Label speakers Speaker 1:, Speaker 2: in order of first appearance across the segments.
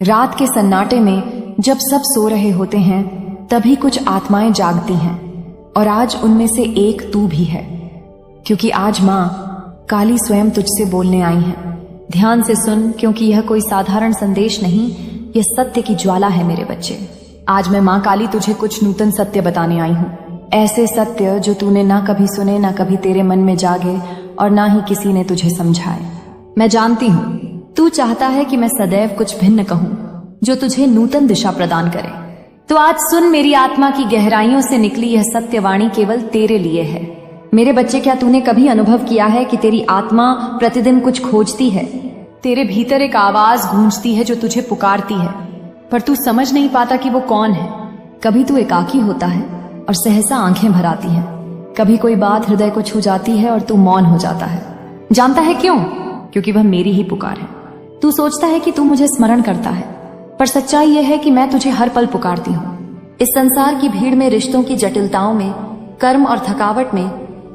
Speaker 1: रात के सन्नाटे में जब सब सो रहे होते हैं तभी कुछ आत्माएं जागती हैं और आज उनमें से एक तू भी है, क्योंकि आज माँ काली स्वयं तुझसे बोलने आई है। ध्यान से सुन, क्योंकि यह कोई साधारण संदेश नहीं, यह सत्य की ज्वाला है मेरे बच्चे। आज मैं माँ काली तुझे कुछ नूतन सत्य बताने आई हूँ, ऐसे सत्य जो तूने ना कभी सुने, ना कभी तेरे मन में जागे और ना ही किसी ने तुझे समझाए। मैं जानती हूँ तू चाहता है कि मैं सदैव कुछ भिन्न कहूँ जो तुझे नूतन दिशा प्रदान करे, तो आज सुन, मेरी आत्मा की गहराइयों से निकली यह सत्यवाणी केवल तेरे लिए है। मेरे बच्चे, क्या तूने कभी अनुभव किया है कि तेरी आत्मा प्रतिदिन कुछ खोजती है? तेरे भीतर एक आवाज गूंजती है जो तुझे पुकारती है, पर तू समझ नहीं पाता कि वो कौन है। कभी तू एकाकी होता है और सहसा आंखें भर आती हैं, कभी कोई बात हृदय को छू जाती है और तू मौन हो जाता है। जानता है क्यों? क्योंकि वह मेरी ही पुकार है। तू सोचता है कि तू मुझे स्मरण करता है, पर सच्चाई यह है कि मैं तुझे हर पल पुकारती हूँ। इस संसार की भीड़ में, रिश्तों की जटिलताओं में, कर्म और थकावट में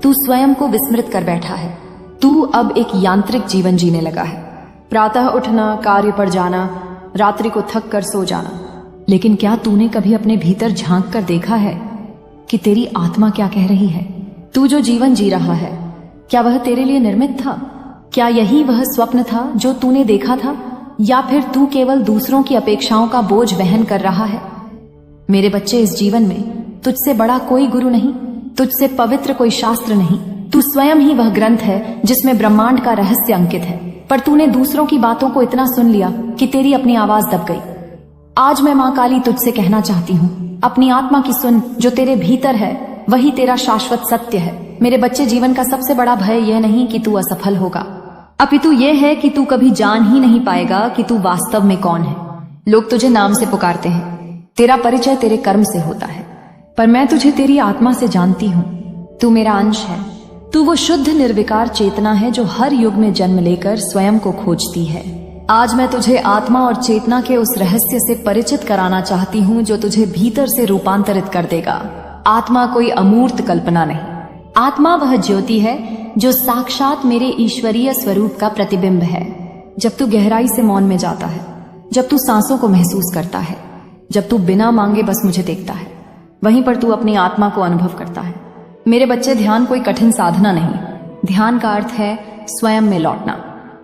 Speaker 1: तू स्वयं को विस्मृत कर बैठा है। तू अब एक यांत्रिक जीवन जीने लगा है, प्रातः उठना, कार्य पर जाना, रात्रि को थक कर सो जाना। लेकिन क्या तूने कभी अपने भीतर झांक कर देखा है कि तेरी आत्मा क्या कह रही है? तू जो जीवन जी रहा है, क्या वह तेरे लिए निर्मित था? क्या यही वह स्वप्न था जो तूने देखा था, या फिर तू केवल दूसरों की अपेक्षाओं का बोझ वहन कर रहा है? मेरे बच्चे, इस जीवन में तुझसे बड़ा कोई गुरु नहीं, तुझसे पवित्र कोई शास्त्र नहीं। तू स्वयं ही वह ग्रंथ है जिसमें ब्रह्मांड का रहस्य अंकित है, पर तूने दूसरों की बातों को इतना सुन लिया कि तेरी अपनी आवाज दब गई। आज मैं माँ काली तुझसे कहना चाहती हूँ, अपनी आत्मा की सुन। जो तेरे भीतर है वही तेरा शाश्वत सत्य है। मेरे बच्चे, जीवन का सबसे बड़ा भय यह नहीं कि तू असफल होगा, अपितु यह है कि तू कभी जान ही नहीं पाएगा कि तू वास्तव में कौन है। लोग तुझे नाम से पुकारते हैं, तेरा परिचय तेरे कर्म से होता है, पर मैं तुझे तेरी आत्मा से जानती हूँ। तू मेरा अंश है, तू वो शुद्ध निर्विकार चेतना है जो हर युग में जन्म लेकर स्वयं को खोजती है। आज मैं तुझे आत्मा और चेतना के उस रहस्य से परिचित कराना चाहती हूँ जो तुझे भीतर से रूपांतरित कर देगा। आत्मा कोई अमूर्त कल्पना नहीं, आत्मा वह ज्योति है जो साक्षात मेरे ईश्वरीय स्वरूप का प्रतिबिंब है। जब तू गहराई से मौन में जाता है, जब तू सांसों को महसूस करता है, जब तू बिना मांगे बस मुझे देखता है, वहीं पर तू अपनी आत्मा को अनुभव करता है। मेरे बच्चे, ध्यान कोई कठिन साधना नहीं, ध्यान का अर्थ है स्वयं में लौटना।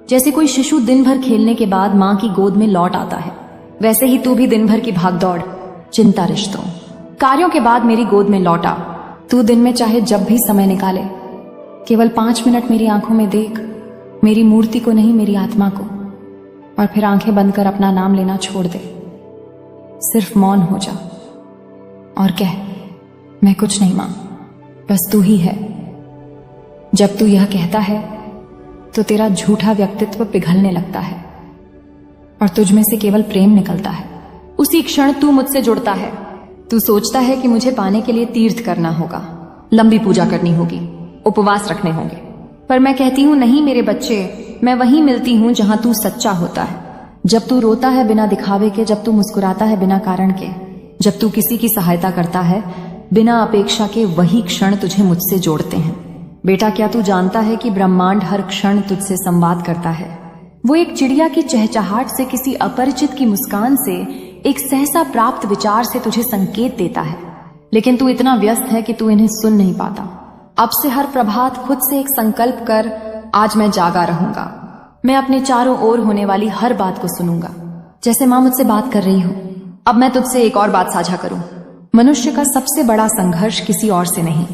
Speaker 1: जैसे कोई शिशु दिन भर खेलने के बाद माँ की गोद में लौट आता है, वैसे ही तू भी दिन भर की भागदौड़, चिंता, रिश्तों, कार्यों के बाद मेरी गोद में लौटा। तू दिन में चाहे जब भी समय निकाले, केवल 5 मिनट मेरी आंखों में देख, मेरी मूर्ति को नहीं, मेरी आत्मा को, और फिर आंखें बंद कर अपना नाम लेना छोड़ दे। सिर्फ मौन हो जा और कह, मैं कुछ नहीं मां, बस तू ही है। जब तू यह कहता है तो तेरा झूठा व्यक्तित्व पिघलने लगता है और तुझ में से केवल प्रेम निकलता है। उसी क्षण तू मुझसे जुड़ता है। तू सोचता है कि मुझे पाने के लिए तीर्थ करना होगा, लंबी पूजा करनी होगी, उपवास रखने होंगे, पर मैं कहती हूँ नहीं मेरे बच्चे, मैं वहीं मिलती हूँ जहां तू सच्चा होता है। जब तू रोता है बिना दिखावे के, जब तू मुस्कुराता है बिना कारण के, जब तू किसी की सहायता करता है बिना अपेक्षा के, वही क्षण तुझे मुझसे जोड़ते हैं। बेटा, क्या तू जानता है कि ब्रह्मांड हर क्षण तुझसे संवाद करता है? वो एक चिड़िया की चहचहाट से, किसी अपरिचित की मुस्कान से, एक सहसा प्राप्त विचार से तुझे संकेत देता है, लेकिन तू इतना व्यस्त है कि तू इन्हें सुन नहीं पाता। अब से हर प्रभात खुद से एक संकल्प कर, आज मैं जागा रहूंगा, मैं अपने चारों ओर होने वाली हर बात को सुनूंगा, जैसे माँ मुझसे बात कर रही हो। अब मैं तुझसे एक और बात साझा करूं। मनुष्य का सबसे बड़ा संघर्ष किसी और से नहीं,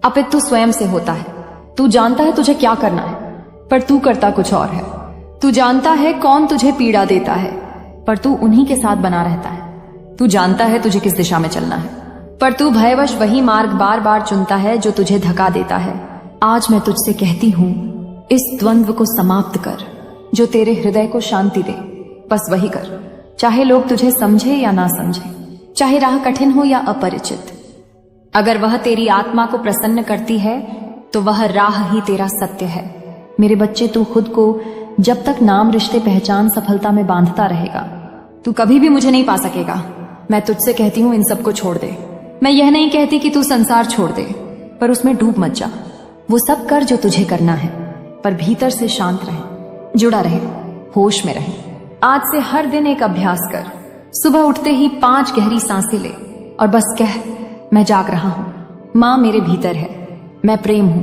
Speaker 1: अपितु स्वयं से होता है। तू जानता है तुझे क्या करना है, पर तू करता कुछ और है। तू जानता है कौन तुझे पीड़ा देता है, पर तू उन्हीं के साथ बना रहता है। तू जानता है तुझे किस दिशा में चलना है, पर तू भयवश वही मार्ग बार बार चुनता है जो तुझे धक्का देता है। आज मैं तुझसे कहती हूँ, इस द्वंद्व को समाप्त कर जो तेरे हृदय को शांति दे। बस वही कर, चाहे लोग तुझे समझे या ना समझे, चाहे राह कठिन हो या अपरिचित। अगर वह तेरी आत्मा को प्रसन्न करती है तो वह राह ही तेरा सत्य है। मेरे बच्चे, तू खुद को जब तक नाम, रिश्ते, पहचान, सफलता में बांधता रहेगा, तू कभी भी मुझे नहीं पा सकेगा। मैं तुझसे कहती हूँ, इन सबको छोड़ दे। मैं यह नहीं कहती कि तू संसार छोड़ दे, पर उसमें डूब मत जा। वो सब कर जो तुझे करना है, पर भीतर से शांत रहे, जुड़ा रहे, होश में रहे। आज से हर दिन एक अभ्यास कर। सुबह उठते ही 5 गहरी सांसें ले और बस कह, मैं जाग रहा हूं, मां मेरे भीतर है, मैं प्रेम हूं,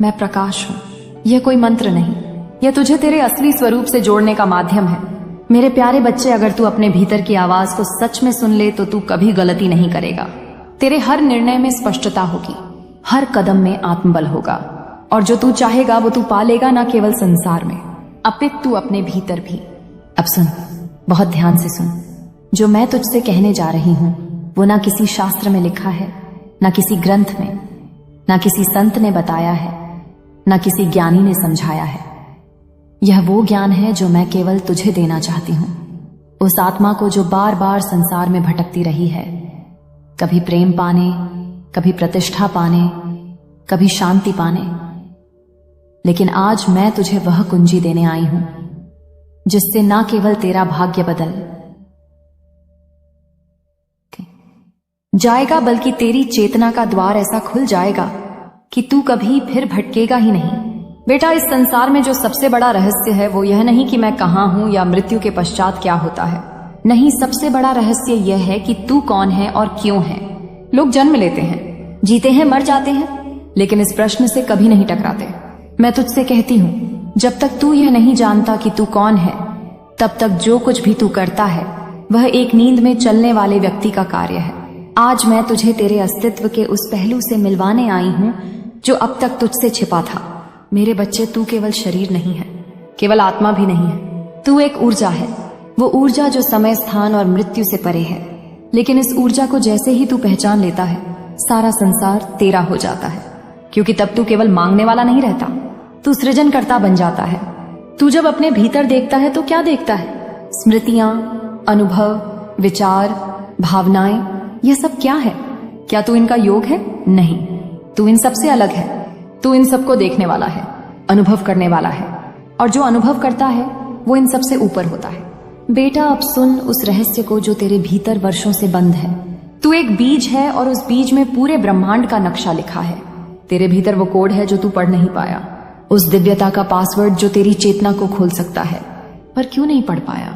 Speaker 1: मैं प्रकाश हूं। यह कोई मंत्र नहीं, यह तुझे तेरे असली स्वरूप से जोड़ने का माध्यम है। मेरे प्यारे बच्चे, अगर तू अपने भीतर की आवाज को सच में सुन ले तो तू कभी गलती नहीं करेगा। तेरे हर निर्णय में स्पष्टता होगी, हर कदम में आत्मबल होगा, और जो तू चाहेगा वो तू पालेगा, ना केवल संसार में अपितु अपने भीतर भी। अब सुन, बहुत ध्यान से सुन। जो मैं तुझसे कहने जा रही हूं वो ना किसी शास्त्र में लिखा है, ना किसी ग्रंथ में, ना किसी संत ने बताया है, ना किसी ज्ञानी ने समझाया है। यह वो ज्ञान है जो मैं केवल तुझे देना चाहती हूं, उस आत्मा को जो बार बार संसार में भटकती रही है, कभी प्रेम पाने, कभी प्रतिष्ठा पाने, कभी शांति पाने। लेकिन आज मैं तुझे वह कुंजी देने आई हूं जिससे ना केवल तेरा भाग्य बदल जाएगा, बल्कि तेरी चेतना का द्वार ऐसा खुल जाएगा कि तू कभी फिर भटकेगा ही नहीं। बेटा, इस संसार में जो सबसे बड़ा रहस्य है वो यह नहीं कि मैं कहां हूं या मृत्यु के पश्चात क्या होता है। नहीं, सबसे बड़ा रहस्य यह है कि तू कौन है और क्यों है। लोग जन्म लेते हैं, जीते हैं, मर जाते हैं, लेकिन इस प्रश्न से कभी नहीं टकराते। मैं तुझसे कहती हूं, जब तक तू यह नहीं जानता कि तू कौन है, तब तक जो कुछ भी तू करता है वह एक नींद में चलने वाले व्यक्ति का कार्य है। आज मैं तुझे तेरे अस्तित्व के उस पहलू से मिलवाने आई हूं जो अब तक तुझसे छिपा था। मेरे बच्चे, तू केवल शरीर नहीं है, केवल आत्मा भी नहीं है, तू एक ऊर्जा है। वो ऊर्जा जो समय, स्थान और मृत्यु से परे है। लेकिन इस ऊर्जा को जैसे ही तू पहचान लेता है, सारा संसार तेरा हो जाता है, क्योंकि तब तू केवल मांगने वाला नहीं रहता, तू सृजनकर्ता बन जाता है। तू जब अपने भीतर देखता है तो क्या देखता है? स्मृतियां, अनुभव, विचार, भावनाएं, यह सब क्या है? क्या तू इनका योग है? नहीं, तू इन सबसे अलग है। तू इन सबको देखने वाला है, अनुभव करने वाला है, और जो अनुभव करता है वो इन सबसे ऊपर होता है। बेटा, अब सुन उस रहस्य को जो तेरे भीतर वर्षों से बंद है। तू एक बीज है और उस बीज में पूरे ब्रह्मांड का नक्शा लिखा है। तेरे भीतर वो कोड है जो तू पढ़ नहीं पाया, उस दिव्यता का पासवर्ड जो तेरी चेतना को खोल सकता है। पर क्यों नहीं पढ़ पाया?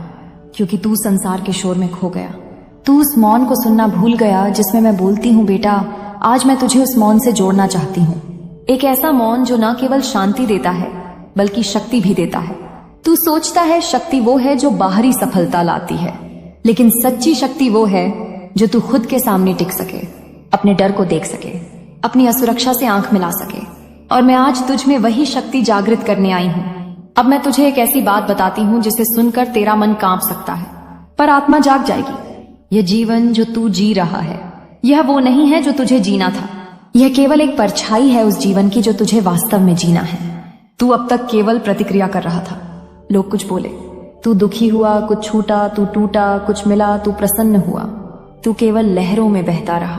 Speaker 1: क्योंकि तू संसार के शोर में खो गया। तू उस मौन को सुनना भूल गया जिसमें मैं बोलती हूँ, बेटा आज मैं तुझे उस मौन से जोड़ना चाहती हूँ। एक ऐसा मौन जो ना केवल शांति देता है बल्कि शक्ति भी देता है। तू सोचता है शक्ति वो है जो बाहरी सफलता लाती है, लेकिन सच्ची शक्ति वो है जो तू खुद के सामने टिक सके, अपने डर को देख सके, अपनी असुरक्षा से आंख मिला सके। और मैं आज तुझ में वही शक्ति जागृत करने आई हूँ। अब मैं तुझे एक ऐसी बात बताती हूँ जिसे सुनकर तेरा मन कांप सकता है, पर आत्मा जाग जाएगी। यह जीवन जो तू जी रहा है, यह वो नहीं है जो तुझे जीना था। यह केवल एक परछाई है उस जीवन की जो तुझे वास्तव में जीना है। तू अब तक केवल प्रतिक्रिया कर रहा था। लोग कुछ बोले, तू दुखी हुआ, कुछ छूटा, तू टूटा, कुछ मिला, तू प्रसन्न हुआ। तू केवल लहरों में बहता रहा,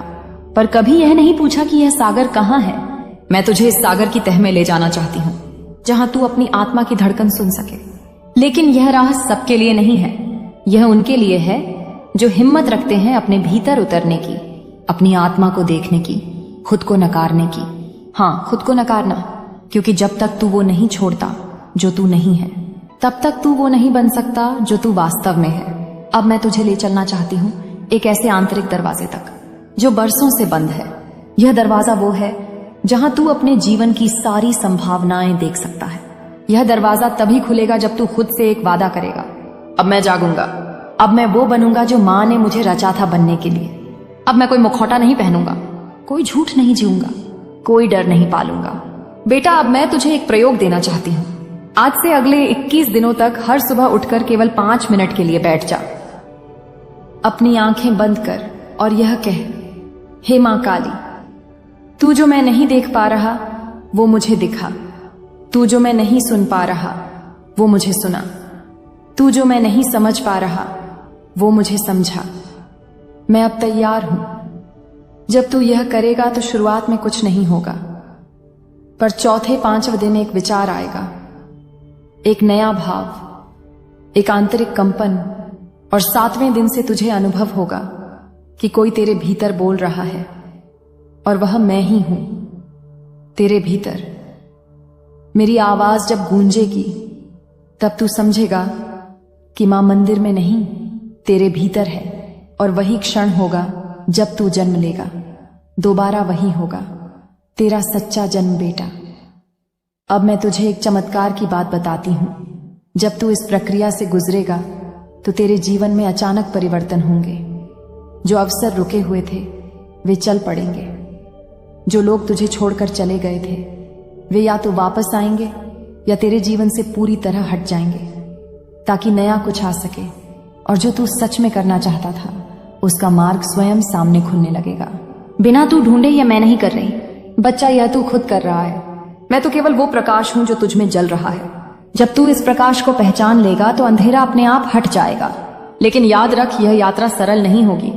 Speaker 1: पर कभी यह नहीं पूछा कि यह सागर कहाँ है। मैं तुझे इस सागर की तह में ले जाना चाहती हूँ, जहां तू अपनी आत्मा की धड़कन सुन सके। लेकिन यह राह सबके लिए नहीं है। यह उनके लिए है जो हिम्मत रखते हैं अपने भीतर उतरने की, अपनी आत्मा को देखने की, खुद को नकारने की। हाँ, खुद को नकारना, क्योंकि जब तक तू वो नहीं छोड़ता जो तू नहीं है, तब तक तू वो नहीं बन सकता जो तू वास्तव में है। अब मैं तुझे ले चलना चाहती हूँ एक ऐसे आंतरिक दरवाजे तक जो बरसों से बंद है। यह दरवाजा वो है जहां तू अपने जीवन की सारी संभावनाएं देख सकता है। यह दरवाजा तभी खुलेगा जब तू खुद से एक वादा करेगा, अब मैं जागूंगा, अब मैं वो बनूंगा जो मां ने मुझे रचा था बनने के लिए। अब मैं कोई मुखौटा नहीं पहनूंगा, कोई झूठ नहीं जीऊंगा, कोई डर नहीं पालूंगा। बेटा, अब मैं तुझे एक प्रयोग देना चाहती हूँ। आज से अगले 21 दिनों तक हर सुबह उठकर केवल 5 मिनट के लिए बैठ जा। अपनी आंखें बंद कर और यह कह, हे मां काली, तू जो मैं नहीं देख पा रहा वो मुझे दिखा, तू जो मैं नहीं सुन पा रहा वो मुझे सुना, तू जो मैं नहीं समझ पा रहा वो मुझे समझा। मैं अब तैयार हूं। जब तू यह करेगा तो शुरुआत में कुछ नहीं होगा, पर चौथे 5वें दिन एक विचार आएगा, एक नया भाव, एक आंतरिक कंपन, और 7वें दिन से तुझे अनुभव होगा कि कोई तेरे भीतर बोल रहा है, और वह मैं ही हूं तेरे भीतर। मेरी आवाज जब गूंजेगी तब तू समझेगा कि मां मंदिर में नहीं, तेरे भीतर है, और वही क्षण होगा जब तू जन्म लेगा। दोबारा वही होगा, तेरा सच्चा जन्म बेटा। अब मैं तुझे एक चमत्कार की बात बताती हूं। जब तू इस प्रक्रिया से गुजरेगा तो तेरे जीवन में अचानक परिवर्तन होंगे। जो अवसर रुके हुए थे वे चल पड़ेंगे। जो लोग तुझे छोड़कर चले गए थे वे या तो वापस आएंगे या तेरे जीवन से पूरी तरह हट जाएंगे, ताकि नया कुछ आ सके और जो तू सच में करना चाहता था उसका मार्ग स्वयं सामने खुलने लगेगा।
Speaker 2: बिना तू ढूंढे यह मैं नहीं कर रही।
Speaker 1: बच्चा, यह तू खुद कर रहा है। मैं तो केवल वो प्रकाश हूं जो तुझ में जल रहा है। जब तू इस प्रकाश को पहचान लेगा तो अंधेरा अपने आप हट जाएगा। लेकिन याद रख, यह यात्रा सरल नहीं होगी।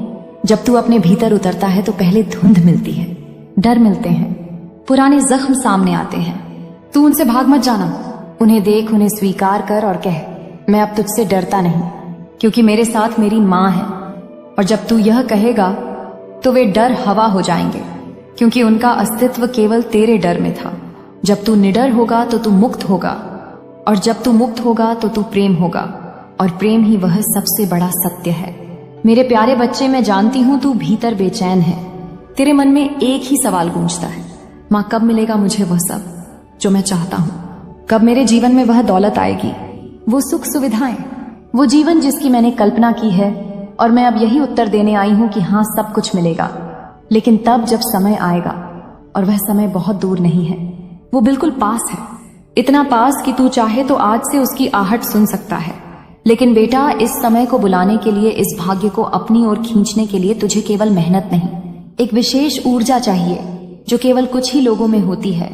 Speaker 1: जब तू अपने भीतर उतरता है तो पहले धुंध मिलती है, डर मिलते हैं, पुराने जख्म सामने आते हैं। तू उनसे भाग मत जाना। उन्हें देख, उन्हें स्वीकार कर और कह, मैं अब तुझसे डरता नहीं, क्योंकि मेरे साथ मेरी मां है। और जब तू यह कहेगा तो वे डर हवा हो जाएंगे, क्योंकि उनका अस्तित्व केवल तेरे डर में था। जब तू निडर होगा तो तू मुक्त होगा, और जब तू मुक्त होगा तो तू प्रेम होगा, और प्रेम ही वह सबसे बड़ा सत्य है। मेरे प्यारे बच्चे, मैं जानती हूं तू भीतर बेचैन है। तेरे मन में एक ही सवाल गूंजता है, मां कब मिलेगा मुझे वह सब जो मैं चाहता हूं? कब मेरे जीवन में वह दौलत आएगी, वो सुख सुविधाएं, वो जीवन जिसकी मैंने कल्पना की है? और मैं अब यही उत्तर देने आई हूं कि हाँ, सब कुछ मिलेगा, लेकिन तब जब समय आएगा। और वह समय बहुत दूर नहीं है, वो बिल्कुल पास है। इतना पास कि तू चाहे तो आज से उसकी आहट सुन सकता है। लेकिन बेटा, इस समय को बुलाने के लिए, इस भाग्य को अपनी ओर खींचने के लिए तुझे केवल मेहनत नहीं, एक विशेष ऊर्जा चाहिए जो केवल कुछ ही लोगों में होती है,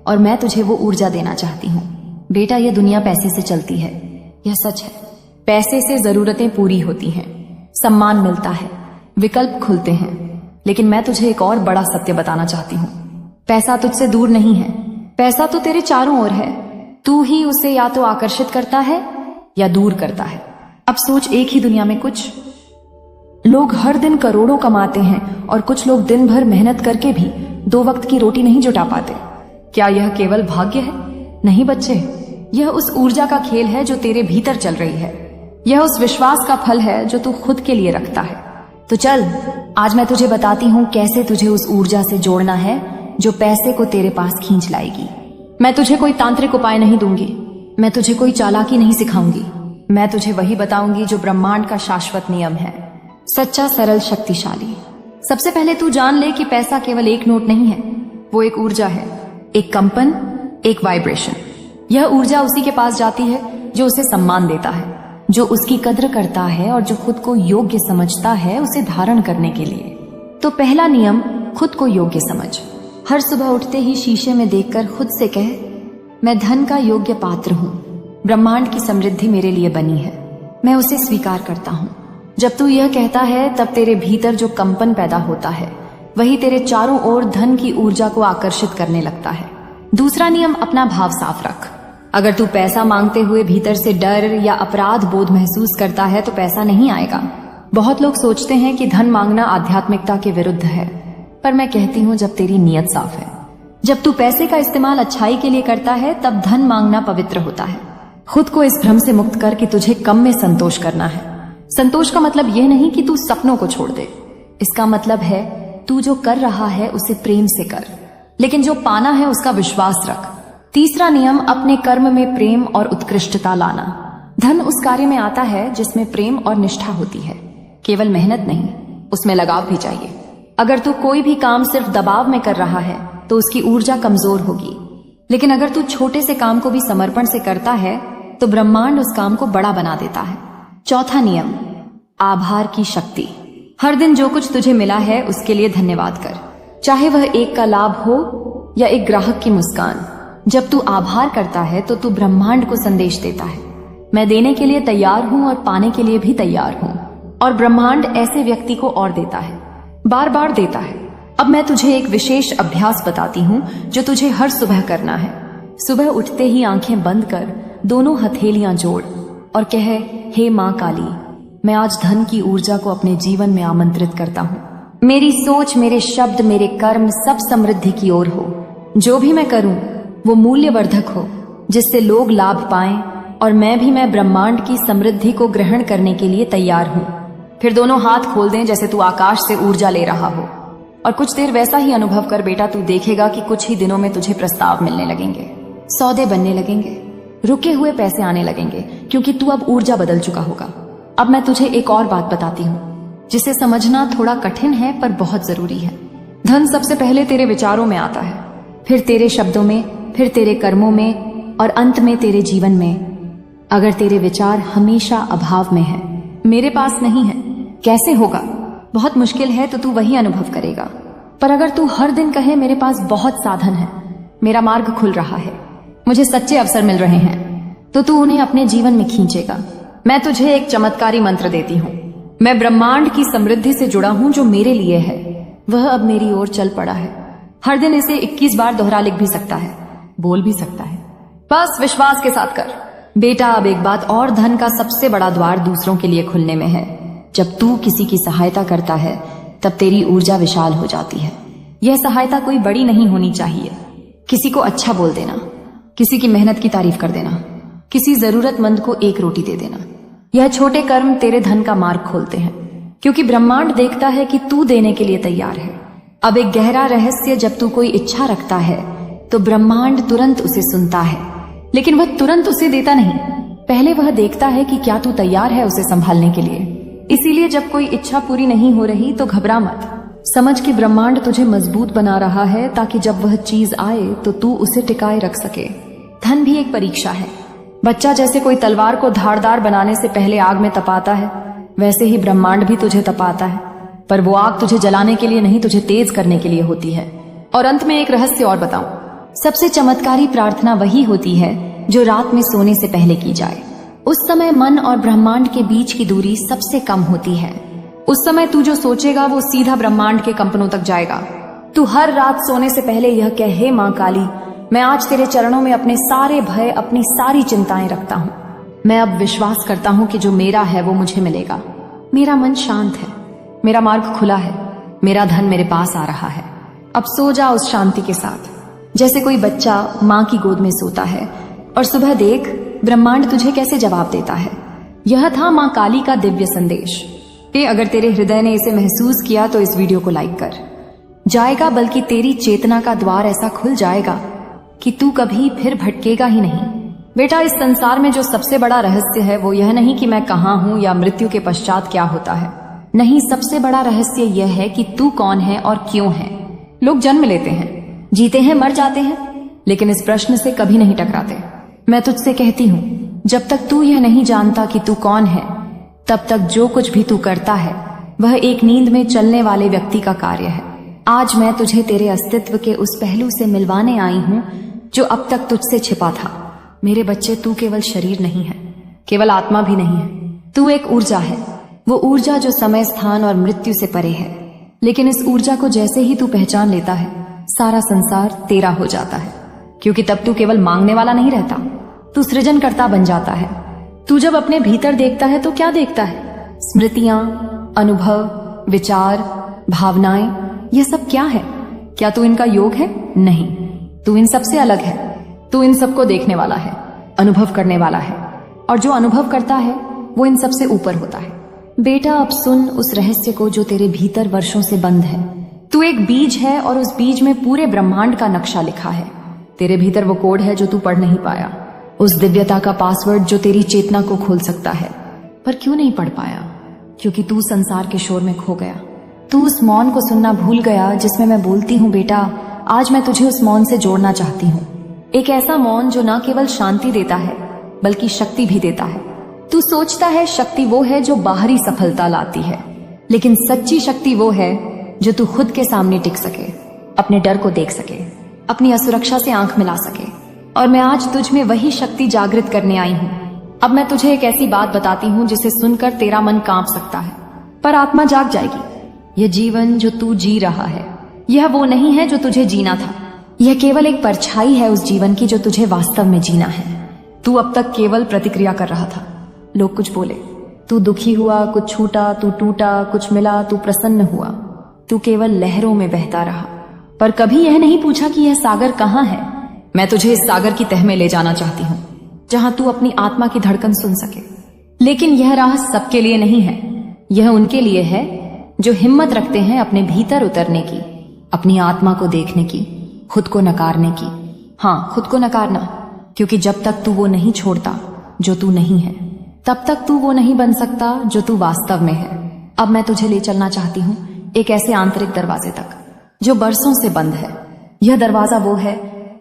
Speaker 1: और मैं तुझे वो ऊर्जा देना चाहती हूँ। बेटा, यह दुनिया पैसे से चलती है, यह सच है। पैसे से जरूरतें पूरी होती हैं, सम्मान मिलता है, विकल्प खुलते हैं। लेकिन मैं तुझे एक और बड़ा सत्य बताना चाहती हूँ। पैसा तुझसे दूर नहीं है, पैसा तो तेरे चारों ओर है। तू ही उसे या तो आकर्षित करता है या दूर करता है। अब सोच, एक ही दुनिया में कुछ लोग हर दिन करोड़ों कमाते हैं और कुछ लोग दिन भर मेहनत करके भी 2 वक्त की रोटी नहीं जुटा पाते। क्या यह केवल भाग्य है? नहीं बच्चे, यह उस ऊर्जा का खेल है जो तेरे भीतर चल रही है। यह उस विश्वास का फल है जो तू खुद के लिए रखता है। तो चल, आज मैं तुझे बताती हूँ कैसे तुझे उस ऊर्जा से जोड़ना है जो पैसे को तेरे पास खींच लाएगी। मैं तुझे कोई तांत्रिक उपाय नहीं दूंगी, मैं तुझे कोई चालाकी नहीं सिखाऊंगी। मैं तुझे वही बताऊंगी जो ब्रह्मांड का शाश्वत नियम है, सच्चा, सरल, शक्तिशाली। सबसे पहले तू जान ले कि पैसा केवल एक नोट नहीं है, वो एक ऊर्जा है, एक कंपन, एक वाइब्रेशन। यह ऊर्जा उसी के पास जाती है जो उसे सम्मान देता है, जो उसकी कद्र करता है और जो खुद को योग्य समझता है उसे धारण करने के लिए। तो पहला नियम, खुद को योग्य समझ। हर सुबह उठते ही शीशे में देखकर खुद से कह, मैं धन का योग्य पात्र हूँ, ब्रह्मांड की समृद्धि मेरे लिए बनी है, मैं उसे स्वीकार करता हूँ। जब तू यह कहता है तब तेरे भीतर जो कंपन पैदा होता है वही तेरे चारों ओर धन की ऊर्जा को आकर्षित करने लगता है। दूसरा नियम, अपना भाव साफ रख। अगर तू पैसा मांगते हुए भीतर से डर या अपराध बोध महसूस करता है तो पैसा नहीं आएगा। बहुत लोग सोचते हैं कि धन मांगना आध्यात्मिकता के विरुद्ध है, पर मैं कहती हूँ जब तेरी नीयत साफ है, जब तू पैसे का इस्तेमाल अच्छाई के लिए करता है, तब धन मांगना पवित्र होता है। खुद को इस भ्रम से मुक्त कर कि तुझे कम में संतोष करना है। संतोष का मतलब यह नहीं कि तू सपनों को छोड़ दे, इसका मतलब है तू जो कर रहा है उसे प्रेम से कर, लेकिन जो पाना है उसका विश्वास रख। तीसरा नियम, अपने कर्म में प्रेम और उत्कृष्टता लाना। धन उस कार्य में आता है जिसमें प्रेम और निष्ठा होती है, केवल मेहनत नहीं, उसमें लगाव भी चाहिए। अगर तू कोई भी काम सिर्फ दबाव में कर रहा है तो उसकी ऊर्जा कमजोर होगी, लेकिन अगर तू छोटे से काम को भी समर्पण से करता है तो ब्रह्मांड उस काम को बड़ा बना देता है। चौथा नियम, आभार की शक्ति। हर दिन जो कुछ तुझे मिला है उसके लिए धन्यवाद कर, चाहे वह एक का लाभ हो या एक ग्राहक की मुस्कान। जब तू आभार करता है तो तू ब्रह्मांड को संदेश देता है, मैं देने के लिए तैयार हूं और पाने के लिए भी तैयार हूं। और ब्रह्मांड ऐसे व्यक्ति को और देता है, बार बार देता है। अब मैं तुझे एक विशेष अभ्यास बताती हूँ जो तुझे हर सुबह करना है। सुबह उठते ही आंखें बंद कर दोनों हथेलियां जोड़ और कह, हे मां काली, मैं आज धन की ऊर्जा को अपने जीवन में आमंत्रित करता हूँ। मेरी सोच, मेरे शब्द, मेरे कर्म सब समृद्धि की ओर हो। जो भी मैं करूं वो मूल्यवर्धक हो, जिससे लोग लाभ पाएं और मैं ब्रह्मांड की समृद्धि को ग्रहण करने के लिए तैयार हूँ। फिर दोनों हाथ खोल दें जैसे तू आकाश से ऊर्जा ले रहा हो, और कुछ देर वैसा ही अनुभव कर बेटा। तू देखेगा कि कुछ ही दिनों में तुझे प्रस्ताव मिलने लगेंगे, सौदे बनने लगेंगे, रुके हुए पैसे आने लगेंगे, क्योंकि तू अब ऊर्जा बदल चुका होगा। अब मैं तुझे एक और बात बताती हूँ जिसे समझना थोड़ा कठिन है पर बहुत जरूरी है। धन सबसे पहले तेरे विचारों में आता है, फिर तेरे शब्दों में, फिर तेरे कर्मों में और अंत में तेरे जीवन में। अगर तेरे विचार हमेशा अभाव में है, मेरे पास नहीं है, कैसे होगा, बहुत मुश्किल है, तो तू वही अनुभव करेगा। पर अगर तू हर दिन कहे मेरे पास बहुत साधन है, मेरा मार्ग खुल रहा है, मुझे सच्चे अवसर मिल रहे हैं, तो तू उन्हें अपने जीवन में खींचेगा। मैं तुझे एक चमत्कारी मंत्र देती हूँ। मैं ब्रह्मांड की समृद्धि से जुड़ा हूँ जो मेरे लिए है, वह अब मेरी ओर चल पड़ा है। हर दिन इसे 21 बार दोहरा लिख भी सकता है, बोल भी सकता है। बस विश्वास के साथ कर बेटा। अब एक बात और, धन का सबसे बड़ा द्वार दूसरों के लिए खुलने में है। जब तू किसी की सहायता करता है तब तेरी ऊर्जा विशाल हो जाती है। यह सहायता कोई बड़ी नहीं होनी चाहिए। किसी को अच्छा बोल देना, किसी की मेहनत की तारीफ कर देना, किसी जरूरतमंद को एक रोटी दे देना, यह छोटे कर्म तेरे धन का मार्ग खोलते हैं, क्योंकि ब्रह्मांड देखता है कि तू देने के लिए तैयार है। अब एक गहरा रहस्य, जब तू कोई इच्छा रखता है तो ब्रह्मांड तुरंत उसे सुनता है, लेकिन वह तुरंत उसे देता नहीं। पहले वह देखता है कि क्या तू तैयार है उसे संभालने के लिए। इसीलिए जब कोई इच्छा पूरी नहीं हो रही तो घबरा मत, समझ कि ब्रह्मांड तुझे मजबूत बना रहा है, ताकि जब वह चीज आए तो तू उसे टिकाए रख सके। धन भी एक परीक्षा है। बच्चा जैसे कोई तलवार को धारदार बनाने से पहले आग में तपाता है, वैसे ही ब्रह्मांड भी तुझे तपाता है, पर वो आग तुझे जलाने के लिए नहीं, तुझे तेज करने के लिए होती है। और अंत में एक रहस्य और बताऊं, सबसे चमत्कारी प्रार्थना वही होती है जो रात में सोने से पहले की जाए। उस समय मन और ब्रह्मांड के बीच की दूरी सबसे कम होती है। उस समय तू जो सोचेगा वो सीधा ब्रह्मांड के कंपनों तक जाएगा। तू हर रात सोने से पहले यह कह, हे मां काली, मैं आज तेरे चरणों में अपने सारे भय, अपनी सारी चिंताएं रखता हूँ। मैं अब विश्वास करता हूँ कि जो मेरा है वो मुझे मिलेगा। मेरा मन शांत है, मेरा मार्ग खुला है, मेरा धन मेरे पास आ रहा है। अब सो जा उस शांति के साथ, जैसे कोई बच्चा माँ की गोद में सोता है, और सुबह देख ब्रह्मांड तुझे कैसे जवाब देता है। यह था माँ काली का दिव्य संदेश। अगर तेरे हृदय ने इसे महसूस किया तो इस वीडियो को लाइक कर जाएगा, बल्कि तेरी चेतना का द्वार ऐसा खुल जाएगा कि तू कभी फिर भटकेगा ही नहीं। बेटा, इस संसार में जो सबसे बड़ा रहस्य है वो यह नहीं कि मैं कहाँ हूँ या मृत्यु के पश्चात क्या होता है। नहीं, सबसे बड़ा रहस्य यह है कि तू कौन है और क्यों है। लोग जन्म लेते हैं, जीते हैं, मर जाते हैं, लेकिन इस प्रश्न से कभी नहीं टकराते। मैं तुझसे कहती हूँ, जब तक तू यह नहीं जानता कि तू कौन है, तब तक जो कुछ भी तू करता है वह एक नींद में चलने वाले व्यक्ति का कार्य है। आज मैं तुझे तेरे अस्तित्व के उस पहलू से मिलवाने आई हूँ जो अब तक तुझसे छिपा था। मेरे बच्चे, तू केवल शरीर नहीं है, केवल आत्मा भी नहीं है, तू एक ऊर्जा है। वो ऊर्जा जो समय, स्थान और मृत्यु से परे है। लेकिन इस ऊर्जा को जैसे ही तू पहचान लेता है, सारा संसार तेरा हो जाता है, क्योंकि तब तू केवल मांगने वाला नहीं रहता, तू सृजनकर्ता बन जाता है। तू जब अपने भीतर देखता है तो क्या देखता है? स्मृतियां, अनुभव, विचार, भावनाएं, ये सब क्या है? क्या तू इनका योग है? नहीं, तू इन सबसे अलग है। तू इन सबको देखने वाला है, अनुभव करने वाला है, और जो अनुभव करता है वो इन सबसे ऊपर होता है। बेटा, अब सुन उस रहस्य को जो तेरे भीतर वर्षों से बंद है। तू एक बीज है और उस बीज में पूरे ब्रह्मांड का नक्शा लिखा है। तेरे भीतर वो कोड है जो तू पढ़ नहीं पाया, उस दिव्यता का पासवर्ड जो तेरी चेतना को खोल सकता है। पर क्यों नहीं पढ़ पाया? क्योंकि तू संसार के शोर में खो गया। तू उस मौन को सुनना भूल गया जिसमें मैं बोलती हूँ, बेटा आज मैं तुझे उस मौन से जोड़ना चाहती हूँ। एक ऐसा मौन जो ना केवल शांति देता है बल्कि शक्ति भी देता है। तू सोचता है शक्ति वो है जो बाहरी सफलता लाती है, लेकिन सच्ची शक्ति वो है जो तू खुद के सामने टिक सके, अपने डर को देख सके, अपनी असुरक्षा से आंख मिला सके। और मैं आज तुझ में वही शक्ति जागृत करने आई हूँ। अब मैं तुझे एक ऐसी बात बताती हूँ जिसे सुनकर तेरा मन कांप सकता है, पर आत्मा जाग जाएगी। यह जीवन जो तू जी रहा है, यह वो नहीं है जो तुझे जीना था। यह केवल एक परछाई है उस जीवन की जो तुझे वास्तव में जीना है। तू अब तक केवल प्रतिक्रिया कर रहा था। लोग कुछ बोले, तू दुखी हुआ, कुछ छूटा, तू टूटा, कुछ मिला, तू प्रसन्न हुआ। तू केवल लहरों में बहता रहा, पर कभी यह नहीं पूछा कि यह सागर कहाँ है। मैं तुझे इस सागर की तह में ले जाना चाहती हूँ, जहां तू अपनी आत्मा की धड़कन सुन सके।
Speaker 2: लेकिन यह राह सबके लिए नहीं है। यह उनके लिए है जो हिम्मत रखते हैं अपने भीतर उतरने की, अपनी आत्मा को देखने की, खुद को नकारने की।
Speaker 1: हाँ, खुद को नकारना, क्योंकि जब तक तू वो नहीं छोड़ता जो तू नहीं है, तब तक तू वो नहीं बन सकता जो तू वास्तव में है। अब मैं तुझे ले चलना चाहती हूँ एक ऐसे आंतरिक दरवाजे तक जो बरसों से बंद है। यह दरवाजा वो है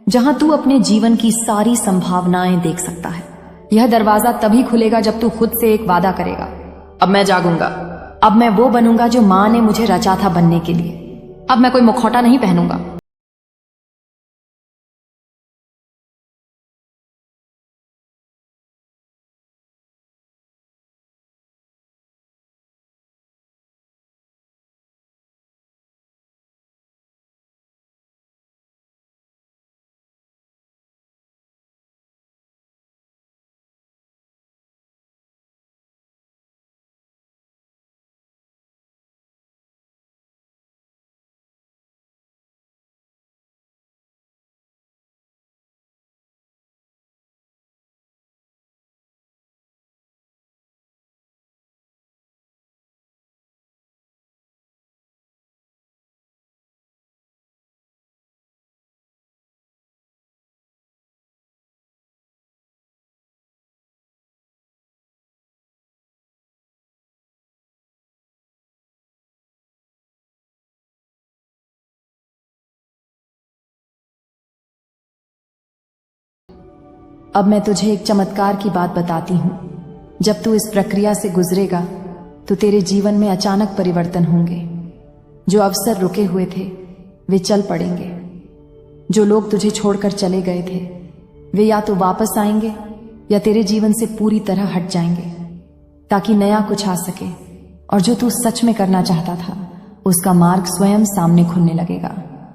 Speaker 1: जहां तू अपने जीवन की सारी संभावनाएं देख सकता है। यह दरवाजा तभी खुलेगा जब तू खुद से एक वादा करेगा, अब मैं जागूंगा, अब मैं वो बनूंगा जो माँ ने मुझे रचा था बनने के लिए। अब मैं कोई मुखौटा नहीं पहनूंगा। अब मैं तुझे एक चमत्कार की बात बताती हूं। जब तू इस प्रक्रिया से गुजरेगा तो तेरे जीवन में अचानक परिवर्तन होंगे। जो अवसर रुके हुए थे वे चल पड़ेंगे। जो लोग तुझे छोड़कर चले गए थे वे या तो वापस आएंगे या तेरे जीवन से पूरी तरह हट जाएंगे, ताकि नया कुछ आ सके और जो तू सच में करना चाहता था उसका मार्ग स्वयं सामने खुलने लगेगा।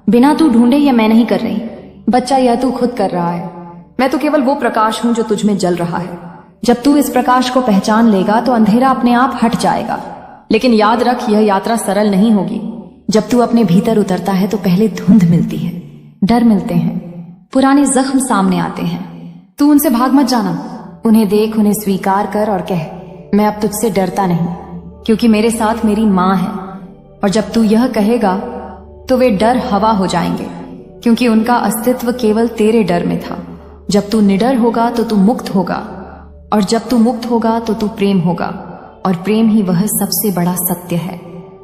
Speaker 2: बिना तू ढूंढे यह मैं नहीं कर रही।
Speaker 1: बच्चा, यह तू खुद कर रहा है। मैं तो केवल वो प्रकाश हूं जो तुझ में जल रहा है। जब तू इस प्रकाश को पहचान लेगा तो अंधेरा अपने आप हट जाएगा। लेकिन याद रख, यह यात्रा सरल नहीं होगी। जब तू अपने भीतर उतरता है तो पहले धुंध मिलती है, डर मिलते हैं, पुराने जख्म सामने आते हैं। तू उनसे भाग मत जाना। उन्हें देख, उन्हें स्वीकार कर और कह, मैं अब तुझसे डरता नहीं, क्योंकि मेरे साथ मेरी माँ है। और जब तू यह कहेगा तो वे डर हवा हो जाएंगे, क्योंकि उनका अस्तित्व केवल तेरे डर में था। जब तू निडर होगा तो तू मुक्त होगा, और जब तू मुक्त होगा तो तू प्रेम होगा, और प्रेम ही वह सबसे बड़ा सत्य है।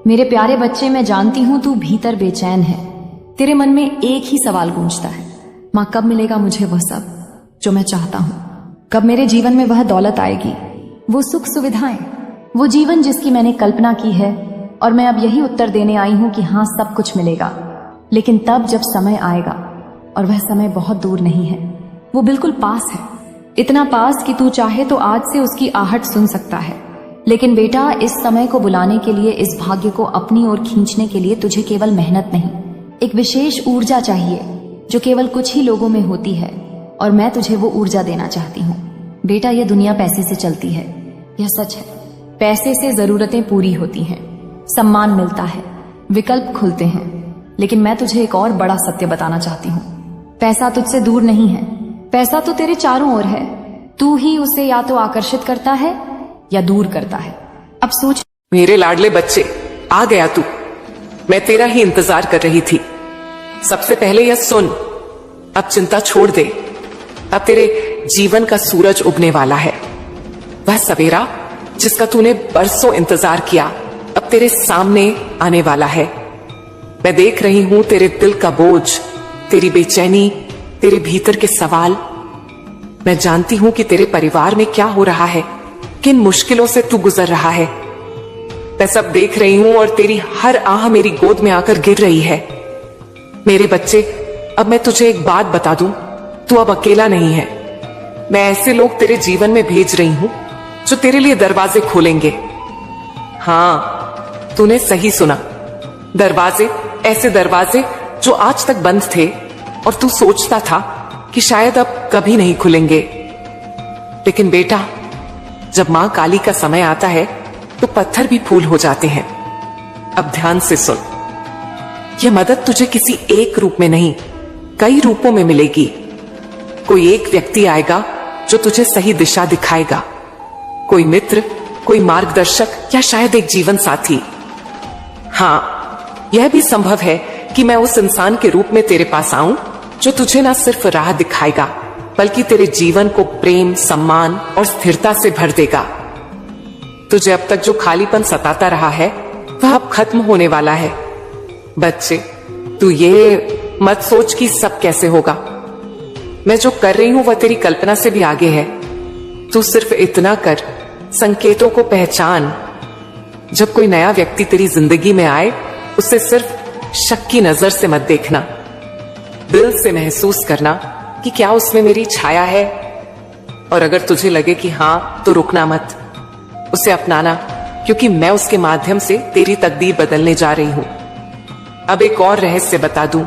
Speaker 1: मेरे प्यारे बच्चे, मैं जानती हूं तू भीतर बेचैन है। तेरे मन में एक ही सवाल गूंजता है, माँ कब मिलेगा मुझे वह सब जो मैं चाहता हूँ? कब मेरे जीवन में वह दौलत आएगी, वो सुख सुविधाएं, वो जीवन जिसकी मैंने कल्पना की है? और मैं अब यही उत्तर देने आई हूं कि हाँ, सब कुछ मिलेगा, लेकिन तब जब समय आएगा। और वह समय बहुत दूर नहीं है, वो बिल्कुल पास है। इतना पास कि तू चाहे तो आज से उसकी आहट सुन सकता है। लेकिन बेटा, इस समय को बुलाने के लिए, इस भाग्य को अपनी ओर खींचने के लिए तुझे केवल मेहनत नहीं, एक विशेष ऊर्जा चाहिए जो केवल कुछ ही लोगों में होती है। और मैं तुझे वो ऊर्जा देना चाहती हूँ। बेटा, यह दुनिया पैसे से चलती है, यह सच है। पैसे से जरूरतें पूरी होती हैं, सम्मान मिलता है, विकल्प खुलते हैं। लेकिन मैं तुझे एक और बड़ा सत्य बताना चाहती हूँ। पैसा तुझसे दूर नहीं है, पैसा तो तेरे चारों ओर है। तू ही उसे या तो आकर्षित करता है या दूर करता है। अब सोच।
Speaker 3: मेरे लाडले बच्चे, आ गया तू। मैं तेरा ही इंतजार कर रही थी। सबसे पहले यह सुन, अब चिंता छोड़ दे। अब तेरे जीवन का सूरज उगने वाला है। वह सवेरा जिसका तूने बरसों इंतजार किया अब तेरे सामने आने वाला है। मैं देख रही हूं तेरे दिल का बोझ, तेरी बेचैनी, तेरे भीतर के सवाल। मैं जानती हूं कि तेरे परिवार में क्या हो रहा है, किन मुश्किलों से तू गुजर रहा है। मैं सब देख रही हूं और तेरी हर आह मेरी गोद में आकर गिर रही है। मेरे बच्चे, अब मैं तुझे एक बात बता दूं, तू अब अकेला नहीं है। मैं ऐसे लोग तेरे जीवन में भेज रही हूं जो तेरे लिए दरवाजे खोलेंगे। हाँ, तूने सही सुना, दरवाजे, ऐसे दरवाजे जो आज तक बंद थे और तू सोचता था कि शायद अब कभी नहीं खुलेंगे। लेकिन बेटा, जब मां काली का समय आता है तो पत्थर भी फूल हो जाते हैं। अब ध्यान से सुन, यह मदद तुझे किसी एक रूप में नहीं, कई रूपों में मिलेगी। कोई एक व्यक्ति आएगा जो तुझे सही दिशा दिखाएगा। कोई मित्र, कोई मार्गदर्शक या शायद एक जीवन साथी। हाँ, यह भी संभव है कि मैं उस इंसान के रूप में तेरे पास आऊं जो तुझे न सिर्फ राह दिखाएगा बल्कि तेरे जीवन को प्रेम, सम्मान और स्थिरता से भर देगा। तुझे अब तक जो खालीपन सताता रहा है वह अब खत्म होने वाला है। बच्चे, तू ये मत सोच कि सब कैसे होगा। मैं जो कर रही हूं वह तेरी कल्पना से भी आगे है। तू सिर्फ इतना कर, संकेतों को पहचान। जब कोई नया व्यक्ति तेरी जिंदगी में आए, उसे सिर्फ शक की नजर से मत देखना। दिल से महसूस करना कि क्या उसमें मेरी छाया है, और अगर तुझे लगे कि हाँ, तो रुकना मत, उसे अपनाना, क्योंकि मैं उसके माध्यम से तेरी तकदीर बदलने जा रही हूं। अब एक और रहस्य बता दूं,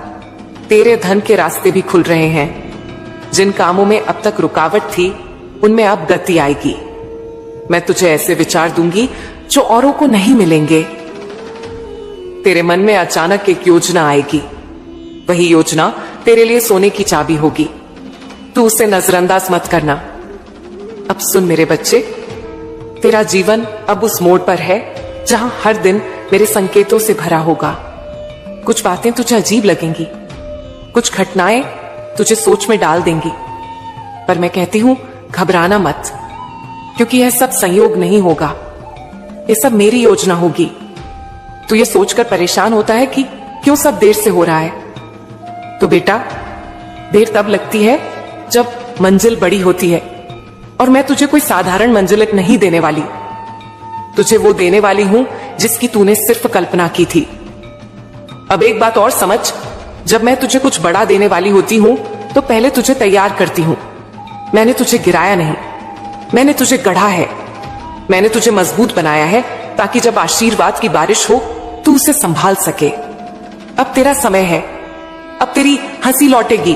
Speaker 3: तेरे धन के रास्ते भी खुल रहे हैं। जिन कामों में अब तक रुकावट थी, उनमें अब गति आएगी। मैं तुझे ऐसे विचार दूंगी जो औरों को नहीं मिलेंगे। तेरे मन में अचानक एक योजना आएगी। वही योजना तेरे लिए सोने की चाबी होगी। तू उसे नजरअंदाज मत करना। अब सुन मेरे बच्चे, तेरा जीवन अब उस मोड़ पर है जहां हर दिन मेरे संकेतों से भरा होगा। कुछ बातें तुझे अजीब लगेंगी, कुछ घटनाएं तुझे सोच में डाल देंगी, पर मैं कहती हूं घबराना मत, क्योंकि यह सब संयोग नहीं होगा। यह सब मेरी योजना होगी। तू ये सोचकर परेशान होता है कि क्यों सब देर से हो रहा है। तो बेटा, देर तब लगती है जब मंजिल बड़ी होती है, और मैं तुझे कोई साधारण मंजिल नहीं देने वाली। तुझे वो देने वाली हूं जिसकी तूने सिर्फ कल्पना की थी। अब एक बात और समझ, जब मैं तुझे कुछ बड़ा देने वाली होती हूं तो पहले तुझे तैयार करती हूं। मैंने तुझे गिराया नहीं, मैंने तुझे गढ़ा है। मैंने तुझे मजबूत बनाया है ताकि जब आशीर्वाद की बारिश हो तू उसे संभाल सके। अब तेरा समय है। अब तेरी हंसी लौटेगी,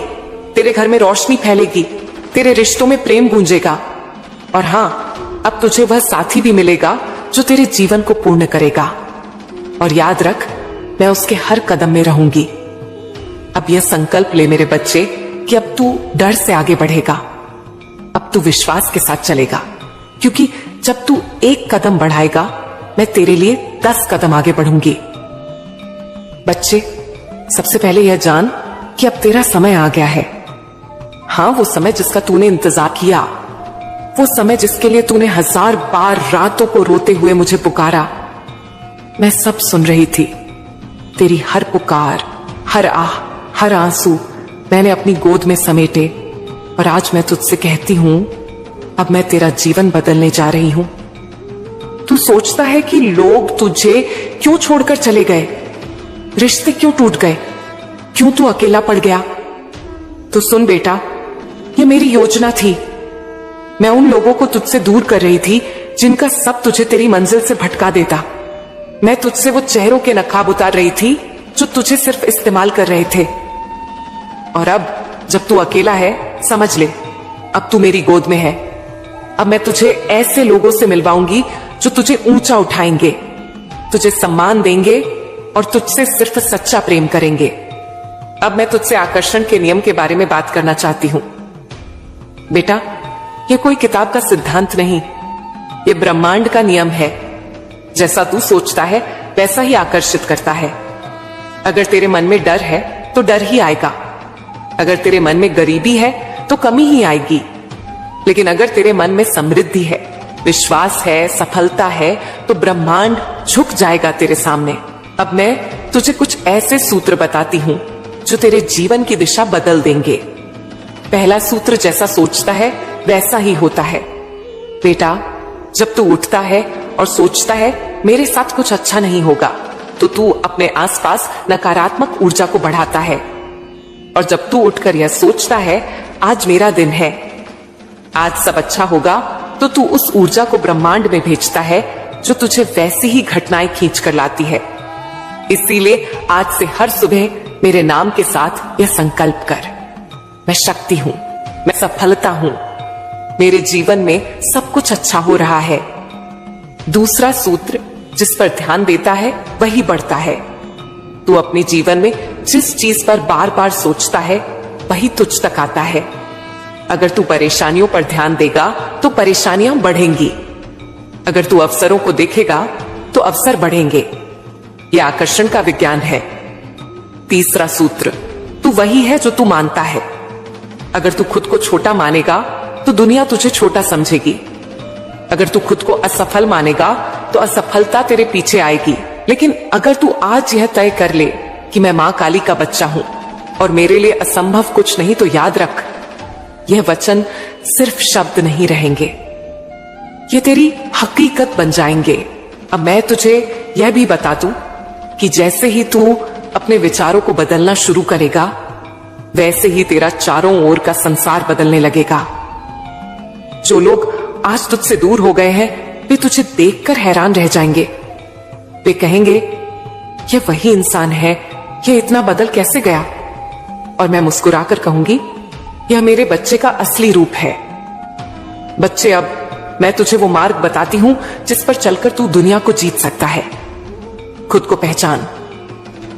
Speaker 3: तेरे घर में रोशनी फैलेगी, तेरे रिश्तों में प्रेम गूंजेगा, और हां, अब तुझे वह साथी भी मिलेगा जो तेरे जीवन को पूर्ण करेगा। और याद रख, मैं उसके हर कदम में रहूंगी। अब यह संकल्प ले मेरे बच्चे कि अब तू डर से आगे बढ़ेगा। अब तू विश्वास के साथ चलेगा, क्योंकि जब तू एक कदम बढ़ाएगा, मैं तेरे लिए 10 कदम आगे बढ़ूंगी। बच्चे, सबसे पहले यह जान कि अब तेरा समय आ गया है। हाँ, वो समय जिसका तूने इंतजार किया, वो समय जिसके लिए तूने 1000 बार रातों को रोते हुए मुझे पुकारा। मैं सब सुन रही थी। तेरी हर पुकार, हर आह, हर आंसू मैंने अपनी गोद में समेटे, और आज मैं तुझसे कहती हूं, अब मैं तेरा जीवन बदलने जा रही हूं। तू सोचता है कि लोग तुझे क्यों छोड़कर चले गए, रिश्ते क्यों टूट गए, क्यों तू अकेला पड़ गया। तो सुन बेटा, ये मेरी योजना थी। मैं उन लोगों को तुझसे दूर कर रही थी जिनका सब तुझे तेरी मंजिल से भटका देता। मैं तुझसे वो चेहरों के नकाब उतार रही थी जो तुझे सिर्फ इस्तेमाल कर रहे थे। और अब जब तू अकेला है, समझ ले, अब तू मेरी गोद में है। अब मैं तुझे ऐसे लोगों से मिलवाऊंगी जो तुझे ऊंचा उठाएंगे, तुझे सम्मान देंगे और तुझसे सिर्फ सच्चा प्रेम करेंगे। अब मैं तुझसे आकर्षण के नियम के बारे में बात करना चाहती हूं। बेटा, यह कोई किताब का सिद्धांत नहीं, यह ब्रह्मांड का नियम है। जैसा तू सोचता है वैसा ही आकर्षित करता है। अगर तेरे मन में डर है तो डर ही आएगा। अगर तेरे मन में गरीबी है तो कमी ही आएगी। लेकिन अगर तेरे मन में समृद्धि है, विश्वास है, सफलता है, तो ब्रह्मांड झुक जाएगा तेरे सामने। अब मैं तुझे कुछ ऐसे सूत्र बताती हूं जो तेरे जीवन की दिशा बदल देंगे। पहला सूत्र, जैसा सोचता है वैसा ही होता है। बेटा, जब तू उठता है और सोचता है मेरे साथ कुछ अच्छा नहीं होगा, तो तू अपने आसपास नकारात्मक ऊर्जा को बढ़ाता है। और जब तू उठकर यह सोचता है आज मेरा दिन है, आज सब अच्छा होगा, तो तू उस ऊर्जा को ब्रह्मांड में भेजता है जो तुझे वैसी ही घटनाएं खींच कर लाती है। इसीलिए आज से हर सुबह मेरे नाम के साथ यह संकल्प कर, मैं शक्ति हूं, मैं सफलता हूं, मेरे जीवन में सब कुछ अच्छा हो रहा है। दूसरा सूत्र, जिस पर ध्यान देता है वही बढ़ता है। तू अपने जीवन में जिस चीज पर बार बार सोचता है वही तुझ तक आता है। अगर तू परेशानियों पर ध्यान देगा तो परेशानियां बढ़ेंगी। अगर तू अवसरों को देखेगा तो अवसर बढ़ेंगे। यह आकर्षण का विज्ञान है। तीसरा सूत्र, तू वही है जो तू मानता है। अगर तू खुद को छोटा मानेगा तो दुनिया तुझे छोटा समझेगी। अगर तू खुद को असफल मानेगा तो असफलता तेरे पीछे आएगी। लेकिन अगर तू आज यह तय कर ले कि मैं मां काली का बच्चा हूं और मेरे लिए असंभव कुछ नहीं, तो याद रख, यह वचन सिर्फ शब्द नहीं रहेंगे, ये तेरी हकीकत बन जाएंगे। अब मैं तुझे यह भी बता दूं कि जैसे ही तू अपने विचारों को बदलना शुरू करेगा, वैसे ही तेरा चारों ओर का संसार बदलने लगेगा। जो लोग आज तुझसे दूर हो गए हैं, वे तुझे देखकर हैरान रह जाएंगे। वे कहेंगे, यह वही इंसान है, यह इतना बदल कैसे गया? और मैं मुस्कुराकर कहूंगी, यह मेरे बच्चे का असली रूप है। बच्चे, अब मैं तुझे वो मार्ग बताती हूं जिस पर चलकर तू दुनिया को जीत सकता है। खुद को पहचान।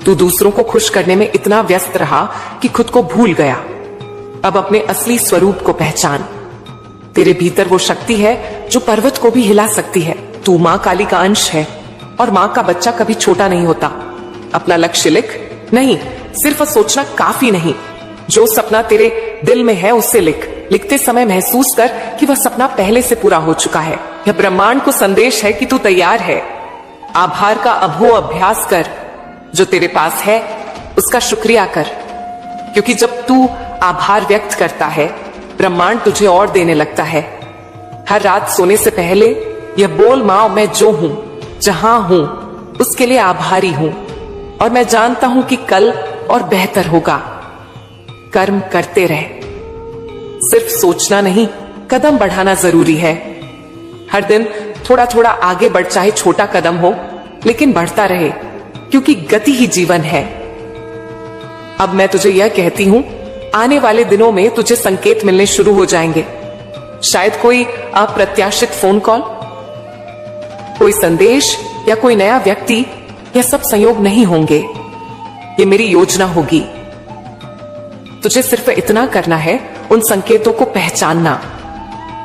Speaker 3: तू दूसरों को खुश करने में इतना व्यस्त रहा कि खुद को भूल गया। अब अपने असली स्वरूप को पहचान। तेरे भीतर वो शक्ति है जो पर्वत को भी हिला सकती है। तू मां काली का अंश है और मां का बच्चा कभी छोटा नहीं होता। अपना लक्ष्य लिख। नहीं, सिर्फ सोचना काफी नहीं, जो सपना तेरे दिल में है उसे लिख। लिखते समय महसूस कर कि वह सपना पहले से पूरा हो चुका है। यह ब्रह्मांड को संदेश है कि तू तैयार है। आभार का अभो अभ्यास कर। जो तेरे पास है उसका शुक्रिया कर, क्योंकि जब तू आभार व्यक्त करता है, ब्रह्मांड तुझे और देने लगता है। हर रात सोने से पहले यह बोल, मां, मैं जो हूं, जहां हूं, उसके लिए आभारी हूं और मैं जानता हूं कि कल और बेहतर होगा। कर्म करते रहे, सिर्फ सोचना नहीं, कदम बढ़ाना जरूरी है। हर दिन थोड़ा थोड़ा आगे बढ़, चाहे छोटा कदम हो, लेकिन बढ़ता रहे, क्योंकि गति ही जीवन है। अब मैं तुझे यह कहती हूं, आने वाले दिनों में तुझे संकेत मिलने शुरू हो जाएंगे। शायद कोई अप्रत्याशित फोन कॉल, कोई संदेश या कोई नया व्यक्ति। यह सब संयोग नहीं होंगे, ये मेरी योजना होगी। तुझे सिर्फ इतना करना है, उन संकेतों को पहचानना।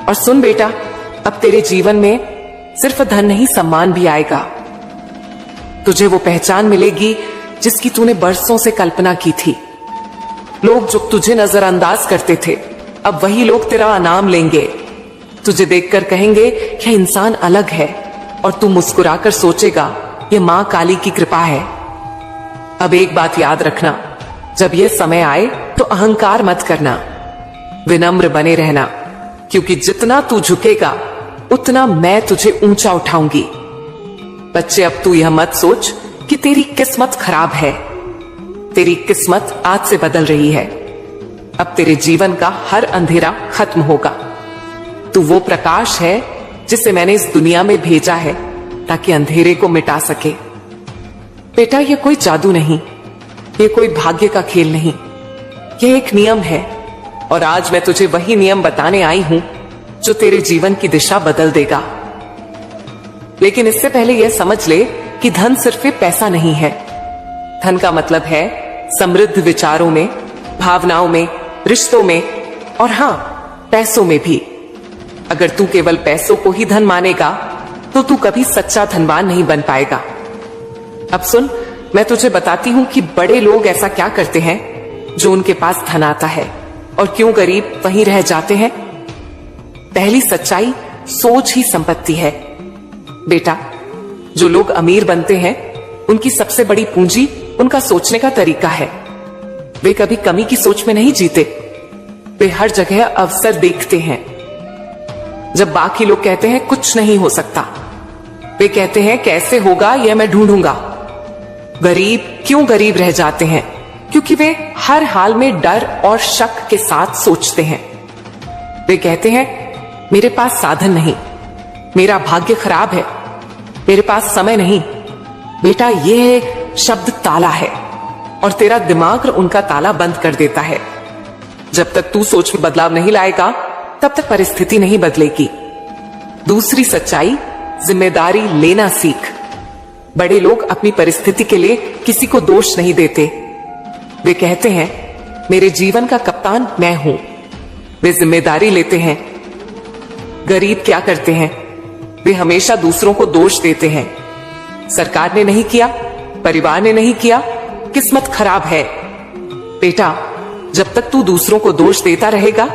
Speaker 3: और सुन बेटा, अब तेरे जीवन में सिर्फ धन नहीं, सम्मान भी आएगा। तुझे वो पहचान मिलेगी जिसकी तूने बरसों से कल्पना की थी। लोग जो तुझे नजरअंदाज करते थे, अब वही लोग तेरा इनाम लेंगे। तुझे देखकर कहेंगे, यह इंसान अलग है, और तू मुस्कुराकर सोचेगा, यह मां काली की कृपा है। अब एक बात याद रखना, जब यह समय आए तो अहंकार मत करना, विनम्र बने रहना, क्योंकि जितना तू झुकेगा उतना मैं तुझे ऊंचा उठाऊंगी। बच्चे, अब तू यह मत सोच कि तेरी किस्मत खराब है। तेरी किस्मत आज से बदल रही है। अब तेरे जीवन का हर अंधेरा खत्म होगा। तू वो प्रकाश है जिसे मैंने इस दुनिया में भेजा है ताकि अंधेरे को मिटा सके। बेटा, यह कोई जादू नहीं, यह कोई भाग्य का खेल नहीं, यह एक नियम है। और आज मैं तुझे वही नियम बताने आई हूं जो तेरे जीवन की दिशा बदल देगा। लेकिन इससे पहले यह समझ ले कि धन सिर्फ पैसा नहीं है। धन का मतलब है समृद्ध विचारों में, भावनाओं में, रिश्तों में, और हां, पैसों में भी। अगर तू केवल पैसों को ही धन मानेगा तो तू कभी सच्चा धनवान नहीं बन पाएगा। अब सुन, मैं तुझे बताती हूं कि बड़े लोग ऐसा क्या करते हैं जो उनके पास धन आता है, और क्यों गरीब वहीं रह जाते हैं। पहली सच्चाई, सोच ही संपत्ति है। बेटा, जो लोग अमीर बनते हैं उनकी सबसे बड़ी पूंजी उनका सोचने का तरीका है। वे कभी कमी की सोच में नहीं जीते, वे हर जगह अवसर देखते हैं। जब बाकी लोग कहते हैं कुछ नहीं हो सकता, वे कहते हैं कैसे होगा यह मैं ढूंढूंगा। गरीब क्यों गरीब रह जाते हैं? क्योंकि वे हर हाल में डर और शक के साथ सोचते हैं। वे कहते हैं मेरे पास साधन नहीं, मेरा भाग्य खराब है, मेरे पास समय नहीं। बेटा, यह शब्द ताला है और तेरा दिमाग उनका ताला बंद कर देता है। जब तक तू सोच में बदलाव नहीं लाएगा तब तक परिस्थिति नहीं बदलेगी। दूसरी सच्चाई, जिम्मेदारी लेना सीख। बड़े लोग अपनी परिस्थिति के लिए किसी को दोष नहीं देते। वे कहते हैं मेरे जीवन का कप्तान मैं हूं, वे जिम्मेदारी लेते हैं। गरीब क्या करते हैं? वे हमेशा दूसरों को दोष देते हैं। सरकार ने नहीं किया, परिवार ने नहीं किया, किस्मत खराब है। बेटा, जब तक तू दूसरों को दोष देता रहेगा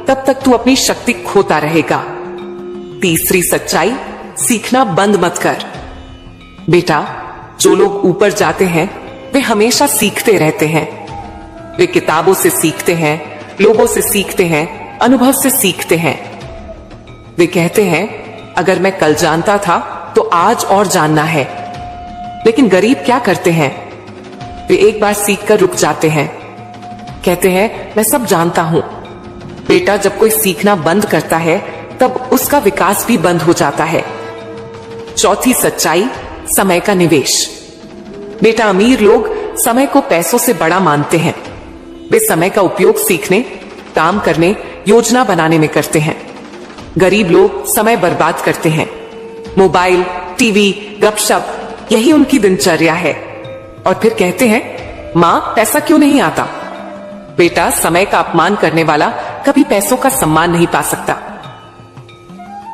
Speaker 3: तब तक तू अपनी शक्ति खोता रहेगा। तीसरी सच्चाई, सीखना बंद मत कर। बेटा, जो लोग ऊपर जाते हैं वे हमेशा सीखते रहते हैं। वे किताबों से सीखते हैं, लोगों से सीखते हैं, अनुभव से सीखते हैं। वे कहते हैं अगर मैं कल जानता था तो आज और जानना है। लेकिन गरीब क्या करते हैं? वे एक बार सीख कर रुक जाते हैं, कहते हैं मैं सब जानता हूं। बेटा, जब कोई सीखना बंद करता है तब उसका विकास भी बंद हो जाता है। चौथी सच्चाई, समय का निवेश। बेटा, अमीर लोग समय को पैसों से बड़ा मानते हैं। वे समय का उपयोग सीखने, काम करने, योजना बनाने में करते हैं। गरीब लोग समय बर्बाद करते हैं। मोबाइल, टीवी, गपशप, यही उनकी दिनचर्या है। और फिर कहते हैं मां, पैसा क्यों नहीं आता? बेटा, समय का अपमान करने वाला कभी पैसों का सम्मान नहीं पा सकता।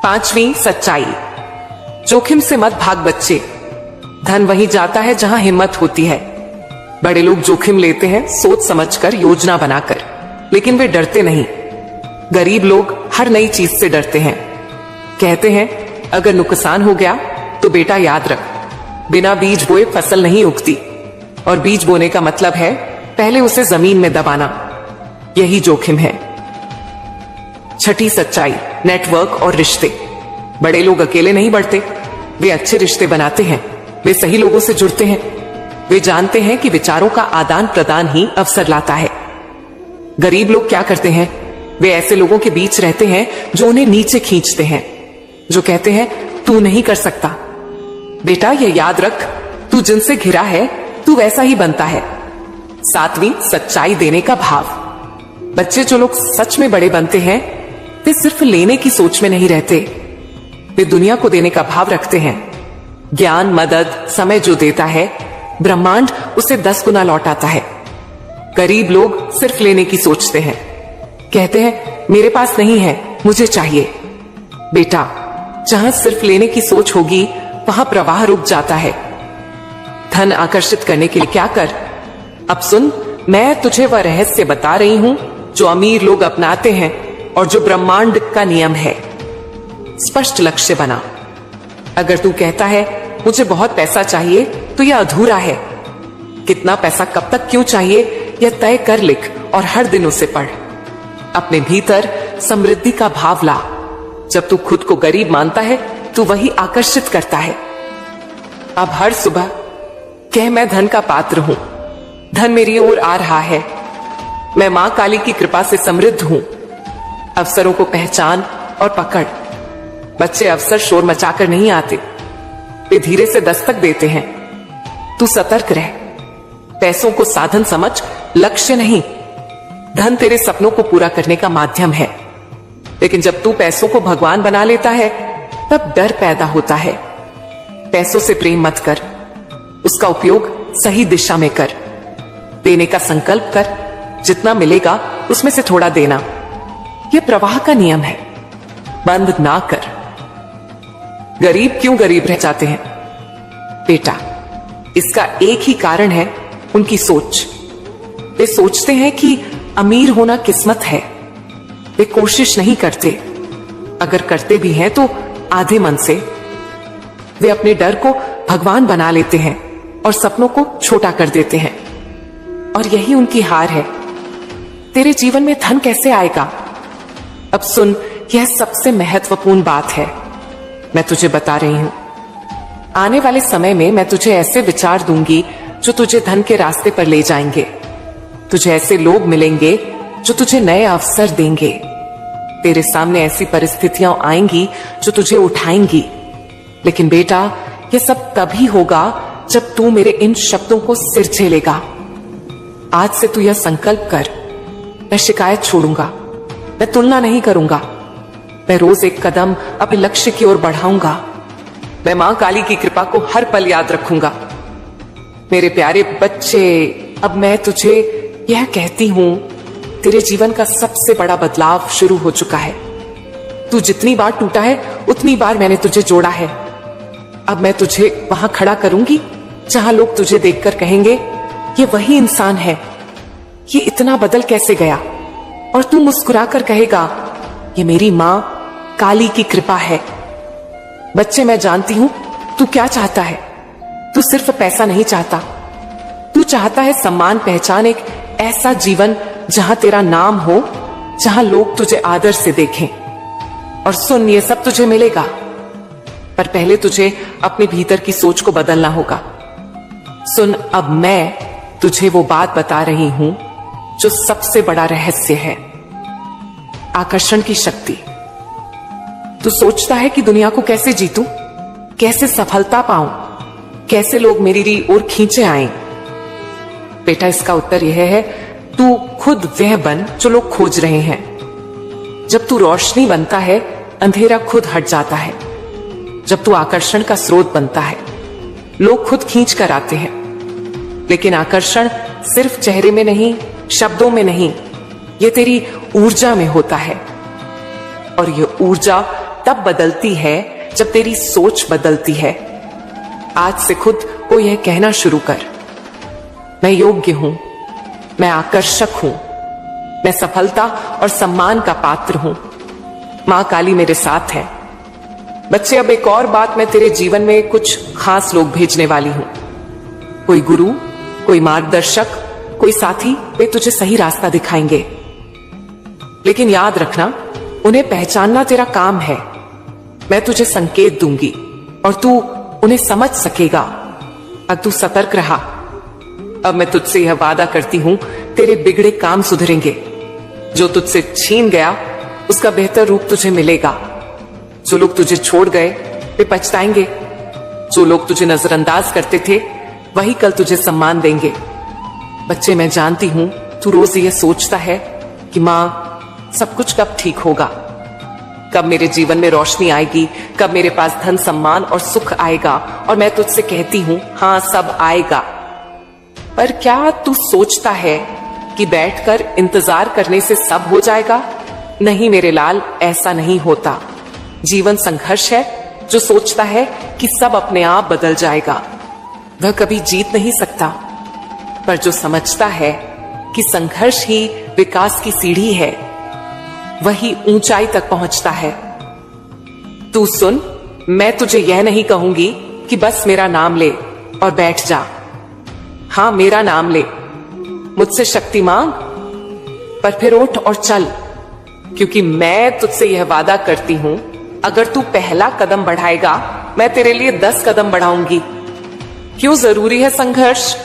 Speaker 3: पांचवी सच्चाई, जोखिम से मत भाग बच्चे। धन वहीं जाता है जहां हिम्मत होती है। बड़े लोग जोखिम लेते हैं सोच समझकर, योजना बनाकर, लेकिन वे डरते नहीं। गरीब लोग हर नई चीज से डरते हैं। कहते हैं अगर नुकसान हो गया तो बेटा याद रख, बिना बीज बोए फसल नहीं उगती, और बीज बोने का मतलब है पहले उसे जमीन में दबाना। यही जोखिम है। छठी सच्चाई, नेटवर्क और रिश्ते। बड़े लोग अकेले नहीं बढ़ते, वे अच्छे रिश्ते बनाते हैं। वे सही लोगों से जुड़ते हैं। वे जानते हैं कि विचारों का आदान प्रदान ही अवसर लाता है। गरीब लोग क्या करते हैं? वे ऐसे लोगों के बीच रहते हैं जो उन्हें नीचे खींचते हैं, जो कहते हैं तू नहीं कर सकता। बेटा, ये याद रख, तू जिनसे घिरा है तू वैसा ही बनता है। सातवीं सच्चाई, देने का भाव। बच्चे जो लोग सच में बड़े बनते हैं वे सिर्फ लेने की सोच में नहीं रहते, वे दुनिया को देने का भाव रखते हैं। ज्ञान, मदद, समय जो देता है ब्रह्मांड उसे 10 गुना लौटाता है। गरीब लोग सिर्फ लेने की सोचते हैं, कहते हैं मेरे पास नहीं है, मुझे चाहिए। बेटा, जहां सिर्फ लेने की सोच होगी वहां प्रवाह रुक जाता है। धन आकर्षित करने के लिए क्या कर? अब सुन, मैं तुझे वह रहस्य बता रही हूं जो अमीर लोग अपनाते हैं और जो ब्रह्मांड का नियम है। स्पष्ट लक्ष्य बना। अगर तू कहता है मुझे बहुत पैसा चाहिए तो यह अधूरा है। कितना पैसा कब तक क्यों चाहिए यह तय कर लिख और हर दिन उसे पढ़। अपने भीतर समृद्धि का भाव ला। जब तू खुद को गरीब मानता है तू वही आकर्षित करता है। अब हर सुबह कह मैं धन का पात्र हूं, धन मेरी ओर आ रहा है, मैं मां काली की कृपा से समृद्ध हूं। अवसरों को पहचान और पकड़। बच्चे अवसर शोर मचाकर नहीं आते, वे धीरे से दस्तक देते हैं। तू सतर्क रह। पैसों को साधन समझ, लक्ष्य नहीं। धन तेरे सपनों को पूरा करने का माध्यम है, लेकिन जब तू पैसों को भगवान बना लेता है तब डर पैदा होता है। पैसों से प्रेम मत कर, उसका उपयोग सही दिशा में कर। देने का संकल्प कर, जितना मिलेगा उसमें से थोड़ा देना। यह प्रवाह का नियम है, बंद ना कर। गरीब क्यों गरीब रह जाते हैं? बेटा, इसका एक ही कारण है, उनकी सोच। वे सोचते हैं कि अमीर होना किस्मत है। वे कोशिश नहीं करते, अगर करते भी हैं तो आधे मन से। वे अपने डर को भगवान बना लेते हैं और सपनों को छोटा कर देते हैं, और यही उनकी हार है। तेरे जीवन में धन कैसे आएगा? अब सुन, यह सबसे महत्वपूर्ण बात है, मैं तुझे बता रही हूं। आने वाले समय में मैं तुझे ऐसे विचार दूंगी जो तुझे धन के रास्ते पर ले जाएंगे। तुझे ऐसे लोग मिलेंगे जो तुझे नए अवसर देंगे। तेरे सामने ऐसी परिस्थितियां आएंगी जो तुझे उठाएंगी। लेकिन बेटा, यह सब तभी होगा जब तू मेरे इन शब्दों को सिर झेलेगा। आज से तू यह संकल्प कर, मैं शिकायत छोड़ूंगा, मैं तुलना नहीं करूंगा, मैं रोज एक कदम अपने लक्ष्य की ओर बढ़ाऊंगा। मैं मां काली की कृपा को हर पल याद रखूंगा। मेरे प्यारे बच्चे, अब मैं तुझे यह कहती हूं, तेरे जीवन का सबसे बड़ा बदलाव शुरू हो चुका है। तू जितनी बार टूटा है उतनी बार मैंने तुझे जोड़ा है। अब मैं तुझे वहां खड़ा करूंगी जहां लोग तुझे देखकर कहेंगे ये वही इंसान है, ये इतना बदल कैसे गया। और तू मुस्कुराकर कहेगा ये मेरी मां काली की कृपा है। बच्चे, मैं जानती हूं तू क्या चाहता है। तू सिर्फ पैसा नहीं चाहता, तू चाहता है सम्मान, पहचान, एक ऐसा जीवन जहां तेरा नाम हो, जहां लोग तुझे आदर से देखें। और सुन, ये सब तुझे मिलेगा, पर पहले तुझे अपने भीतर की सोच को बदलना होगा। सुन, अब मैं तुझे वो बात बता रही हूं जो सबसे बड़ा रहस्य है, आकर्षण की शक्ति। तू सोचता है कि दुनिया को कैसे जीतूं, कैसे सफलता पाऊं, कैसे लोग मेरी ओर खींचे आए। बेटा, इसका उत्तर यह है, तू खुद वह बन जो लोग खोज रहे हैं। जब तू रोशनी बनता है, अंधेरा खुद हट जाता है। जब तू आकर्षण का स्रोत बनता है, लोग खुद खींच कर आते हैं। लेकिन आकर्षण सिर्फ चेहरे में नहीं, शब्दों में नहीं, ये तेरी ऊर्जा में होता है। और ये ऊर्जा तब बदलती है जब तेरी सोच बदलती है। आज से खुद को यह कहना शुरू कर, मैं योग्य हूं, मैं आकर्षक हूं, मैं सफलता और सम्मान का पात्र हूं। मां काली मेरे साथ है। बच्चे, अब एक और बात, मैं तेरे जीवन में कुछ खास लोग भेजने वाली हूं। कोई गुरु, कोई मार्गदर्शक, कोई साथी, वे तुझे सही रास्ता दिखाएंगे। लेकिन याद रखना, उन्हें पहचानना तेरा काम है। मैं तुझे संकेत दूंगी और तू उन्हें समझ सकेगा। अब तू सतर्क रहा। अब मैं तुझसे यह वादा करती हूं, तेरे बिगड़े काम सुधरेंगे। जो तुझसे छीन गया उसका बेहतर रूप तुझे मिलेगा। जो लोग तुझे छोड़ गए वे पछताएंगे। जो लोग तुझे नजरअंदाज करते थे वही कल तुझे सम्मान देंगे। बच्चे, मैं जानती हूं तू रोज ये सोचता है कि मां, सब कुछ कब ठीक होगा, कब मेरे जीवन में रोशनी आएगी, कब मेरे पास धन, सम्मान और सुख आएगा। और मैं तुझसे कहती हूं, हां, सब आएगा। पर क्या तू सोचता है कि बैठकर इंतजार करने से सब हो जाएगा? नहीं मेरे लाल, ऐसा नहीं होता। जीवन संघर्ष है। जो सोचता है कि सब अपने आप बदल जाएगा वह कभी जीत नहीं सकता। पर जो समझता है कि संघर्ष ही विकास की सीढ़ी है, वही ऊंचाई तक पहुंचता है। तू सुन, मैं तुझे यह नहीं कहूंगी कि बस मेरा नाम ले और बैठ जा। हां, मेरा नाम ले, मुझसे शक्ति मांग, पर फिर उठ और चल। क्योंकि मैं तुझसे यह वादा करती हूं, अगर तू पहला कदम बढ़ाएगा, मैं तेरे लिए 10 कदम बढ़ाऊंगी। क्यों जरूरी है संघर्ष?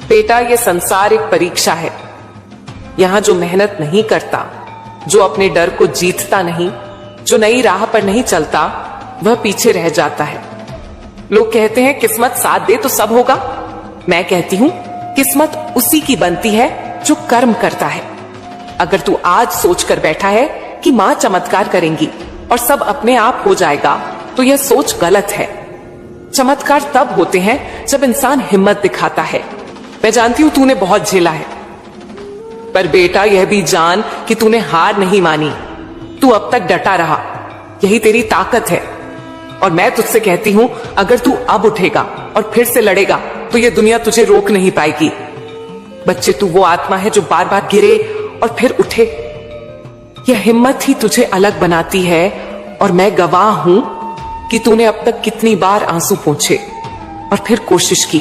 Speaker 3: बेटा, यह संसार एक परीक्षा है। यहां जो मेहनत नहीं करता, जो अपने डर को जीतता नहीं, जो नई राह पर नहीं चलता, वह पीछे रह जाता है। लोग कहते हैं किस्मत साथ दे तो सब होगा। मैं कहती हूं, किस्मत उसी की बनती है जो कर्म करता है। अगर तू आज सोच कर बैठा है कि मां चमत्कार करेंगी और सब अपने आप हो जाएगा, तो यह सोच गलत है। चमत्कार तब होते हैं जब इंसान हिम्मत दिखाता है। मैं जानती हूं तूने बहुत झेला है, पर बेटा, यह भी जान कि तूने हार नहीं मानी। तू अब तक डटा रहा, यही तेरी ताकत है। और मैं तुझसे कहती हूं, अगर तू अब उठेगा और फिर से लड़ेगा, तो यह दुनिया तुझे रोक नहीं पाएगी। बच्चे, तू वो आत्मा है जो बार बार गिरे और फिर उठे। यह हिम्मत ही तुझे अलग बनाती है। और मैं गवाह हूं कि तूने अब तक कितनी बार आंसू पोंछे और फिर कोशिश की,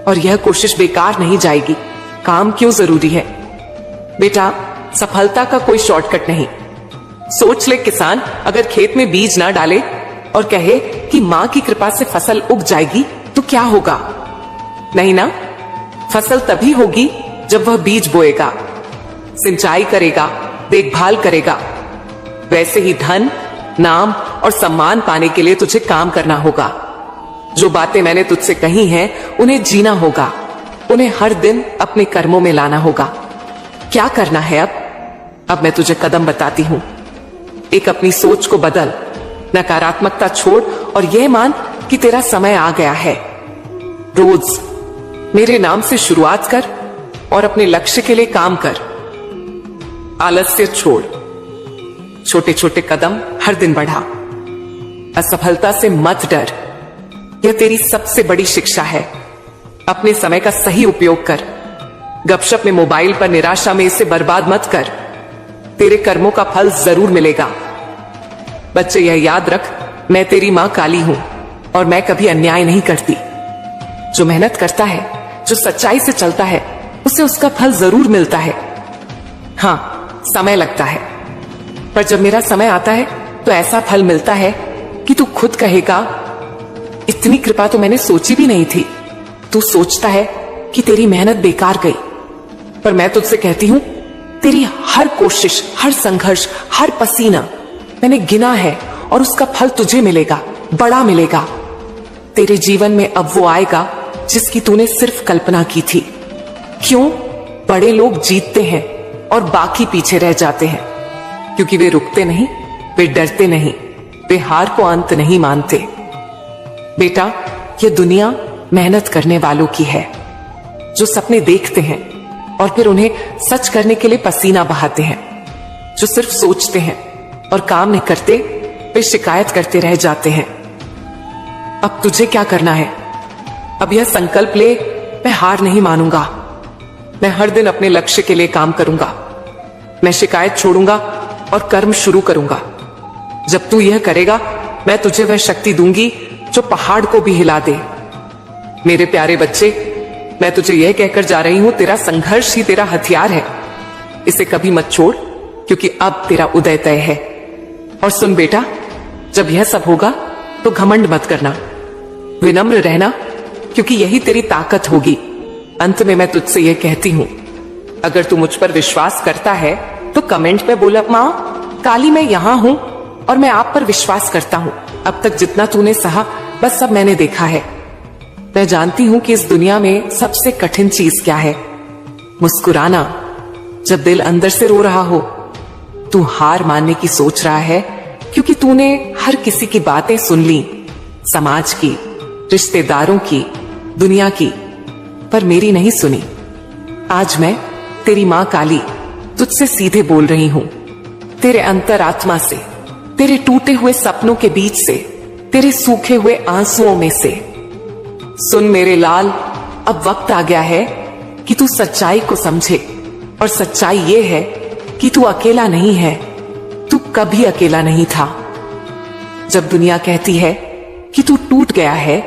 Speaker 3: और यह कोशिश बेकार नहीं जाएगी। काम क्यों जरूरी है? बेटा, सफलता का कोई शॉर्टकट नहीं। सोच ले, किसान अगर खेत में बीज ना डाले और कहे कि मां की कृपा से फसल उग जाएगी, तो क्या होगा? नहीं ना, फसल तभी होगी जब वह बीज बोएगा, सिंचाई करेगा, देखभाल करेगा। वैसे ही धन, नाम और सम्मान पाने के लिए तुझे काम करना होगा। जो बातें मैंने तुझसे कही हैं, उन्हें जीना होगा, उन्हें हर दिन अपने कर्मों में लाना होगा। क्या करना है अब मैं तुझे कदम बताती हूं। एक, अपनी सोच को बदल, नकारात्मकता छोड़ और यह मान कि तेरा समय आ गया है। रोज मेरे नाम से शुरुआत कर और अपने लक्ष्य के लिए काम कर। आलस्य छोड़, छोटे छोटे कदम हर दिन बढ़ा, असफलता से मत डर। यह तेरी सबसे बड़ी शिक्षा है। अपने समय का सही उपयोग कर। गपशप में, मोबाइल पर, निराशा में इसे बर्बाद मत कर। तेरे कर्मों का फल जरूर मिलेगा। बच्चे, यह याद रख, मैं तेरी मां काली हूं और मैं कभी अन्याय नहीं करती। जो मेहनत करता है, जो सच्चाई से चलता है, उसे उसका फल जरूर मिलता है। हां, समय लगता है, पर जब मेरा समय आता है तो ऐसा फल मिलता है कि तू खुद कहेगा, इतनी कृपा तो मैंने सोची भी नहीं थी। तू सोचता है कि तेरी मेहनत बेकार गई, पर मैं तुझसे कहती हूं, तेरी हर कोशिश, हर संघर्ष, हर पसीना मैंने गिना है और उसका फल तुझे मिलेगा, बड़ा मिलेगा। तेरे जीवन में अब वो आएगा जिसकी तूने सिर्फ कल्पना की थी। क्यों? बड़े लोग जीतते हैं और बाकी पीछे रह जाते हैं, क्योंकि वे रुकते नहीं, वे डरते नहीं, वे हार को अंत नहीं मानते। बेटा, ये दुनिया मेहनत करने वालों की है, जो सपने देखते हैं और फिर उन्हें सच करने के लिए पसीना बहाते हैं, जो सिर्फ सोचते हैं और काम नहीं करते, वे शिकायत करते रह जाते हैं। अब तुझे क्या करना है? अब यह संकल्प ले, मैं हार नहीं मानूंगा। मैं हर दिन अपने लक्ष्य के लिए काम करूंगा। मैं शिकायत छोड़ूंगा और कर्म शुरू करूंगा। जब तू यह करेगा, मैं तुझे वह शक्ति दूंगी जो पहाड़ को भी हिला दे। मेरे प्यारे बच्चे, मैं तुझे यह कहकर जा रही हूं, तेरा संघर्ष ही तेरा हथियार है। इसे कभी मत छोड़, क्योंकि अब तेरा उदय तय है। और सुन बेटा, जब यह सब होगा तो घमंड मत करना, विनम्र रहना, क्योंकि यही तेरी ताकत होगी। अंत में मैं तुझसे यह कहती हूं, अगर तू मुझ पर विश्वास करता है तो कमेंट में बोला, मां काली, मैं यहां हूं और मैं आप पर विश्वास करता हूं। अब तक जितना तूने सहा, बस सब मैंने देखा है। मैं जानती हूं कि इस दुनिया में सबसे कठिन चीज क्या है। मुस्कुराना, जब दिल अंदर से रो रहा हो। तू हार मानने की सोच रहा है क्योंकि तूने हर किसी की बातें सुन ली, समाज की, रिश्तेदारों की, दुनिया की, पर मेरी नहीं सुनी। आज मैं तेरी मां काली तुझसे सीधे बोल रही हूं, तेरे अंतरात्मा से, तेरे टूटे हुए सपनों के बीच से, तेरे सूखे हुए आंसुओं में से। सुन मेरे लाल, अब वक्त आ गया है कि तू सच्चाई को समझे, और सच्चाई ये है कि तू अकेला नहीं है। तू कभी अकेला नहीं था। जब दुनिया कहती है कि तू टूट गया है,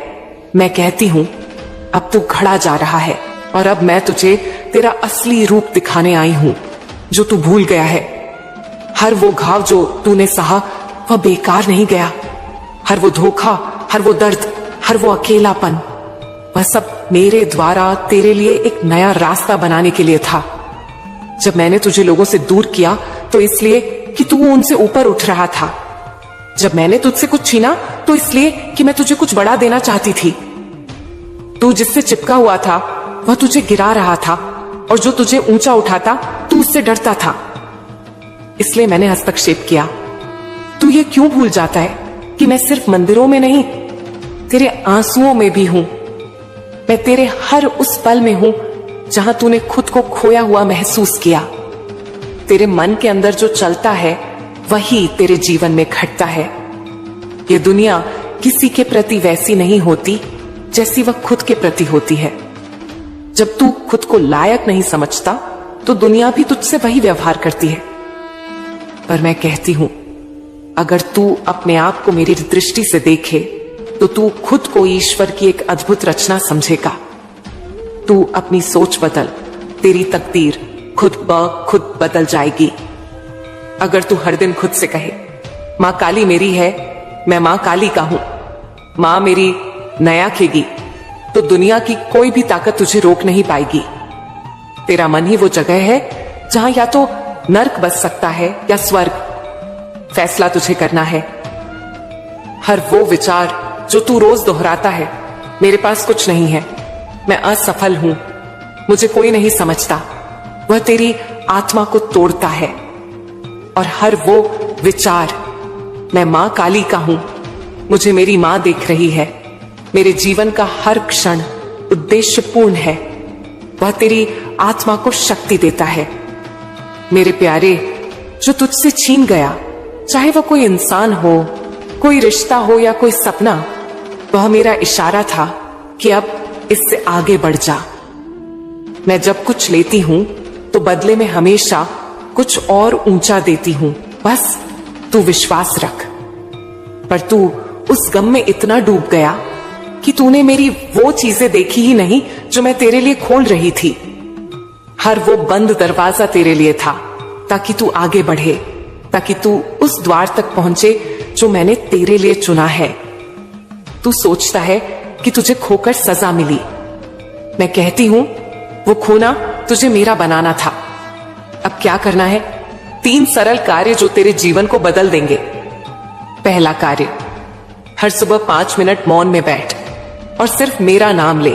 Speaker 3: मैं कहती हूं अब तू खड़ा जा रहा है, और अब मैं तुझे तेरा असली रूप दिखाने आई हूं, जो तू भूल गया है। हर वो घाव जो तूने सहा, वह बेकार नहीं गया। हर वो धोखा, हर वो दर्द, हर वो अकेलापन, वह सब मेरे द्वारा तेरे लिए एक नया रास्ता बनाने के लिए था। जब मैंने तुझे लोगों से दूर किया तो इसलिए कि तू उनसे ऊपर उठ रहा था। जब मैंने तुझसे कुछ छीना तो इसलिए कि मैं तुझे कुछ बड़ा देना चाहती थी। तू जिससे चिपका हुआ था वह तुझे गिरा रहा था, और जो तुझे ऊंचा उठाता तू उससे डरता था। इसलिए मैंने हस्तक्षेप किया। तू ये क्यों भूल जाता है कि मैं सिर्फ मंदिरों में नहीं, तेरे आंसुओं में भी हूं। मैं तेरे हर उस पल में हूं जहां तूने खुद को खोया हुआ महसूस किया। तेरे मन के अंदर जो चलता है वही तेरे जीवन में घटता है। ये दुनिया किसी के प्रति वैसी नहीं होती जैसी वह खुद के प्रति होती है। जब तू खुद को लायक नहीं समझता तो दुनिया भी तुझसे वही व्यवहार करती है। पर मैं कहती हूं, अगर तू अपने आप को मेरी दृष्टि से देखे तो तू खुद को ईश्वर की एक अद्भुत रचना समझेगा। तू अपनी सोच बदल, तेरी तकदीर खुद ब खुद बदल जाएगी। अगर तू हर दिन खुद से कहे, मां काली मेरी है, मैं मां काली का हूं, मां मेरी नया खेगी, तो दुनिया की कोई भी ताकत तुझे रोक नहीं पाएगी। तेरा मन ही वो जगह है जहां या तो नर्क बस सकता है या स्वर्ग। फैसला तुझे करना है। हर वो विचार जो तू रोज दोहराता है, मेरे पास कुछ नहीं है, मैं असफल हूं, मुझे कोई नहीं समझता, वह तेरी आत्मा को तोड़ता है। और हर वो विचार, मैं मां काली का हूं, मुझे मेरी मां देख रही है, मेरे जीवन का हर क्षण उद्देश्यपूर्ण है, वह तेरी आत्मा को शक्ति देता है। मेरे प्यारे, जो तुझसे छीन गया, चाहे वो कोई इंसान हो, कोई रिश्ता हो या कोई सपना, वह मेरा इशारा था कि अब इससे आगे बढ़ जा। मैं जब कुछ लेती हूं तो बदले में हमेशा कुछ और ऊंचा देती हूं, बस तू विश्वास रख। पर तू उस गम में इतना डूब गया कि तूने मेरी वो चीजें देखी ही नहीं जो मैं तेरे लिए खोल रही थी। हर वो बंद दरवाजा तेरे लिए था ताकि तू आगे बढ़े, ताकि तू उस द्वार तक पहुंचे जो मैंने तेरे लिए चुना है। तू सोचता है कि तुझे खोकर सजा मिली। मैं कहती हूं वो खोना तुझे मेरा बनाना था। अब क्या करना है? 3 सरल कार्य जो तेरे जीवन को बदल देंगे। पहला कार्य, हर सुबह 5 मिनट मौन में बैठ और सिर्फ मेरा नाम ले।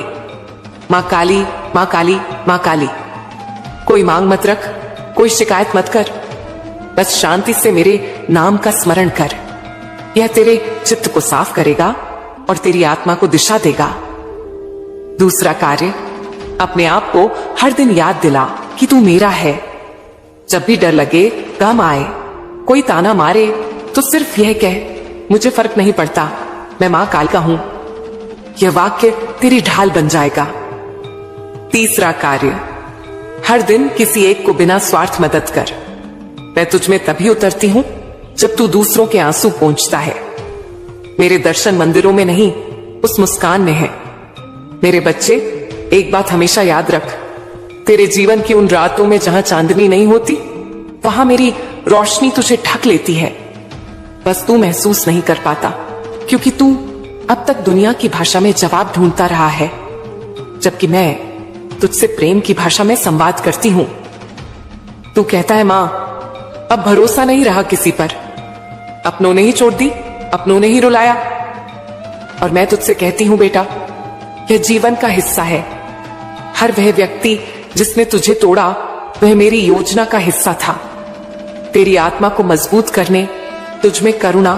Speaker 3: मां काली, मां काली, मां काली। कोई मांग मत रख, कोई शिकायत मत कर, बस शांति से मेरे नाम का स्मरण कर। यह तेरे चित्त को साफ करेगा और तेरी आत्मा को दिशा देगा। दूसरा कार्य, अपने आप को हर दिन याद दिला कि तू मेरा है। जब भी डर लगे, गम आए, कोई ताना मारे, तो सिर्फ यह कह, मुझे फर्क नहीं पड़ता, मैं मां काल का हूं। यह वाक्य तेरी ढाल बन जाएगा। तीसरा कार्य, हर दिन किसी एक को बिना स्वार्थ मदद कर। मैं तुझ में तभी उतरती हूं जब तू दूसरों के आंसू पोंछता है। मेरे दर्शन मंदिरों में नहीं, उस मुस्कान में है। मेरे बच्चे, एक बात हमेशा याद रख, तेरे जीवन की उन रातों में जहां चांदनी नहीं होती, वहां मेरी रोशनी तुझे ढक लेती है। बस तू महसूस नहीं कर पाता, क्योंकि तू अब तक दुनिया की भाषा में जवाब ढूंढता रहा है, जबकि मैं तुझसे प्रेम की भाषा में संवाद करती हूं। तू कहता है, मां, अब भरोसा नहीं रहा किसी पर, अपनों ने ही छोड़ दी, अपनों ने ही रुलाया। और मैं तुझसे कहती हूं, बेटा, यह जीवन का हिस्सा है। हर वह व्यक्ति जिसने तुझे तोड़ा, वह मेरी योजना का हिस्सा था। तेरी आत्मा को मजबूत करने, तुझ में करुणा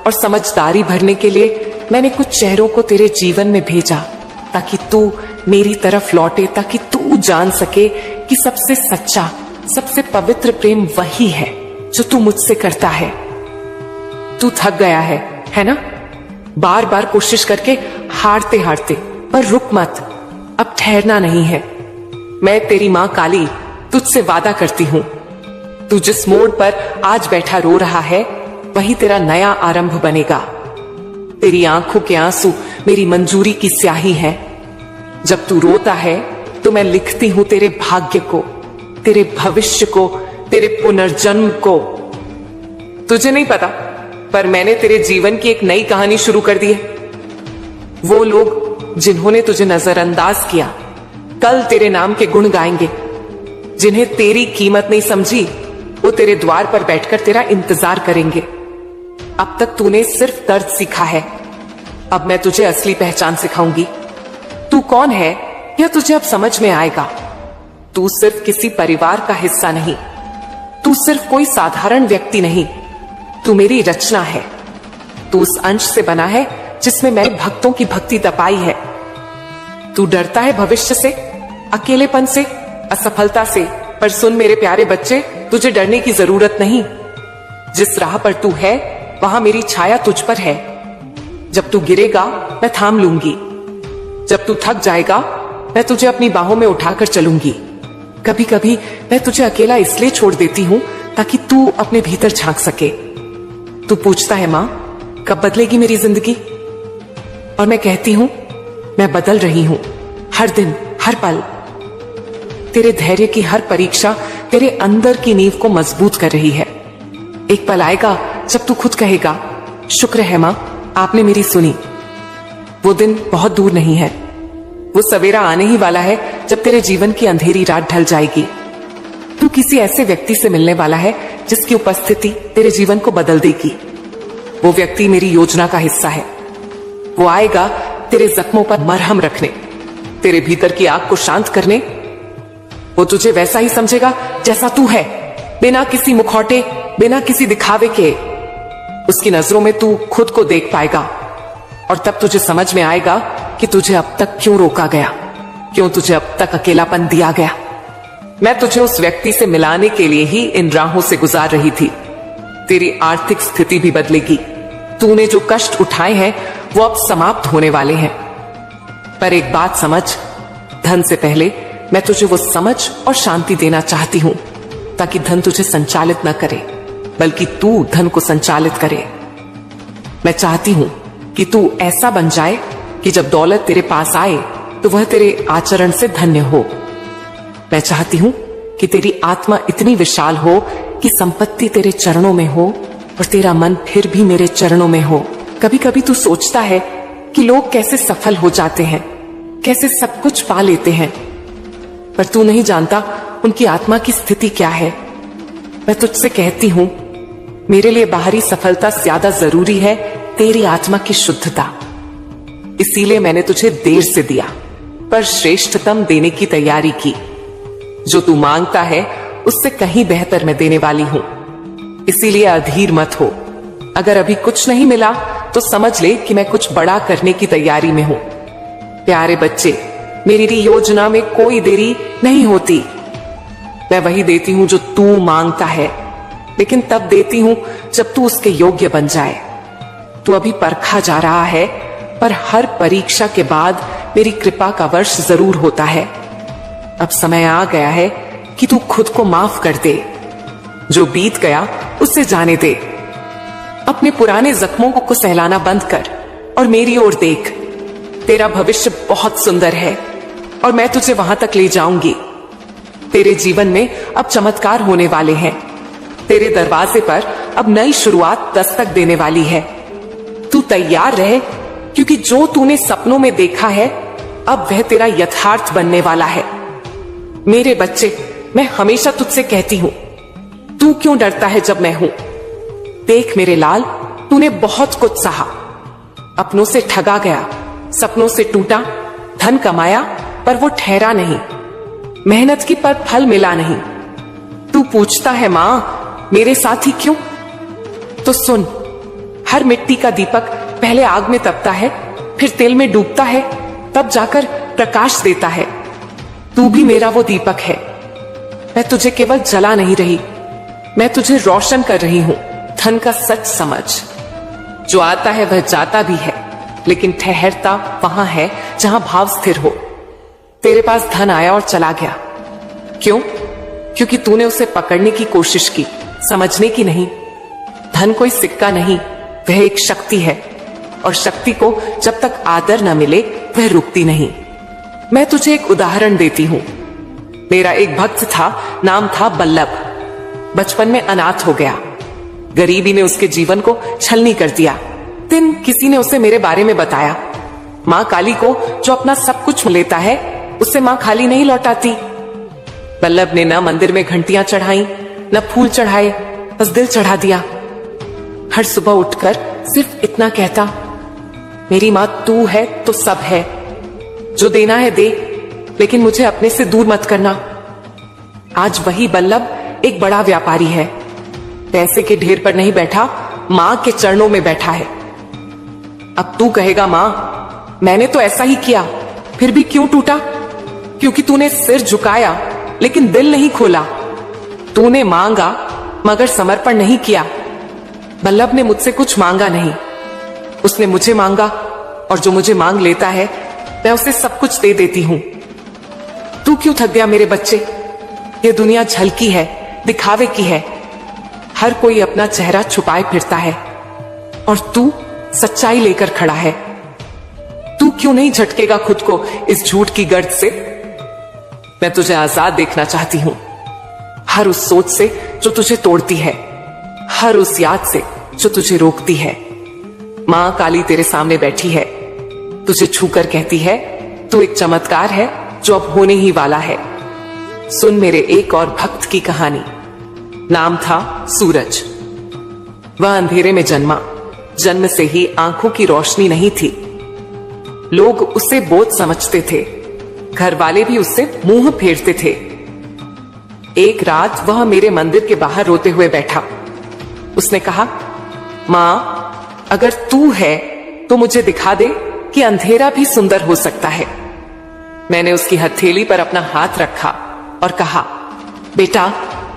Speaker 3: और समझदारी भरने के लिए मैंने कुछ चेहरों को तेरे जीवन में भेजा, ताकि तू मेरी तरफ लौटे, ताकि तू जान सके कि सबसे सच्चा, सबसे पवित्र प्रेम वही है जो तू मुझसे करता है। तू थक गया है ना? बार बार कोशिश करके हारते हारते, पर रुक मत, अब ठहरना नहीं है। मैं तेरी मां काली तुझसे वादा करती हूं, तू जिस मोड़ पर आज बैठा रो रहा है, वही तेरा नया आरंभ बनेगा। तेरी आंखों के आंसू मेरी मंजूरी की स्याही है। जब तू रोता है तो मैं लिखती हूं तेरे भाग्य को, तेरे भविष्य को, तेरे पुनर्जन्म को। तुझे नहीं पता, पर मैंने तेरे जीवन की एक नई कहानी शुरू कर दी है। वो लोग जिन्होंने तुझे नजरअंदाज किया, कल तेरे नाम के गुण गाएंगे। जिन्हें तेरी कीमत नहीं समझी, वो तेरे द्वार पर बैठकर तेरा इंतजार करेंगे। अब तक तूने सिर्फ दर्द सीखा है, अब मैं तुझे असली पहचान सिखाऊंगी। तू कौन है यह तुझे अब समझ में आएगा। तू सिर्फ किसी परिवार का हिस्सा नहीं, तू सिर्फ कोई साधारण व्यक्ति नहीं, तू मेरी रचना है। तू उस अंश से बना है जिसमें मैंने भक्तों की भक्ति तपाई है। तू डरता है भविष्य से, अकेलेपन से, असफलता से, पर सुन मेरे प्यारे बच्चे, तुझे डरने की जरूरत नहीं। जिस राह पर तू है, वहां मेरी छाया तुझ पर है। जब तू गिरेगा, मैं थाम लूंगी। जब तू थक जाएगा, मैं तुझे अपनी बाहों में उठाकर चलूंगी। कभी कभी मैं तुझे अकेला इसलिए छोड़ देती हूं ताकि तू अपने भीतर झांक सके। तू पूछता है, मां, कब बदलेगी मेरी जिंदगी? और मैं कहती हूं, मैं बदल रही हूं, हर दिन, हर पल। तेरे धैर्य की हर परीक्षा तेरे अंदर की नींव को मजबूत कर रही है। एक पल आएगा जब तू खुद कहेगा, शुक्र है मां, आपने मेरी सुनी। वो दिन बहुत दूर नहीं है, वो सवेरा आने ही वाला है जब तेरे जीवन की अंधेरी रात ढल जाएगी। तू किसी ऐसे व्यक्ति से मिलने वाला है जिसकी उपस्थिति तेरे जीवन को बदल देगी। वो व्यक्ति मेरी योजना का हिस्सा है। वो आएगा तेरे जख्मों पर मरहम रखने, तेरे भीतर की आग को शांत करने। वो तुझे वैसा ही समझेगा जैसा तू है, बिना किसी मुखौटे, बिना किसी दिखावे के। उसकी नजरों में तू खुद को देख पाएगा, और तब तुझे समझ में आएगा कि तुझे अब तक क्यों रोका गया, क्यों तुझे अब तक अकेलापन दिया गया। मैं तुझे उस व्यक्ति से मिलाने के लिए ही इन राहों से गुजार रही थी। तेरी आर्थिक स्थिति भी बदलेगी। तूने जो कष्ट उठाए हैं वो अब समाप्त होने वाले हैं। पर एक बात समझ, धन से पहले मैं तुझे वो समझ और शांति देना चाहती हूं, ताकि धन तुझे संचालित न करे, बल्कि तू धन को संचालित करे। मैं चाहती हूं कि तू ऐसा बन जाए कि जब दौलत तेरे पास आए तो वह तेरे आचरण से धन्य हो। मैं चाहती हूं कि तेरी आत्मा इतनी विशाल हो कि संपत्ति तेरे चरणों में हो और तेरा मन फिर भी मेरे चरणों में हो। कभी कभी तू सोचता है कि लोग कैसे सफल हो जाते हैं, कैसे सब कुछ पा लेते हैं, पर तू नहीं जानता उनकी आत्मा की स्थिति क्या है। मैं तुझसे कहती हूं, मेरे लिए बाहरी सफलता ज्यादा जरूरी है तेरी आत्मा की शुद्धता। इसीलिए मैंने तुझे देर से दिया, पर श्रेष्ठतम देने की तैयारी की। जो तू मांगता है उससे कहीं बेहतर मैं देने वाली हूं। इसीलिए अधीर मत हो। अगर अभी कुछ नहीं मिला तो समझ ले कि मैं कुछ बड़ा करने की तैयारी में हूं। प्यारे बच्चे, मेरी योजना में कोई देरी नहीं होती। मैं वही देती हूं जो तू मांगता है, लेकिन तब देती हूं जब तू उसके योग्य बन जाए। तू अभी परखा जा रहा है, पर हर परीक्षा के बाद मेरी कृपा का वर्ष जरूर होता है। अब समय आ गया है कि तू खुद को माफ कर दे। जो बीत गया उससे जाने दे। अपने पुराने जख्मों को सहलाना बंद कर और मेरी ओर देख। तेरा भविष्य बहुत सुंदर है और मैं तुझे वहां तक ले जाऊंगी। तेरे जीवन में अब चमत्कार होने वाले हैं। तेरे दरवाजे पर अब नई शुरुआत दस्तक देने वाली है। तू तैयार रहे, क्योंकि जो तूने सपनों में देखा है अब वह तेरा यथार्थ बनने वाला है। मेरे बच्चे, मैं हमेशा तुझसे कहती हूं, तू क्यों डरता है जब मैं हूं? देख मेरे लाल, तूने बहुत कुछ सहा, अपनों से ठगा गया, सपनों से टूटा, धन कमाया पर वो ठहरा नहीं, मेहनत की पर फल मिला नहीं। तू पूछता है मां मेरे साथ ही क्यों? तो सुन, हर मिट्टी का दीपक पहले आग में तपता है, फिर तेल में डूबता है, तब जाकर प्रकाश देता है। तू भी मेरा वो दीपक है। मैं तुझे केवल जला नहीं रही, मैं तुझे रोशन कर रही हूं। धन का सच समझ, जो आता है वह जाता भी है, लेकिन ठहरता वहां है जहां भाव स्थिर हो। तेरे पास धन आया और चला गया। क्यों? क्योंकि तूने उसे पकड़ने की कोशिश की, समझने की नहीं। धन कोई सिक्का नहीं, वह एक शक्ति है, और शक्ति को जब तक आदर न मिले वह रुकती नहीं। मैं तुझे एक उदाहरण देती हूं। मेरा एक भक्त था, नाम था बल्लभ। बचपन में अनाथ हो गया। गरीबी ने उसके जीवन को छलनी कर दिया। दिन किसी ने उसे मेरे बारे में बताया। मां काली को जो अपना सब कुछ लेता है उससे मां खाली नहीं लौटाती। बल्लभ ने न मंदिर में घंटियां चढ़ाई, न फूल चढ़ाए, बस दिल चढ़ा दिया। हर सुबह उठकर सिर्फ इतना कहता, मेरी मां तू है तो सब है, जो देना है दे, लेकिन मुझे अपने से दूर मत करना। आज वही बल्लभ एक बड़ा व्यापारी है। पैसे के ढेर पर नहीं बैठा, मां के चरणों में बैठा है। अब तू कहेगा मां मैंने तो ऐसा ही किया, फिर भी क्यों टूटा? क्योंकि तूने सिर झुकाया लेकिन दिल नहीं खोला। तूने मांगा मगर समर्पण नहीं किया। बल्लभ ने मुझसे कुछ मांगा नहीं, उसने मुझे मांगा, और जो मुझे मांग लेता है मैं उसे सब कुछ दे देती हूं। तू क्यों थक गया मेरे बच्चे? ये दुनिया झलकी है, दिखावे की है। हर कोई अपना चेहरा छुपाए फिरता है, और तू सच्चाई लेकर खड़ा है। तू क्यों नहीं झटकेगा खुद को इस झूठ की गर्द से? मैं तुझे आजाद देखना चाहती हूं, हर उस सोच से जो तुझे तोड़ती है, हर उस याद से जो तुझे रोकती है। मां काली तेरे सामने बैठी है, तुझे छूकर कहती है तू एक चमत्कार है जो अब होने ही वाला है। सुन मेरे एक और भक्त की कहानी। नाम था सूरज। वह अंधेरे में जन्मा। जन्म से ही आंखों की रोशनी नहीं थी। लोग उसे बोझ समझते थे, घर वाले भी उससे मुंह फेरते थे। एक रात वह मेरे मंदिर के बाहर रोते हुए बैठा। उसने कहा, मां अगर तू है तो मुझे दिखा दे कि अंधेरा भी सुंदर हो सकता है। मैंने उसकी हथेली पर अपना हाथ रखा और कहा, बेटा,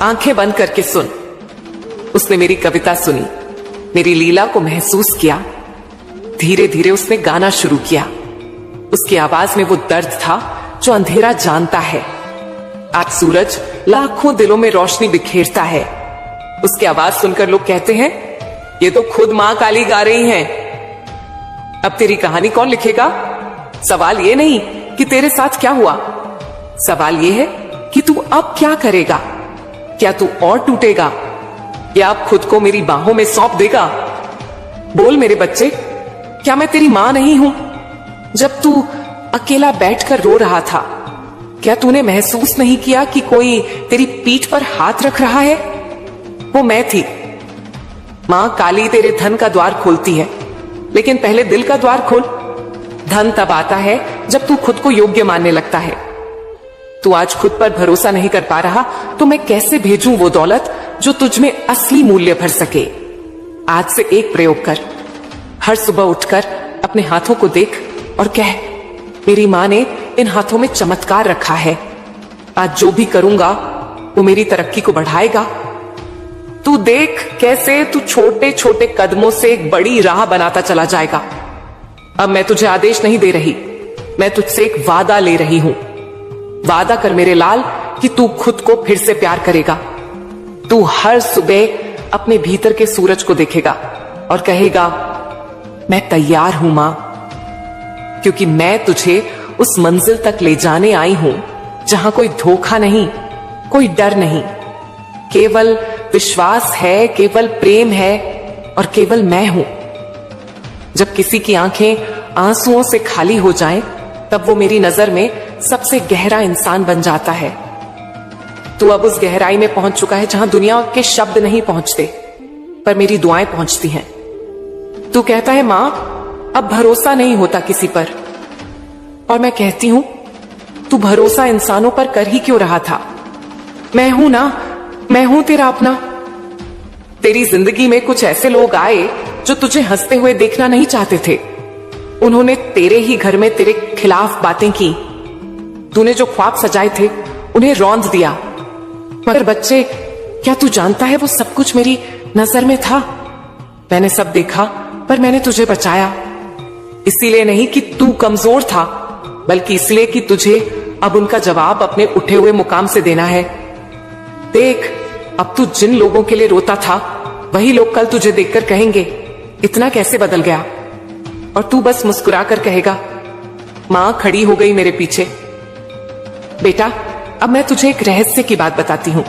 Speaker 3: आंखें बंद करके सुन। उसने मेरी कविता सुनी, मेरी लीला को महसूस किया। धीरे धीरे उसने गाना शुरू किया। उसकी आवाज में वो दर्द था जो अंधेरा जानता है। आज सूरज लाखों दिलों में रोशनी बिखेरता है। उसकी आवाज सुनकर लोग कहते हैं, ये तो खुद मां काली गा रही हैं। अब तेरी कहानी कौन लिखेगा? सवाल ये नहीं कि तेरे साथ क्या हुआ, सवाल ये है कि तू अब क्या करेगा। क्या तू और टूटेगा या अब खुद को मेरी बाहों में सौंप देगा? बोल मेरे बच्चे, क्या मैं तेरी मां नहीं हूं? जब तू अकेला बैठकर रो रहा था, क्या तूने महसूस नहीं किया कि कोई तेरी पीठ पर हाथ रख रहा है? वो मैं थी। मां काली तेरे धन का द्वार खोलती है, लेकिन पहले दिल का द्वार खोल। धन तब आता है जब तू खुद को योग्य मानने लगता है। तू आज खुद पर भरोसा नहीं कर पा रहा तो मैं कैसे भेजूं वो दौलत जो तुझ में असली मूल्य भर सके। आज से एक प्रयोग कर। हर सुबह उठकर अपने हाथों को देख और कह, मेरी मां ने इन हाथों में चमत्कार रखा है। आज जो भी करूंगा वो मेरी तरक्की को बढ़ाएगा। तू देख कैसे तू छोटे छोटे कदमों से एक बड़ी राह बनाता चला जाएगा। अब मैं तुझे आदेश नहीं दे रही, मैं तुझसे एक वादा ले रही हूं। वादा कर मेरे लाल कि तू खुद को फिर से प्यार करेगा। तू हर सुबह अपने भीतर के सूरज को देखेगा और कहेगा, मैं तैयार हूं मां, क्योंकि मैं तुझे उस मंजिल तक ले जाने आई हूं जहां कोई धोखा नहीं, कोई डर नहीं, केवल विश्वास है, केवल प्रेम है और केवल मैं हूं। जब किसी की आंखें आंसुओं से खाली हो जाएं, तब वो मेरी नजर में सबसे गहरा इंसान बन जाता है। तू अब उस गहराई में पहुंच चुका है जहां दुनिया के शब्द नहीं पहुंचते, पर मेरी दुआएं पहुंचती हैं। तू कहता है, मां अब भरोसा नहीं होता किसी पर, और मैं कहती हूं, तू भरोसा इंसानों पर कर ही क्यों रहा था? मैं हूं ना, मैं हूं तेरा अपना। तेरी जिंदगी में कुछ ऐसे लोग आए जो तुझे हंसते हुए देखना नहीं चाहते थे। उन्होंने तेरे ही घर में तेरे खिलाफ बातें की। तूने जो ख्वाब सजाए थे उन्हें रौंद दिया। मगर बच्चे, क्या तू जानता है वो सब कुछ मेरी नजर में था? मैंने सब देखा, पर मैंने तुझे बचाया। इसीलिए नहीं कि तू कमजोर था, बल्कि इसलिए कि तुझे अब उनका जवाब अपने उठे हुए मुकाम से देना है। देख, अब तू जिन लोगों के लिए रोता था, वही लोग कल तुझे देखकर कहेंगे, इतना कैसे बदल गया? और तू बस मुस्कुरा कर कहेगा, मां खड़ी हो गई मेरे पीछे। बेटा, अब मैं तुझे एक रहस्य की बात बताती हूं।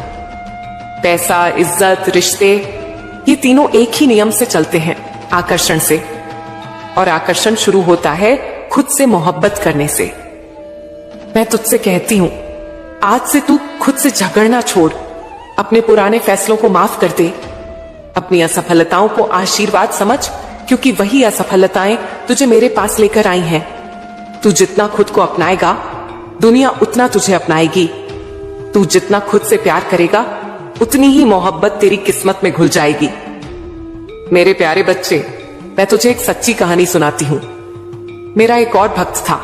Speaker 3: पैसा, इज्जत, रिश्ते, ये तीनों एक ही नियम से चलते हैं, आकर्षण से। और आकर्षण शुरू होता है खुद से मोहब्बत करने से। मैं तुझसे कहती हूं, आज से तू खुद से झगड़ना छोड़, अपने पुराने फैसलों को माफ कर दे। अपनी असफलताओं को आशीर्वाद समझ, क्योंकि वही असफलताएं तुझे मेरे पास लेकर आई हैं। तू जितना खुद को अपनाएगा, दुनिया उतना तुझे अपनाएगी। तू जितना खुद से प्यार करेगा, उतनी ही मोहब्बत तेरी किस्मत में घुल जाएगी। मेरे प्यारे बच्चे, मैं तुझे एक सच्ची कहानी सुनाती हूं। मेरा एक और भक्त था,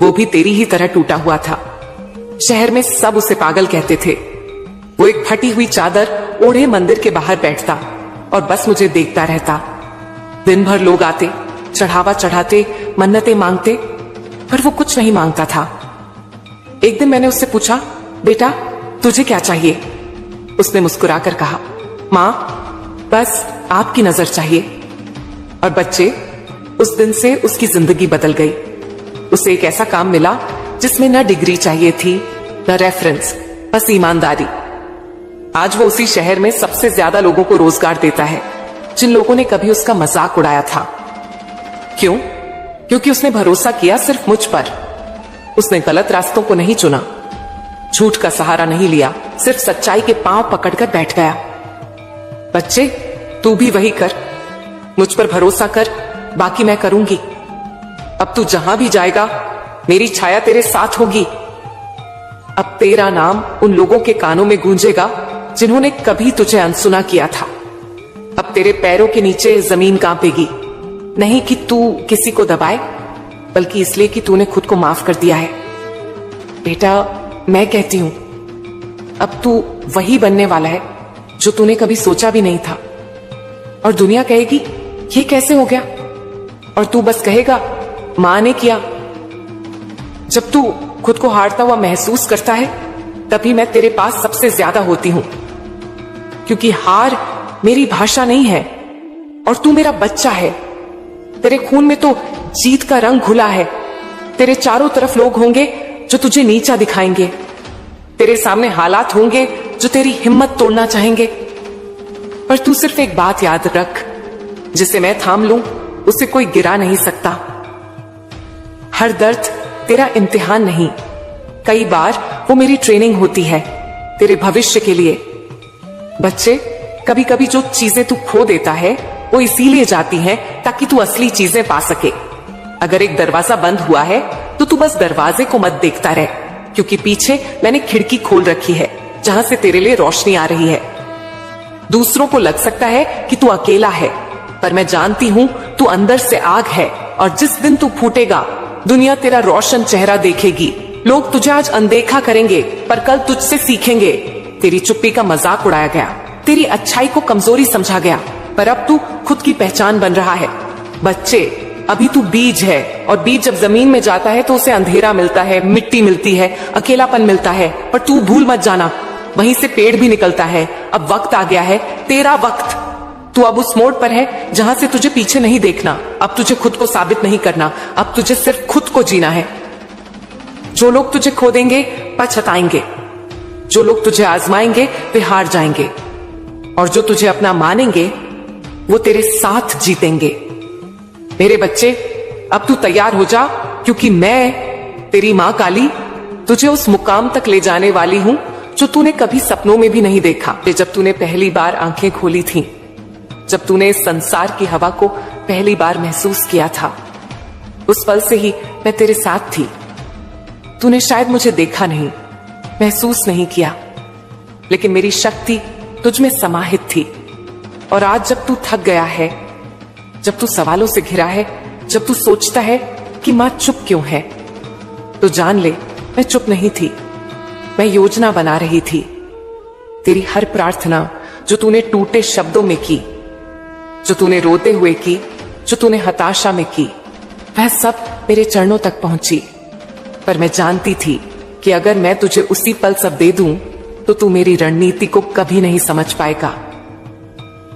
Speaker 3: वो भी तेरी ही तरह टूटा हुआ था। शहर में सब उसे पागल कहते थे। वो एक फटी हुई चादर ओढ़े मंदिर के बाहर बैठता और बस मुझे देखता रहता। दिन भर लोग आते, चढ़ावा चढ़ाते, मन्नतें मांगते, पर वो कुछ नहीं मांगता था। एक दिन मैंने उससे पूछा, बेटा तुझे क्या चाहिए? उसने मुस्कुराकर कहा, मां बस आपकी नजर चाहिए। और बच्चे, उस दिन से उसकी जिंदगी बदल गई। उसे एक ऐसा काम मिला जिसमें न डिग्री चाहिए थी, न रेफरेंस, बस ईमानदारी। आज वो उसी शहर में सबसे ज्यादा लोगों को रोजगार देता है जिन लोगों ने कभी उसका मजाक उड़ाया था। क्यों? क्योंकि उसने भरोसा किया सिर्फ मुझ पर। उसने गलत रास्तों को नहीं चुना, झूठ का सहारा नहीं लिया, सिर्फ सच्चाई के पांव पकड़कर बैठ गया। बच्चे, तू भी वही कर। मुझ पर भरोसा कर, बाकी मैं करूंगी। अब तू जहां भी जाएगा, मेरी छाया तेरे साथ होगी। अब तेरा नाम उन लोगों के कानों में गूंजेगा जिन्होंने कभी तुझे अनसुना किया था। अब तेरे पैरों के नीचे जमीन कांपेगी, नहीं कि तू किसी को दबाए, बल्कि इसलिए कि तूने खुद को माफ कर दिया है। बेटा, मैं कहती हूं, अब तू वही बनने वाला है जो तूने कभी सोचा भी नहीं था। और दुनिया कहेगी ये कैसे हो गया, और तू बस कहेगा मां ने किया। जब तू खुद को हारता हुआ महसूस करता है तभी मैं तेरे पास सबसे ज्यादा होती हूं, क्योंकि हार मेरी भाषा नहीं है और तू मेरा बच्चा है। तेरे खून में तो जीत का रंग घुला है। तेरे चारों तरफ लोग होंगे जो तुझे नीचा दिखाएंगे। तेरे सामने हालात होंगे जो तेरी हिम्मत तोड़ना चाहेंगे, पर तू सिर्फ एक बात याद रख, जिसे मैं थाम लूं उसे कोई गिरा नहीं सकता। हर दर्द तेरा इम्तिहान नहीं, कई बार वो मेरी ट्रेनिंग होती है तेरे भविष्य के लिए। बच्चे, कभी कभी जो चीजें तू खो देता है वो इसीलिए जाती हैं ताकि तू असली चीजें पा सके। अगर एक दरवाजा बंद हुआ है तो तू बस दरवाजे को मत देखता रह, क्योंकि पीछे मैंने खिड़की खोल रखी है जहां से तेरे लिए रोशनी आ रही है। दूसरों को लग सकता है कि तू अकेला है, पर मैं जानती हूं तू अंदर से आग है, और जिस दिन तू फूटेगा दुनिया तेरा रोशन चेहरा देखेगी। लोग तुझे आज अनदेखा करेंगे पर कल तुझसे सीखेंगे। तेरी चुप्पी का मजाक उड़ाया गया, तेरी अच्छाई को कमजोरी समझा गया, पर अब तू खुद की पहचान बन रहा है। बच्चे, अभी तू बीज है, और बीज जब जमीन में जाता है तो उसे अंधेरा मिलता है, मिट्टी मिलती है, अकेलापन मिलता है, पर तू भूल मत जाना वहीं से पेड़ भी निकलता है। अब वक्त आ गया है, तेरा वक्त। तू अब उस मोड़ पर है जहां से तुझे पीछे नहीं देखना। अब तुझे खुद को साबित नहीं करना, अब तुझे सिर्फ खुद को जीना है। जो लोग तुझे खो देंगे पछताएंगे, जो लोग तुझे आजमाएंगे वे हार जाएंगे, और जो तुझे अपना मानेंगे वो तेरे साथ जीतेंगे। मेरे बच्चे, अब तू तैयार हो जा, क्योंकि मैं तेरी मां काली तुझे उस मुकाम तक ले जाने वाली हूं जो तूने कभी सपनों में भी नहीं देखा। जब तूने पहली बार आंखें खोली थीं, जब तूने इस संसार की हवा को पहली बार महसूस किया था, उस पल से ही मैं तेरे साथ थी। तूने शायद मुझे देखा नहीं, महसूस नहीं किया, लेकिन मेरी शक्ति तुझ में समाहित थी। और आज जब तू थक गया है, जब तू सवालों से घिरा है, जब तू सोचता है कि मां चुप क्यों है, तो जान ले मैं चुप नहीं थी, मैं योजना बना रही थी। तेरी हर प्रार्थना जो तूने टूटे शब्दों में की, जो तूने रोते हुए की, जो तूने हताशा में की, वह सब मेरे चरणों तक पहुंची। पर मैं जानती थी कि अगर मैं तुझे उसी पल सब दे दूं तो तू मेरी रणनीति को कभी नहीं समझ पाएगा।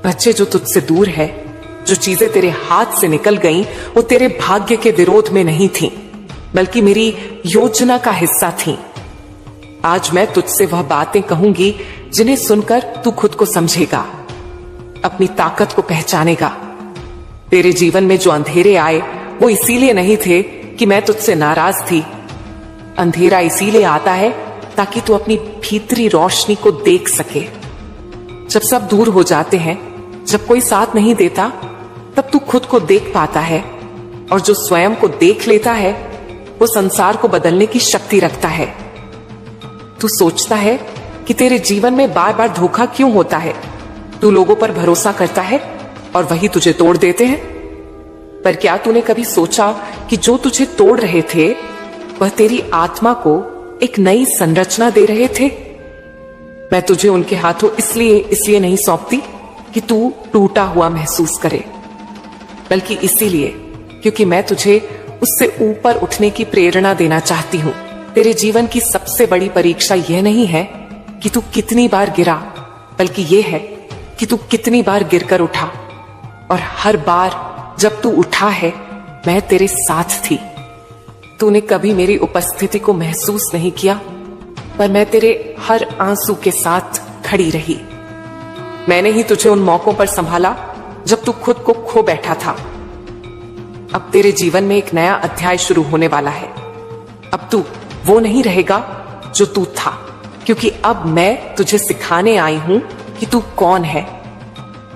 Speaker 3: बच्चे, जो तुझसे दूर है, जो चीजें तेरे हाथ से निकल गईं, वो तेरे भाग्य के विरोध में नहीं थीं, बल्कि मेरी योजना का हिस्सा थीं। आज मैं तुझसे वह बातें कहूंगी जिन्हें सुनकर तू खुद को समझेगा, अपनी ताकत को पहचानेगा। तेरे जीवन में जो अंधेरे आए वो इसीलिए नहीं थे कि मैं तुझसे नाराज थी। अंधेरा इसीलिए आता है ताकि तू अपनी भीतरी रोशनी को देख सके। जब सब दूर हो जाते हैं, जब कोई साथ नहीं देता, तब तू खुद को देख पाता है, और जो स्वयं को देख लेता है वो संसार को बदलने की शक्ति रखता है। तू सोचता है कि तेरे जीवन में बार बार धोखा क्यों होता है। तू लोगों पर भरोसा करता है और वही तुझे तोड़ देते हैं। पर क्या तूने कभी सोचा कि जो तुझे तोड़ रहे थे वह तेरी आत्मा को एक नई संरचना दे रहे थे? मैं तुझे उनके हाथों इसलिए नहीं सौंपती कि तू टूटा हुआ महसूस करे, बल्कि इसीलिए क्योंकि मैं तुझे उससे ऊपर उठने की प्रेरणा देना चाहती हूं। तेरे जीवन की सबसे बड़ी परीक्षा यह नहीं है कि तू कितनी बार गिरा, बल्कि यह है कि तू कितनी बार गिरकर उठा। और हर बार जब तू उठा है, मैं तेरे साथ थी। तूने कभी मेरी उपस्थिति को महसूस नहीं किया, पर मैं तेरे हर आंसू के साथ खड़ी रही। मैंने ही तुझे उन मौकों पर संभाला जब तू खुद को खो बैठा था। अब तेरे जीवन में एक नया अध्याय शुरू होने वाला है। अब तू वो नहीं रहेगा जो तू था, क्योंकि अब मैं तुझे सिखाने आई हूं कि तू कौन है।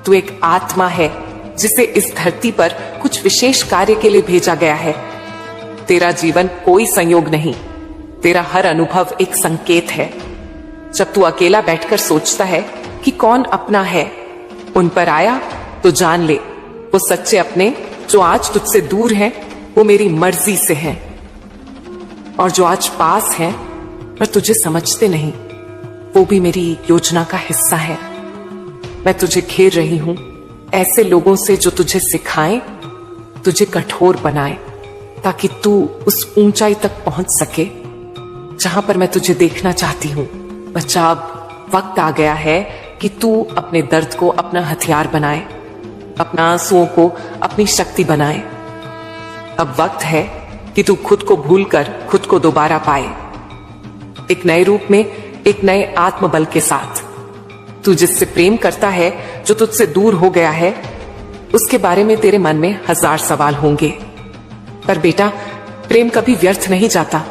Speaker 3: तू एक आत्मा है जिसे इस धरती पर कुछ विशेष कार्य के लिए भेजा गया है। तेरा जीवन कोई संयोग नहीं, तेरा हर अनुभव एक संकेत है। जब तू अकेला बैठकर सोचता है कि कौन अपना है, उन पर आया तो जान ले वो सच्चे अपने जो आज तुझसे दूर हैं वो मेरी मर्जी से हैं, और जो आज पास हैं पर तुझे समझते नहीं। वो भी मेरी योजना का हिस्सा है। मैं तुझे घेर रही हूं ऐसे लोगों से जो तुझे सिखाएं, तुझे कठोर बनाए, ताकि तू उस ऊंचाई तक पहुंच सके जहां पर मैं तुझे देखना चाहती हूं। बच्चा, अब वक्त आ गया है कि तू अपने दर्द को अपना हथियार बनाए, अपना आंसुओं को अपनी शक्ति बनाए। अब वक्त है कि तू खुद को भूलकर खुद को दोबारा पाए, एक नए रूप में, एक नए आत्मबल के साथ। तू जिससे प्रेम करता है, जो तुझसे दूर हो गया है, उसके बारे में तेरे मन में 1000 सवाल होंगे। पर बेटा, प्रेम कभी व्यर्थ नहीं जाता,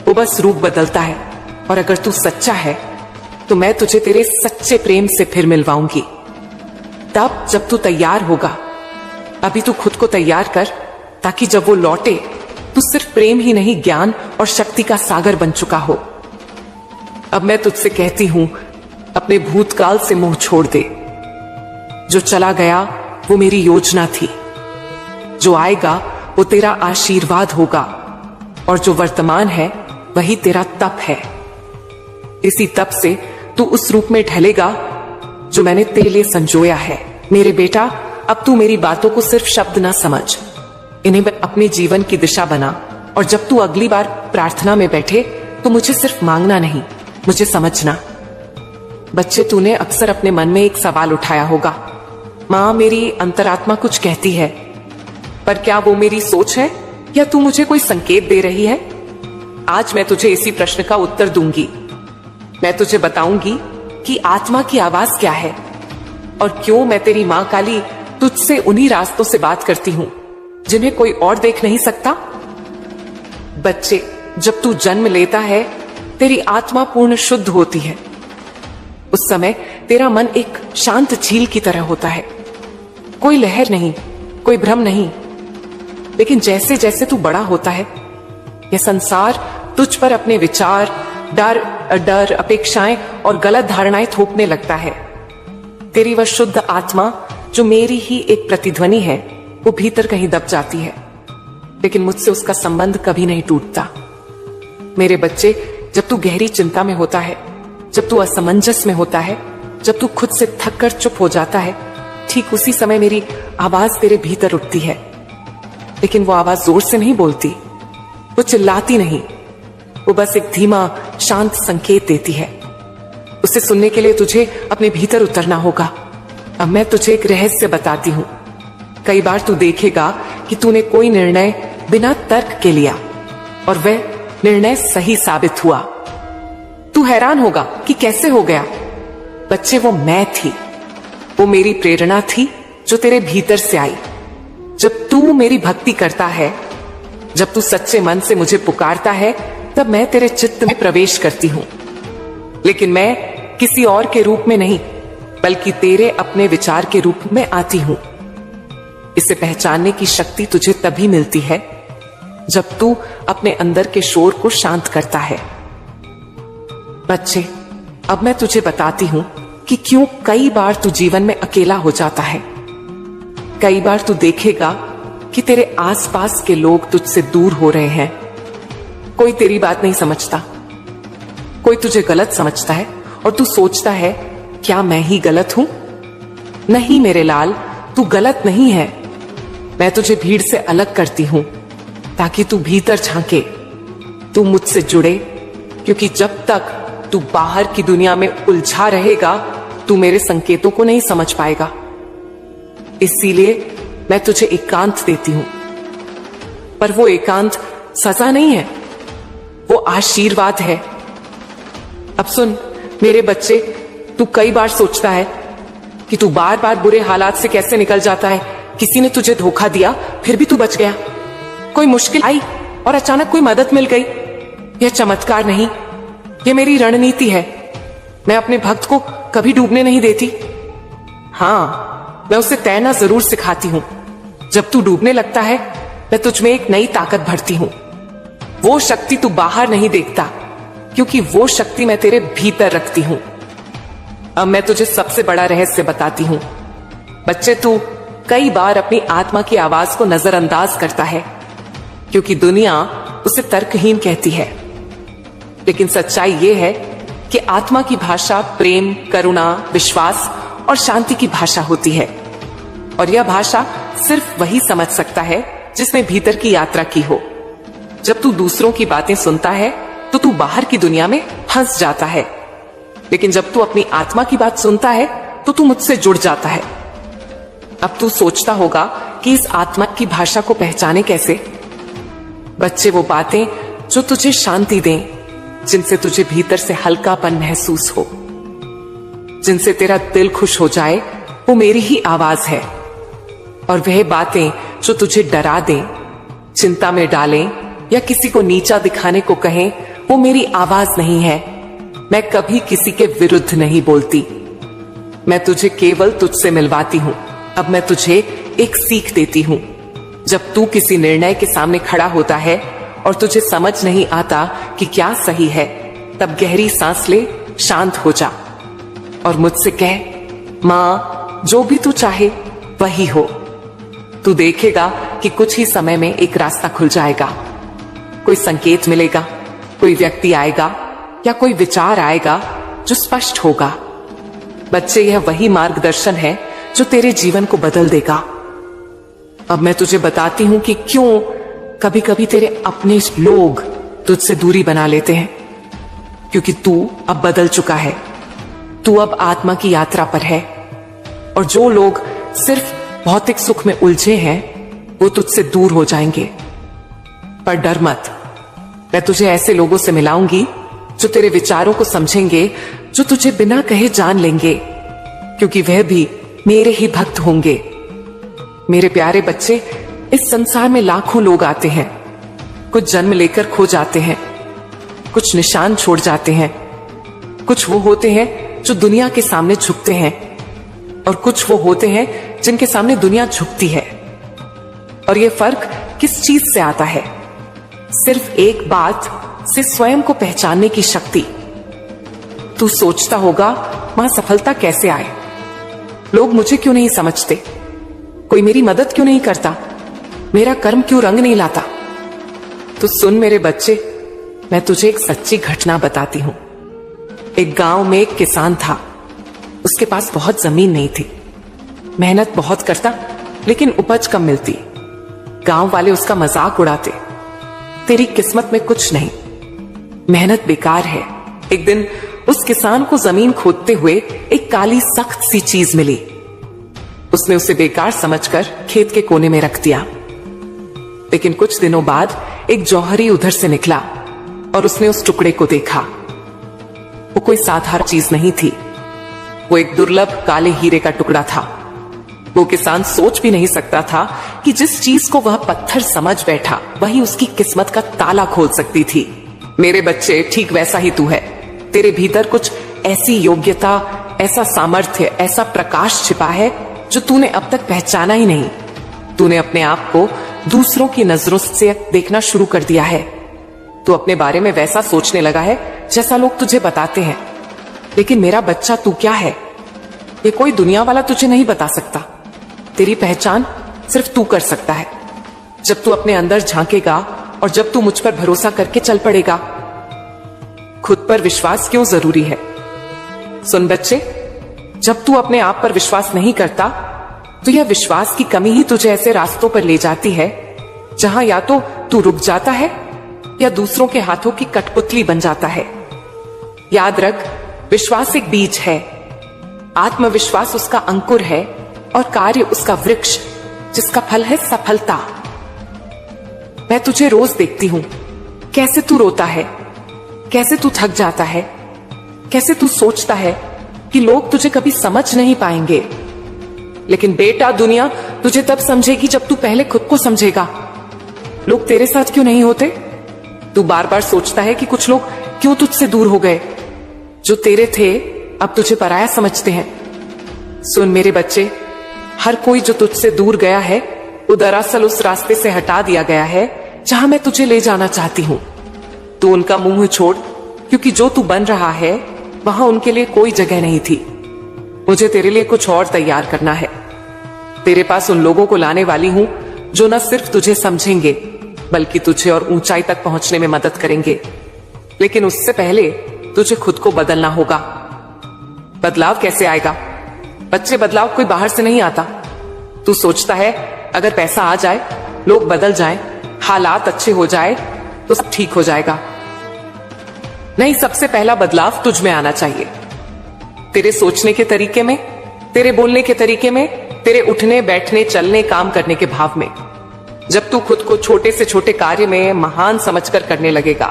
Speaker 3: वो बस रूप बदलता है। और अगर तू सच्चा है तो मैं तुझे तेरे सच्चे प्रेम से फिर मिलवाऊंगी, तब जब तू तैयार होगा। अभी तू खुद को तैयार कर, ताकि जब वो लौटे तू सिर्फ प्रेम ही नहीं, ज्ञान और शक्ति का सागर बन चुका हो। अब मैं तुझसे कहती हूं, अपने भूतकाल से मुंह छोड़ दे। जो चला गया वो मेरी योजना थी, जो आएगा वो तेरा आशीर्वाद होगा, और जो वर्तमान है वही तेरा तप है। इसी तप से तू उस रूप में ढलेगा जो मैंने तेरे लिए संजोया है। मेरे बेटा, अब तू मेरी बातों को सिर्फ शब्द ना समझ, इन्हें अपने जीवन की दिशा बना। और जब तू अगली बार प्रार्थना में बैठे तो मुझे सिर्फ मांगना नहीं, मुझे समझना। बच्चे, तूने अक्सर अपने मन में एक सवाल उठाया होगा, मां, मेरी अंतरात्मा कुछ कहती है, पर क्या वो मेरी सोच है या तू मुझे कोई संकेत दे रही है? आज मैं तुझे इसी प्रश्न का उत्तर दूंगी। मैं तुझे बताऊंगी कि आत्मा की आवाज क्या है, और क्यों मैं तेरी मां काली तुझसे उन्हीं रास्तों से बात करती हूं जिन्हें कोई और देख नहीं सकता। बच्चे, जब तू जन्म लेता है, तेरी आत्मा पूर्ण शुद्ध होती है। उस समय तेरा मन एक शांत झील की तरह होता है, कोई लहर नहीं, कोई भ्रम नहीं। लेकिन जैसे जैसे तू बड़ा होता है, यह संसार तुझ पर अपने विचार, डर, अपेक्षाएं और गलत धारणाएं थोपने लगता है। तेरी वह शुद्ध आत्मा, जो मेरी ही एक प्रतिध्वनि है, वो भीतर कहीं दब जाती है, लेकिन मुझसे उसका संबंध कभी नहीं टूटता। मेरे बच्चे, जब तू गहरी चिंता में होता है, जब तू असमंजस में होता है, जब तू खुद से थक कर चुप हो जाता है, ठीक उसी समय मेरी आवाज तेरे भीतर उठती है। लेकिन वो आवाज जोर से नहीं बोलती, वो चिल्लाती नहीं, वो बस एक धीमा शांत संकेत देती है। उसे सुनने के लिए तुझे अपने भीतर उतरना होगा। अब मैं तुझे एक रहस्य बताती हूं। कई बार तू देखेगा कि तूने कोई निर्णय बिना तर्क के लिया, और वह निर्णय सही साबित हुआ। तू हैरान होगा कि कैसे हो गया। बच्चे, वो मैं थी, वो मेरी प्रेरणा थी जो तेरे भीतर से आई। जब तू मेरी भक्ति करता है, जब तू सच्चे मन से मुझे पुकारता है, तब मैं तेरे चित्त में प्रवेश करती हूं। लेकिन मैं किसी और के रूप में नहीं, बल्कि तेरे अपने विचार के रूप में आती हूं। इसे पहचानने की शक्ति तुझे तभी मिलती है जब तू अपने अंदर के शोर को शांत करता है। बच्चे, अब मैं तुझे बताती हूं कि क्यों कई बार तू जीवन में अकेला हो जाता है। कई बार तू देखेगा कि तेरे आसपास के लोग तुझसे दूर हो रहे हैं। कोई तेरी बात नहीं समझता, कोई तुझे गलत समझता है, और तू सोचता है, क्या मैं ही गलत हूं? नहीं मेरे लाल, तू गलत नहीं है। मैं तुझे भीड़ से अलग करती हूं ताकि तू भीतर झांके, तू मुझसे जुड़े, क्योंकि जब तक तू बाहर की दुनिया में उलझा रहेगा, तू मेरे संकेतों को नहीं समझ पाएगा। इसीलिए मैं तुझे एकांत देती हूं, पर वो एकांत सजा नहीं है, वो आशीर्वाद है। अब सुन मेरे बच्चे, तू कई बार सोचता है कि तू बार बार बुरे हालात से कैसे निकल जाता है। किसी ने तुझे धोखा दिया, फिर भी तू बच गया। कोई मुश्किल आई और अचानक कोई मदद मिल गई। यह चमत्कार नहीं, यह मेरी रणनीति है। मैं अपने भक्त को कभी डूबने नहीं देती। हाँ, मैं उसे तैरना जरूर सिखाती हूं। जब तू डूबने लगता है, मैं तुझ में एक नई ताकत भरती हूं। वो शक्ति तू बाहर नहीं देखता, क्योंकि वो शक्ति मैं तेरे भीतर रखती हूं। अब मैं तुझे सबसे बड़ा रहस्य बताती हूं। बच्चे, तू कई बार अपनी आत्मा की आवाज को नजरअंदाज करता है, क्योंकि दुनिया उसे तर्कहीन कहती है। लेकिन सच्चाई यह है कि आत्मा की भाषा प्रेम, करुणा, विश्वास और शांति की भाषा होती है, और यह भाषा सिर्फ वही समझ सकता है जिसने भीतर की यात्रा की हो। जब तू दूसरों की बातें सुनता है तो तू बाहर की दुनिया में फंस जाता है, लेकिन जब तू अपनी आत्मा की बात सुनता है तो तू मुझसे जुड़ जाता है। अब तू सोचता होगा कि इस आत्मा की भाषा को पहचाने कैसे? बच्चे, वो बातें जो तुझे शांति दें, जिनसे तुझे भीतर से हल्कापन महसूस हो, जिनसे तेरा दिल खुश हो जाए, वो मेरी ही आवाज है। और वह बातें जो तुझे डरा दें, चिंता में डालें या किसी को नीचा दिखाने को कहें, वो मेरी आवाज नहीं है। मैं कभी किसी के विरुद्ध नहीं बोलती, मैं तुझे केवल तुझसे मिलवाती हूं। अब मैं तुझे एक सीख देती हूं। जब तू किसी निर्णय के सामने खड़ा होता है और तुझे समझ नहीं आता कि क्या सही है, तब गहरी सांस ले, शांत हो जा और मुझसे कह, मां, जो भी तू चाहे वही हो। तू देखेगा कि कुछ ही समय में एक रास्ता खुल जाएगा, कोई संकेत मिलेगा, कोई व्यक्ति आएगा या कोई विचार आएगा जो स्पष्ट होगा। बच्चे, यह वही मार्गदर्शन है जो तेरे जीवन को बदल देगा। अब मैं तुझे बताती हूं कि क्यों कभी कभी तेरे अपने लोग तुझसे दूरी बना लेते हैं। क्योंकि तू अब बदल चुका है, तू अब आत्मा की यात्रा पर है, और जो लोग सिर्फ भौतिक सुख में उलझे हैं वो तुझसे दूर हो जाएंगे। पर डर मत, मैं तुझे ऐसे लोगों से मिलाऊंगी जो तेरे विचारों को समझेंगे, जो तुझे बिना कहे जान लेंगे, क्योंकि वह भी मेरे ही भक्त होंगे। मेरे प्यारे बच्चे, इस संसार में लाखों लोग आते हैं, कुछ जन्म लेकर खो जाते हैं, कुछ निशान छोड़ जाते हैं, कुछ वो होते हैं जो दुनिया के सामने झुकते हैं, और कुछ वो होते हैं जिनके सामने दुनिया झुकती है। और ये फर्क किस चीज से आता है? सिर्फ एक बात से, स्वयं को पहचानने की शक्ति। तू सोचता होगा, वहां सफलता कैसे आए? लोग मुझे क्यों नहीं समझते? कोई मेरी मदद क्यों नहीं करता? मेरा कर्म क्यों रंग नहीं लाता? तो सुन मेरे बच्चे, मैं तुझे एक सच्ची घटना बताती हूं। एक गांव में एक किसान था। उसके पास बहुत जमीन नहीं थी, मेहनत बहुत करता लेकिन उपज कम मिलती। गांव वाले उसका मजाक उड़ाते, तेरी किस्मत में कुछ नहीं, मेहनत बेकार है। एक दिन उस किसान को जमीन खोदते हुए एक काली सख्त सी चीज मिली। उसने उसे बेकार समझकर खेत के कोने में रख दिया। लेकिन कुछ दिनों बाद एक जौहरी उधर से निकला और उसने उस टुकड़े को देखा। वो कोई साधारण चीज नहीं थी, वो एक दुर्लभ काले हीरे का टुकड़ा था। वो किसान सोच भी नहीं सकता था कि जिस चीज को वह पत्थर समझ बैठा, वही उसकी किस्मत का ताला खोल सकती थी। मेरे बच्चे, ठीक वैसा ही तू है। तेरे भीतर कुछ ऐसी योग्यता, ऐसा सामर्थ्य, ऐसा प्रकाश छिपा है जो तूने अब तक पहचाना ही नहीं। तूने अपने आप को दूसरों की नजरों से देखना शुरू कर दिया है। तू अपने बारे में वैसा सोचने लगा है जैसा लोग तुझे बताते हैं। लेकिन मेरा बच्चा, तू क्या है, ये कोई दुनिया वाला तुझे नहीं बता सकता। तेरी पहचान सिर्फ तू कर सकता है। जब तू अपने अंदर झांकेगा और जब तू मुझ पर भरोसा करके चल पड़ेगा। खुद पर विश्वास क्यों जरूरी है? सुन बच्चे, जब तू अपने आप पर विश्वास नहीं करता तो यह विश्वास की कमी ही तुझे ऐसे रास्तों पर ले जाती है जहां या तो तू रुक जाता है या दूसरों के हाथों की कठपुतली बन जाता है। याद रख, विश्वास एक बीज है, आत्मविश्वास उसका अंकुर है और कार्य उसका वृक्ष जिसका फल है सफलता। मैं तुझे रोज देखती हूं, कैसे तू रोता है, कैसे तू थक जाता है, कैसे तू सोचता है कि लोग तुझे कभी समझ नहीं पाएंगे। लेकिन बेटा, दुनिया तुझे तब समझेगी जब तू पहले खुद को समझेगा। लोग तेरे साथ क्यों नहीं होते? तू बार बार सोचता है कि कुछ लोग क्यों तुझसे दूर हो गए। जो तेरे थे अब तुझे पराया समझते हैं। सुन मेरे बच्चे, हर कोई जो तुझसे दूर गया है वो दरअसल उस रास्ते से हटा दिया गया है जहां मैं तुझे ले जाना चाहती हूं। तू उनका मुंह छोड़, क्योंकि जो तू बन रहा है वहां उनके लिए कोई जगह नहीं थी। मुझे तेरे लिए कुछ और तैयार करना है। तेरे पास उन लोगों को लाने वाली हूं जो न सिर्फ तुझे समझेंगे बल्कि तुझे और ऊंचाई तक पहुंचने में मदद करेंगे। लेकिन उससे पहले तुझे खुद को बदलना होगा। बदलाव कैसे आएगा बच्चे? बदलाव कोई बाहर से नहीं आता। तू सोचता है अगर पैसा आ जाए, लोग बदल जाएं, हालात अच्छे हो जाए तो सब ठीक हो जाएगा। नहीं, सबसे पहला बदलाव तुझ में आना चाहिए। तेरे सोचने के तरीके में, तेरे बोलने के तरीके में, तेरे उठने बैठने चलने काम करने के भाव में। जब तू खुद को छोटे से छोटे कार्य में महान समझकर करने लगेगा,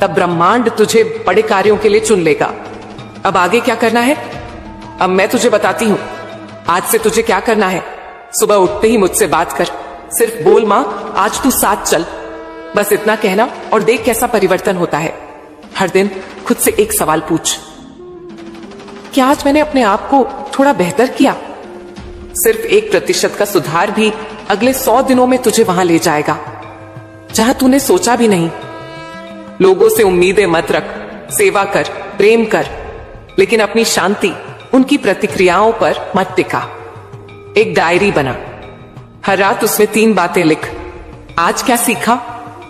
Speaker 3: तब ब्रह्मांड तुझे बड़े कार्यों के लिए चुन लेगा। अब आगे क्या करना है? अब मैं तुझे बताती हूं। आज से तुझे क्या करना है? सुबह उठते ही मुझसे बात कर। सिर्फ बोल, मां आज तू साथ चल। बस इतना कहना और देख कैसा परिवर्तन होता है। हर दिन खुद से एक सवाल पूछ, क्या आज मैंने अपने आप को थोड़ा बेहतर किया? सिर्फ 1% का सुधार भी अगले 100 दिनों में तुझे वहां ले जाएगा जहां तूने सोचा भी नहीं। लोगों से उम्मीदें मत रख, सेवा कर, प्रेम कर, लेकिन अपनी शांति उनकी प्रतिक्रियाओं पर मत टिका। एक डायरी बना, हर रात उसमें 3 बातें लिख। आज क्या सीखा?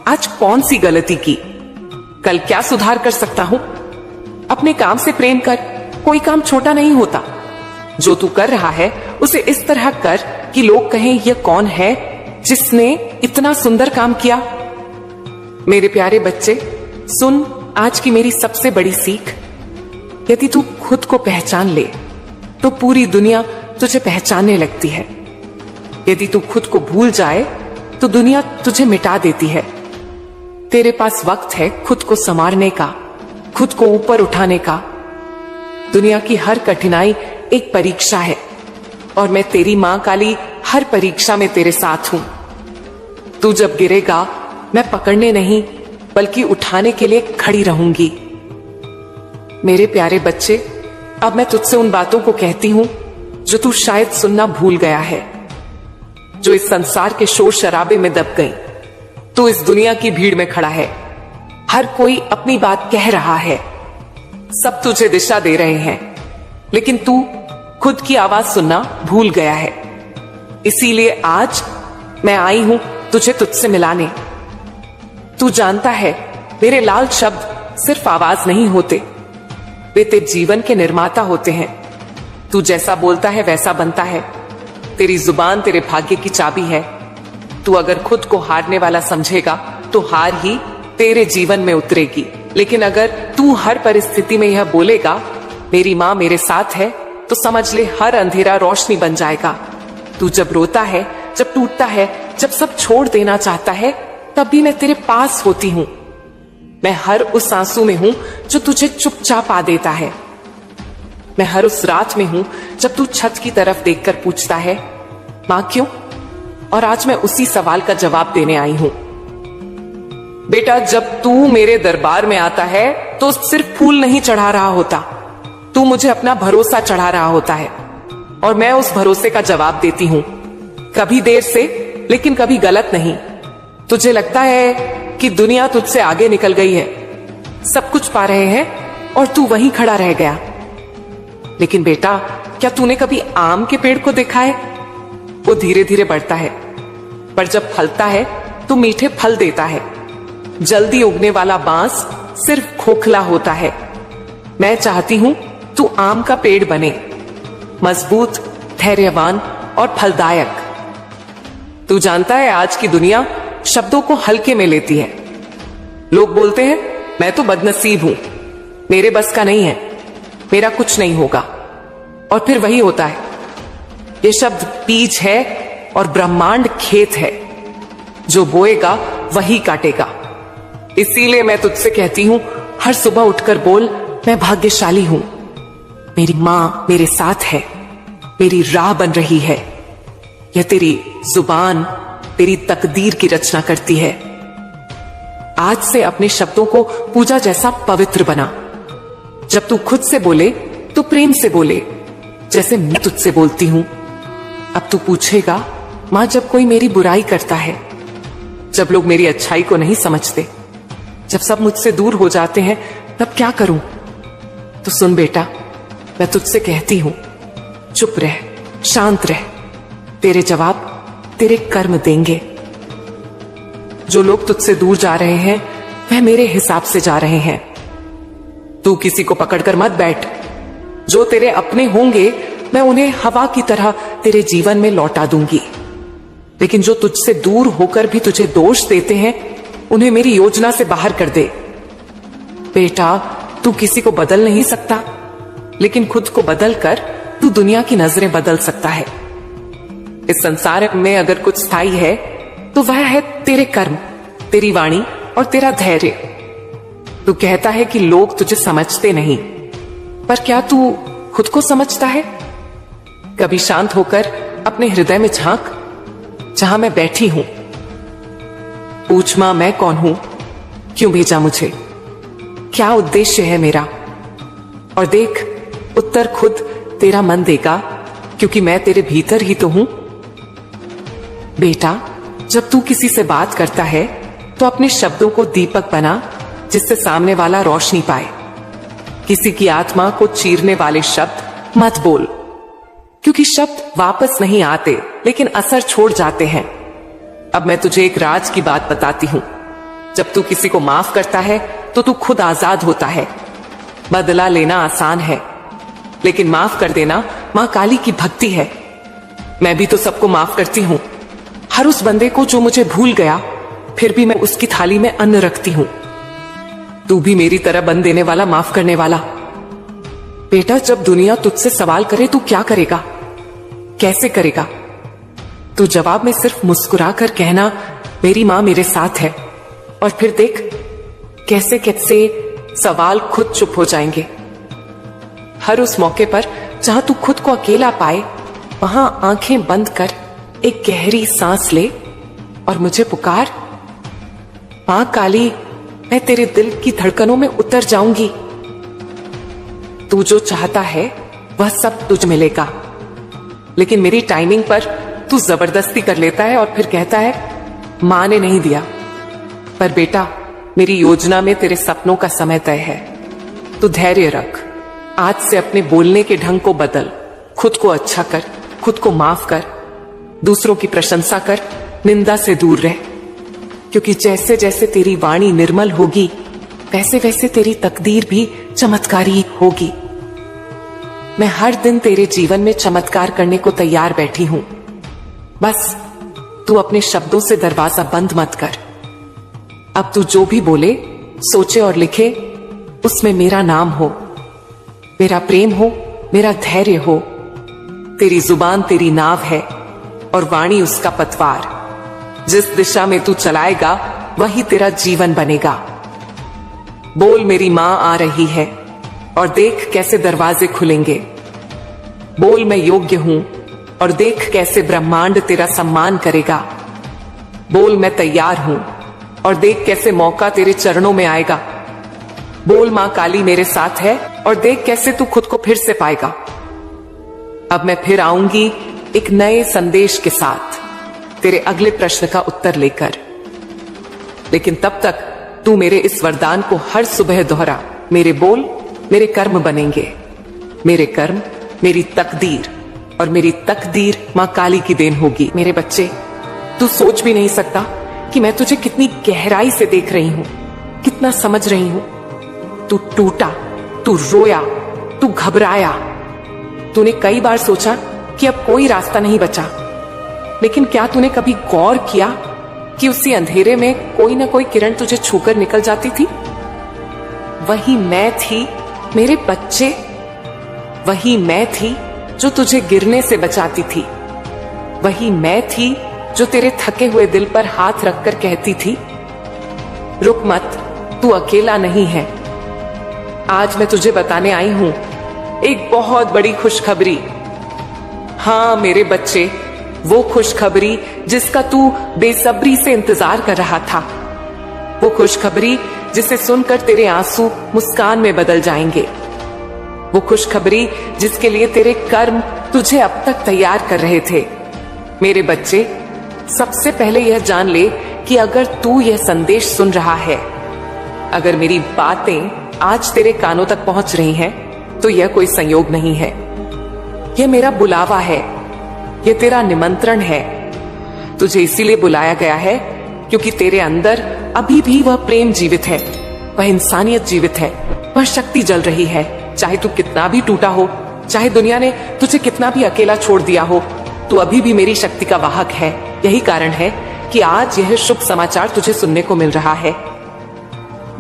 Speaker 3: आज कौन सी गलती की? कल क्या सुधार कर सकता हूं? अपने काम से प्रेम कर, कोई काम छोटा नहीं होता। जो तू कर रहा है उसे इस तरह कर कि लोग कहें यह कौन है जिसने इतना सुंदर काम किया। मेरे प्यारे बच्चे, सुन आज की मेरी सबसे बड़ी सीख। यदि तू खुद को पहचान ले तो पूरी दुनिया तुझे पहचानने लगती है। यदि तू खुद को भूल जाए तो दुनिया तुझे मिटा देती है। तेरे पास वक्त है खुद को संवारने का, खुद को ऊपर उठाने का। दुनिया की हर कठिनाई एक परीक्षा है और मैं तेरी मां काली हर परीक्षा में तेरे साथ हूं। तू जब गिरेगा मैं पकड़ने नहीं बल्कि उठाने के लिए खड़ी रहूंगी। मेरे प्यारे बच्चे, अब मैं तुझसे उन बातों को कहती हूं जो तू शायद सुनना भूल गया है, जो इस संसार के शोर शराबे में दब गई। तू इस दुनिया की भीड़ में खड़ा है, हर कोई अपनी बात कह रहा है, सब तुझे दिशा दे रहे हैं, लेकिन तू खुद की आवाज सुनना भूल गया है। इसीलिए आज मैं आई हूं तुझे तुझसे मिलाने। तू जानता है मेरे लाल शब्द सिर्फ आवाज नहीं होते, वे तेरे जीवन के निर्माता होते हैं। तू जैसा बोलता है वैसा बनता है। तेरी जुबान तेरे भाग्य की चाबी है। तू अगर खुद को हारने वाला समझेगा तो हार ही तेरे जीवन में उतरेगी। लेकिन अगर तू हर परिस्थिति में यह बोलेगा मेरी मां मेरे साथ है, तो समझ ले हर अंधेरा रोशनी बन जाएगा। तू जब रोता है, जब टूटता है, जब सब छोड़ देना चाहता है, तब भी मैं तेरे पास होती हूं। मैं हर उस आंसू में हूं जो तुझे चुपचाप आ देता है। मैं हर उस रात में हूं जब तू छत की तरफ देखकर पूछता है मां क्यों? और आज मैं उसी सवाल का जवाब देने आई हूं। बेटा, जब तू मेरे दरबार में आता है तो सिर्फ फूल नहीं चढ़ा रहा होता, तू मुझे अपना भरोसा चढ़ा रहा होता है और मैं उस भरोसे का जवाब देती हूं। कभी देर से, लेकिन कभी गलत नहीं। तुझे लगता है कि दुनिया तुझसे आगे निकल गई है, सब कुछ पा रहे हैं और तू वहीं खड़ा रह गया। लेकिन बेटा, क्या तूने कभी आम के पेड़ को देखा है? वो धीरे धीरे बढ़ता है, पर जब फलता है तो मीठे फल देता है। जल्दी उगने वाला बांस सिर्फ खोखला होता है। मैं चाहती हूं तू आम का पेड़ बने, मजबूत, धैर्यवान और फलदायक। तू जानता है आज की दुनिया शब्दों को हल्के में लेती है। लोग बोलते हैं मैं तो बदनसीब हूं, मेरे बस का नहीं है, मेरा कुछ नहीं होगा। और फिर वही होता है। ये शब्द बीज है और ब्रह्मांड खेत है, जो बोएगा वही काटेगा। इसीलिए मैं तुझसे कहती हूं, हर सुबह उठकर बोल मैं भाग्यशाली हूं, मेरी मां मेरे साथ है, मेरी राह बन रही है। यह तेरी जुबान तेरी तकदीर की रचना करती है। आज से अपने शब्दों को पूजा जैसा पवित्र बना। जब तू खुद से बोले तो प्रेम से बोले, जैसे मैं तुझसे बोलती हूं। अब तू पूछेगा मां, जब कोई मेरी बुराई करता है, जब लोग मेरी अच्छाई को नहीं समझते, जब सब मुझसे दूर हो जाते हैं, तब क्या करूं? तो सुन बेटा, मैं तुझसे कहती हूं, चुप रह, शांत रह। तेरे जवाब तेरे कर्म देंगे। जो लोग तुझसे दूर जा रहे हैं वह मेरे हिसाब से जा रहे हैं। तू किसी को पकड़कर मत बैठ। जो तेरे अपने होंगे मैं उन्हें हवा की तरह तेरे जीवन में लौटा दूंगी, लेकिन जो तुझसे दूर होकर भी तुझे दोष देते हैं उन्हें मेरी योजना से बाहर कर दे। बेटा, तू किसी को बदल नहीं सकता, लेकिन खुद को बदल कर तू दुनिया की नजरें बदल सकता है। इस संसार में अगर कुछ स्थायी है तो वह है तेरे कर्म, तेरी वाणी और तेरा धैर्य। तू कहता है कि लोग तुझे समझते नहीं, पर क्या तू खुद को समझता है? कभी शांत होकर अपने हृदय में झांक, जहां मैं बैठी हूं। पूछ मां, मैं कौन हूं? क्यों भेजा मुझे? क्या उद्देश्य है मेरा? और देख, उत्तर खुद तेरा मन देगा, क्योंकि मैं तेरे भीतर ही तो हूं। बेटा, जब तू किसी से बात करता है तो अपने शब्दों को दीपक बना, जिससे सामने वाला रोशनी पाए। किसी की आत्मा को चीरने वाले शब्द मत बोल, क्योंकि शब्द वापस नहीं आते, लेकिन असर छोड़ जाते हैं। अब मैं तुझे एक राज की बात बताती हूं। जब तू किसी को माफ करता है तो तू खुद आजाद होता है। बदला लेना आसान है, लेकिन माफ कर देना मां काली की भक्ति है। मैं भी तो सबको माफ करती हूं, हर उस बंदे को जो मुझे भूल गया, फिर भी मैं उसकी थाली में अन्न रखती हूं। तू भी मेरी तरह बन देने वाला, माफ करने वाला। बेटा, जब दुनिया तुझसे सवाल करे तू क्या करेगा, कैसे करेगा, तू जवाब में सिर्फ मुस्कुराकर कहना, मेरी मां मेरे साथ है। और फिर देख कैसे कैसे सवाल खुद चुप हो जाएंगे। हर उस मौके पर जहां तू खुद को अकेला पाए, वहां आंखें बंद कर एक गहरी सांस ले और मुझे पुकार। मां काली, मैं तेरे दिल की धड़कनों में उतर जाऊंगी। तू जो चाहता है वह सब तुझ मिलेगा, लेकिन मेरी टाइमिंग पर तू जबरदस्ती कर लेता है और फिर कहता है मां ने नहीं दिया। पर बेटा, मेरी योजना में तेरे सपनों का समय तय है। तू धैर्य रख। आज से अपने बोलने के ढंग को बदल, खुद को अच्छा कर, खुद को माफ कर, दूसरों की प्रशंसा कर, निंदा से दूर रह। क्योंकि जैसे जैसे तेरी वाणी निर्मल होगी, वैसे वैसे तेरी तकदीर भी चमत्कारी होगी। मैं हर दिन तेरे जीवन में चमत्कार करने को तैयार बैठी हूं। बस तू अपने शब्दों से दरवाजा बंद मत कर। अब तू जो भी बोले, सोचे और लिखे, उसमें मेरा नाम हो, मेरा प्रेम हो, मेरा धैर्य हो। तेरी जुबान तेरी नाव है और वाणी उसका पतवार। जिस दिशा में तू चलाएगा वही तेरा जीवन बनेगा। बोल, मेरी मां आ रही है और देख कैसे दरवाजे खुलेंगे। बोल, मैं योग्य हूं और देख कैसे ब्रह्मांड तेरा सम्मान करेगा। बोल, मैं तैयार हूं और देख कैसे मौका तेरे चरणों में आएगा। बोल, मां काली मेरे साथ है और देख कैसे तू खुद को फिर से पाएगा। अब मैं फिर आऊंगी एक नए संदेश के साथ, तेरे अगले प्रश्न का उत्तर लेकर। लेकिन तब तक तू मेरे इस वरदान को हर सुबह दोहरा। मेरे बोल मेरे कर्म बनेंगे, मेरे कर्म मेरी तकदीर, और मेरी तकदीर मां काली की देन होगी। मेरे बच्चे, तू सोच भी नहीं सकता कि मैं तुझे कितनी गहराई से देख रही हूं, कितना समझ रही हूं। तू टूटा, तू रोया, तू घबराया। तूने कई बार सोचा कि अब कोई रास्ता नहीं बचा, लेकिन क्या तूने कभी गौर किया कि उसी अंधेरे में कोई ना कोई किरण तुझे छूकर निकल जाती थी? वही मैं थी मेरे बच्चे, वही मैं थी जो तुझे गिरने से बचाती थी। वही मैं थी जो तेरे थके हुए दिल पर हाथ रखकर कहती थी, रुक मत, तू अकेला नहीं है। आज मैं तुझे बताने आई हूं एक बहुत बड़ी खुशखबरी। हां मेरे बच्चे, वो खुशखबरी जिसका तू बेसब्री से इंतजार कर रहा था। वो खुशखबरी जिसे सुनकर तेरे आंसू मुस्कान में बदल जाएंगे। वो खुशखबरी जिसके लिए तेरे कर्म तुझे अब तक तैयार कर रहे थे। मेरे बच्चे, सबसे पहले यह जान ले कि अगर तू यह संदेश सुन रहा है, अगर मेरी बातें आज तेरे कानों तक पहुंच रही हैं, तो यह कोई संयोग नहीं है। यह मेरा बुलावा है, यह तेरा निमंत्रण है। तुझे इसीलिए बुलाया गया है क्योंकि तेरे अंदर अभी भी वह प्रेम जीवित है, वह इंसानियत जीवित है, वह शक्ति जल रही है। चाहे तू कितना भी टूटा हो, चाहे दुनिया ने तुझे कितना भी अकेला छोड़ दिया हो, तू अभी भी मेरी शक्ति का वाहक है। यही कारण है कि आज यह शुभ समाचार तुझे सुनने को मिल रहा है।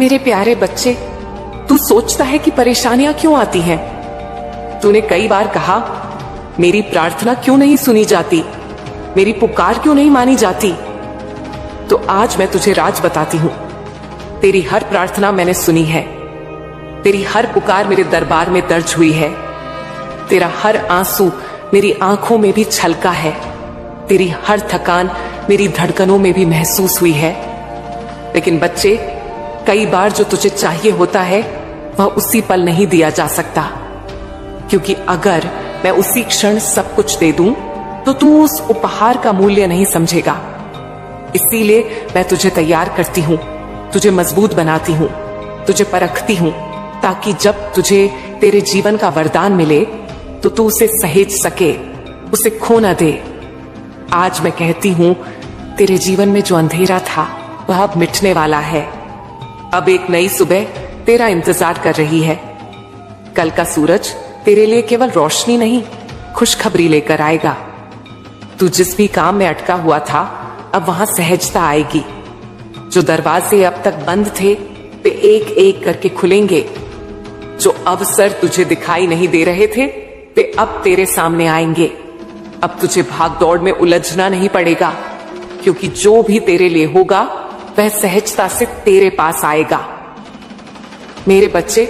Speaker 3: मेरे प्यारे बच्चे, तू सोचता है कि परेशानियां क्यों आती हैं? तूने कई बार कहा, मेरी प्रार्थना क्यों नहीं सुनी जाती, मेरी पुकार क्यों नहीं मानी जाती? तो आज मैं तुझे राज बताती हूं। तेरी हर प्रार्थना मैंने सुनी है, तेरी हर पुकार मेरे दरबार में दर्ज हुई है, तेरा हर आंसू मेरी आंखों में भी छलका है, तेरी हर थकान मेरी धड़कनों में भी महसूस हुई है। लेकिन बच्चे, कई बार जो तुझे चाहिए होता है वह उसी पल नहीं दिया जा सकता, क्योंकि अगर मैं उसी क्षण सब कुछ दे दूं तो तू उस उपहार का मूल्य नहीं समझेगा। इसीलिए मैं तुझे तैयार करती हूं, तुझे मजबूत बनाती हूं, तुझे परखती हूं, ताकि जब तुझे तेरे जीवन का वरदान मिले तो तू उसे सहेज सके, उसे खो न दे। आज मैं कहती हूं, तेरे जीवन में जो अंधेरा था वह अब मिटने वाला है। अब एक नई सुबह तेरा इंतजार कर रही है। कल का सूरज तेरे लिए केवल रोशनी नहीं, खुशखबरी लेकर आएगा। तू जिस भी काम में अटका हुआ था, अब वहां सहजता आएगी। जो दरवाजे अब तक बंद थे वे एक एक करके खुलेंगे। जो अवसर तुझे दिखाई नहीं दे रहे थे वे अब तेरे सामने आएंगे। अब तुझे भाग दौड़ में उलझना नहीं पड़ेगा, क्योंकि जो भी तेरे लिए होगा वह सहजता से तेरे पास आएगा। मेरे बच्चे,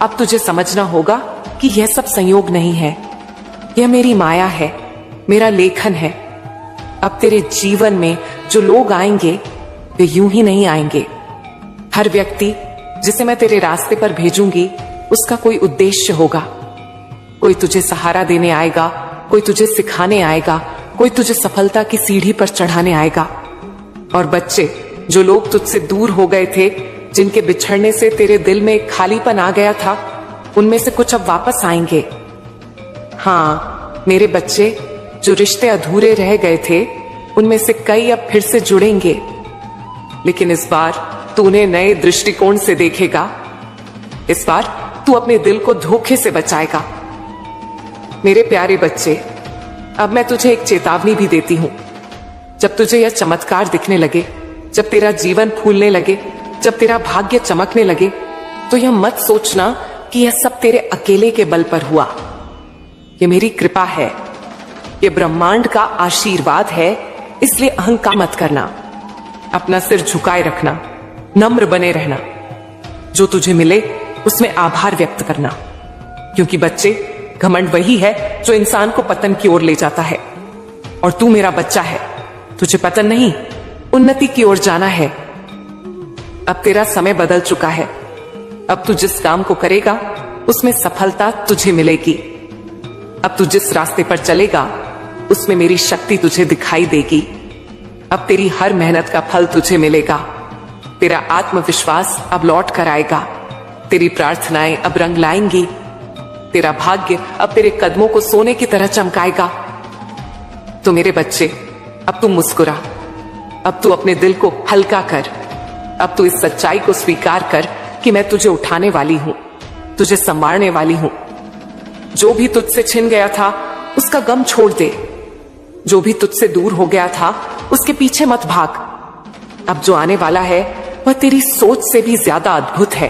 Speaker 3: अब तुझे समझना होगा कि यह सब संयोग नहीं है, यह मेरी माया है, मेरा लेखन है। अब तेरे जीवन में जो लोग आएंगे वे यूं ही नहीं आएंगे। हर व्यक्ति जिसे मैं तेरे रास्ते पर भेजूंगी उसका कोई उद्देश्य होगा। कोई तुझे सहारा देने आएगा, कोई तुझे सिखाने आएगा, कोई तुझे सफलता की सीढ़ी पर चढ़ाने आएगा। और बच्चे, जो लोग तुझसे दूर हो गए थे, जिनके बिछड़ने से तेरे दिल में एक खालीपन आ गया था, उनमें से कुछ अब वापस आएंगे। हाँ मेरे बच्चे, जो रिश्ते अधूरे रह गए थे उनमें से कई अब फिर से जुड़ेंगे। लेकिन इस बार तू उन्हें नए दृष्टिकोण से देखेगा। इस बार तू अपने दिल को धोखे से बचाएगा। मेरे प्यारे बच्चे, अब मैं तुझे एक चेतावनी भी देती हूं। जब तुझे यह चमत्कार दिखने लगे, जब तेरा जीवन फूलने लगे, जब तेरा भाग्य चमकने लगे, तो यह मत सोचना कि यह सब तेरे अकेले के बल पर हुआ। यह मेरी कृपा है, यह ब्रह्मांड का आशीर्वाद है। इसलिए अहंकार मत करना, अपना सिर झुकाए रखना, नम्र बने रहना। जो तुझे मिले उसमें आभार व्यक्त करना, क्योंकि बच्चे, घमंड वही है जो इंसान को पतन की ओर ले जाता है। और तू मेरा बच्चा है, तुझे पतन नहीं, उन्नति की ओर जाना है। अब तेरा समय बदल चुका है। अब तू जिस काम को करेगा उसमें सफलता तुझे मिलेगी। अब तू जिस रास्ते पर चलेगा उसमें मेरी शक्ति तुझे दिखाई देगी। अब तेरी हर मेहनत का फल तुझे मिलेगा। तेरा आत्मविश्वास अब लौट कर आएगा। तेरी प्रार्थनाएं अब रंग लाएंगी। तेरा भाग्य अब तेरे कदमों को सोने की तरह चमकाएगा। तो मेरे बच्चे, अब तू मुस्कुरा, अब तू अपने दिल को हल्का कर। अब तू इस सच्चाई को स्वीकार कर कि मैं तुझे उठाने वाली हूं, तुझे संवारने वाली हूं। जो भी तुझसे छिन गया था उसका गम छोड़ दे। जो भी तुझसे दूर हो गया था उसके पीछे मत भाग। अब जो आने वाला है वह तेरी सोच से भी ज्यादा अद्भुत है।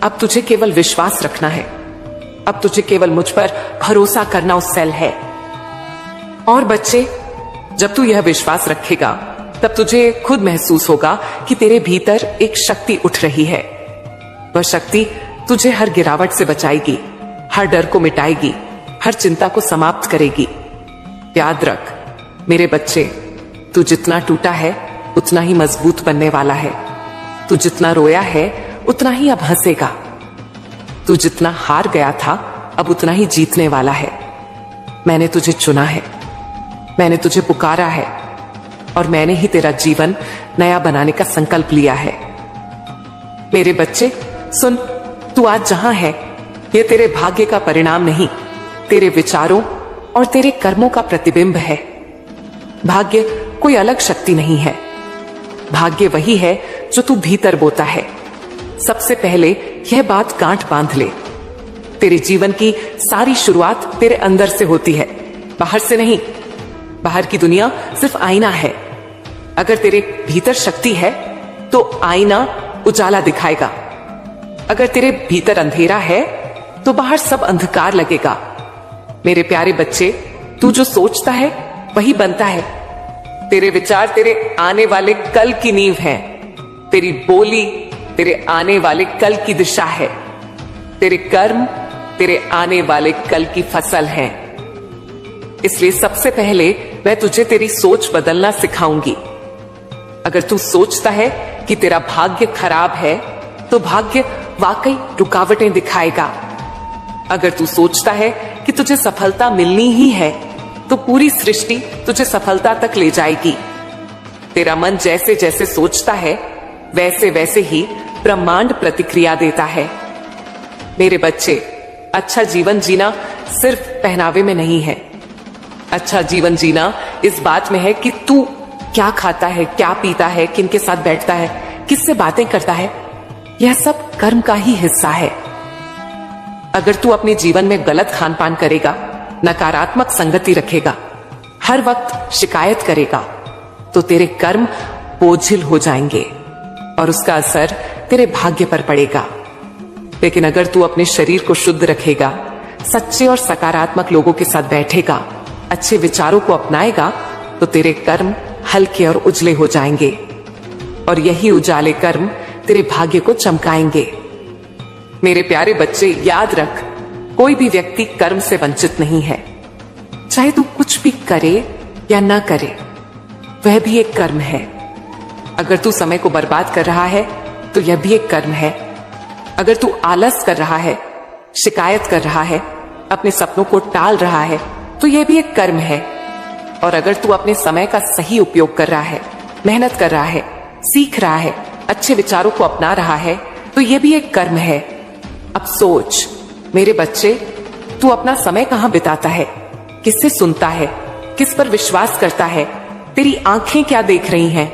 Speaker 3: अब तुझे केवल विश्वास रखना है। अब तुझे केवल मुझ पर भरोसा करना उससेल है। और बच्चे, जब तू यह विश्वास रखेगा तब तुझे खुद महसूस होगा कि तेरे भीतर एक शक्ति उठ रही है। वह शक्ति तुझे हर गिरावट से बचाएगी, हर डर को मिटाएगी, हर चिंता को समाप्त करेगी। याद रख मेरे बच्चे, तू जितना टूटा है उतना ही मजबूत बनने वाला है। तू जितना रोया है उतना ही अब हंसेगा। तू जितना हार गया था अब उतना ही जीतने वाला है। मैंने तुझे चुना है, मैंने तुझे पुकारा है, और मैंने ही तेरा जीवन नया बनाने का संकल्प लिया है। मेरे बच्चे सुन, तू आज जहां है यह तेरे भाग्य का परिणाम नहीं, तेरे विचारों और तेरे कर्मों का प्रतिबिंब है। भाग्य कोई अलग शक्ति नहीं है। भाग्य वही है जो तू भीतर बोता है। सबसे पहले यह बात गांठ बांध ले, तेरे जीवन की सारी शुरुआत तेरे अंदर से होती है, बाहर से नहीं। बाहर की दुनिया सिर्फ आईना है। अगर तेरे भीतर शक्ति है तो आईना उजाला दिखाएगा। अगर तेरे भीतर अंधेरा है तो बाहर सब अंधकार लगेगा। मेरे प्यारे बच्चे, तू जो सोचता है वही बनता है। तेरे विचार तेरे आने वाले कल की नींव है। तेरी बोली तेरे आने वाले कल की दिशा है। तेरे कर्म तेरे आने वाले कल की फसल है। इसलिए सबसे पहले मैं तुझे तेरी सोच बदलना सिखाऊंगी। अगर तू सोचता है कि तेरा भाग्य खराब है तो भाग्य वाकई रुकावटें दिखाएगा। अगर तू सोचता है कि तुझे सफलता मिलनी ही है तो पूरी सृष्टि तुझे सफलता तक ले जाएगी। तेरा मन जैसे जैसे सोचता है वैसे वैसे ही ब्रह्मांड प्रतिक्रिया देता है। मेरे बच्चे, अच्छा जीवन जीना सिर्फ पहनावे में नहीं है। अच्छा जीवन जीना इस बात में है कि तू क्या खाता है, क्या पीता है, किनके साथ बैठता है, किससे बातें करता है। यह सब कर्म का ही हिस्सा है। अगर तू अपने जीवन में गलत खान पान करेगा, नकारात्मक संगति रखेगा, हर वक्त शिकायत करेगा, तो तेरे कर्म बोझिल हो जाएंगे और उसका असर तेरे भाग्य पर पड़ेगा। लेकिन अगर तू अपने शरीर को शुद्ध रखेगा, सच्चे और सकारात्मक लोगों के साथ बैठेगा, अच्छे विचारों को अपनाएगा, तो तेरे कर्म हल्के और उजले हो जाएंगे और यही उजाले कर्म तेरे भाग्य को चमकाएंगे। मेरे प्यारे बच्चे, याद रख, कोई भी व्यक्ति कर्म से वंचित नहीं है। चाहे तू कुछ भी करे या ना करे, वह भी एक कर्म है। अगर तू समय को बर्बाद कर रहा है तो यह भी एक कर्म है। अगर तू आलस कर रहा है, शिकायत कर रहा है, अपने सपनों को टाल रहा है, तो यह भी एक कर्म है। और अगर तू अपने समय का सही उपयोग कर रहा है, मेहनत कर रहा है, सीख रहा है, अच्छे विचारों को अपना रहा है, तो यह भी एक कर्म है। अब सोच मेरे बच्चे, तू अपना समय कहां बिताता है, किससे सुनता है, किस पर विश्वास करता है, तेरी आंखें क्या देख रही हैं,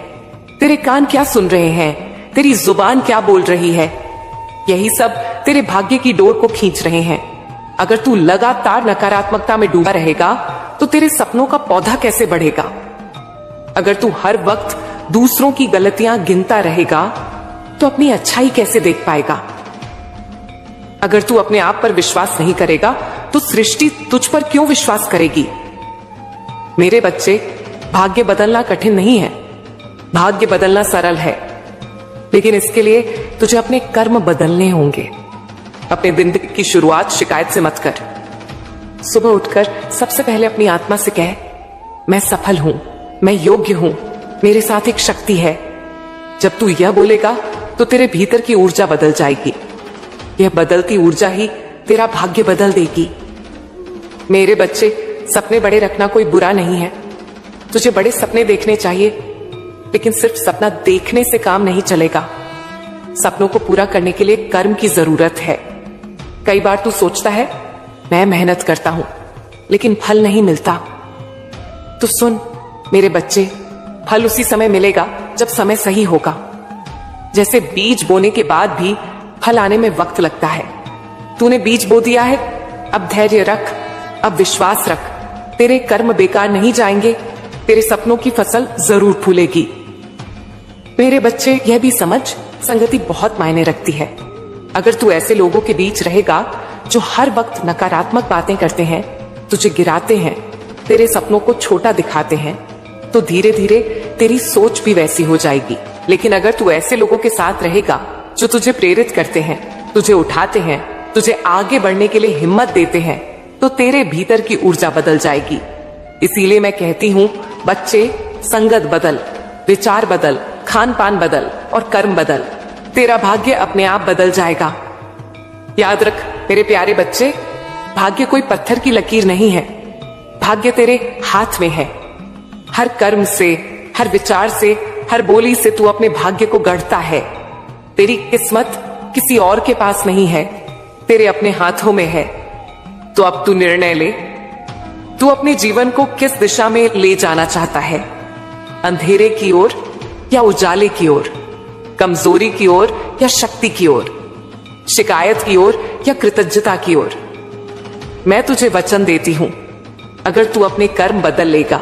Speaker 3: तेरे कान क्या सुन रहे हैं, तेरी जुबान क्या बोल रही है, यही सब तेरे भाग्य की डोर को खींच रहे हैं। अगर तू लगातार नकारात्मकता में डूबा रहेगा तो तेरे सपनों का पौधा कैसे बढ़ेगा। अगर तू हर वक्त दूसरों की गलतियां गिनता रहेगा तो अपनी अच्छाई कैसे देख पाएगा। अगर तू अपने आप पर विश्वास नहीं करेगा तो सृष्टि तुझ पर क्यों विश्वास करेगी। मेरे बच्चे, भाग्य बदलना कठिन नहीं है, भाग्य बदलना सरल है। लेकिन इसके लिए तुझे अपने कर्म बदलने होंगे। अपने दिन की शुरुआत शिकायत से मत कर। सुबह उठकर सबसे पहले अपनी आत्मा से कह, मैं सफल हूं, मैं योग्य हूं, मेरे साथ एक शक्ति है। जब तू यह बोलेगा तो तेरे भीतर की ऊर्जा बदल जाएगी। यह बदलती ऊर्जा ही तेरा भाग्य बदल देगी। मेरे बच्चे, सपने बड़े रखना कोई बुरा नहीं है। तुझे बड़े सपने देखने चाहिए, लेकिन सिर्फ सपना देखने से काम नहीं चलेगा। सपनों को पूरा करने के लिए कर्म की जरूरत है। कई बार तू सोचता है, मैं मेहनत करता हूं लेकिन फल नहीं मिलता। तो सुन मेरे बच्चे, फल उसी समय मिलेगा जब समय सही होगा। जैसे बीज बोने के बाद भी फल आने में वक्त लगता है। तूने बीज बो दिया है, अब धैर्य रख, अब विश्वास रख। तेरे कर्म बेकार नहीं जाएंगे, तेरे सपनों की फसल जरूर फूलेगी। मेरे बच्चे, यह भी समझ, संगति बहुत मायने रखती है। अगर तू ऐसे लोगों के बीच रहेगा जो हर वक्त नकारात्मक बातें करते हैं, तुझे गिराते हैं, तेरे सपनों को छोटा दिखाते हैं, तो धीरे धीरे तेरी सोच भी वैसी हो जाएगी। लेकिन अगर तू ऐसे लोगों के साथ रहेगा जो तुझे प्रेरित करते हैं, तुझे उठाते हैं, तुझे आगे बढ़ने के लिए हिम्मत देते हैं, तो तेरे भीतर की ऊर्जा बदल जाएगी। इसीलिए मैं कहती हूं, बच्चे, संगत बदल, विचार बदल, खान पान बदल और कर्म बदल। तेरा भाग्य अपने आप बदल जाएगा। याद रख मेरे प्यारे बच्चे, भाग्य कोई पत्थर की लकीर नहीं है, भाग्य तेरे हाथ में है। हर कर्म से, हर विचार से, हर बोली से तू अपने भाग्य को गढ़ता है। तेरी किस्मत किसी और के पास नहीं है, तेरे अपने हाथों में है। तो अब तू निर्णय ले, तू अपने जीवन को किस दिशा में ले जाना चाहता है, अंधेरे की ओर या उजाले की ओर। कमजोरी की ओर या शक्ति की ओर, शिकायत की ओर या कृतज्ञता की ओर। मैं तुझे वचन देती हूं, अगर तू अपने कर्म बदल लेगा,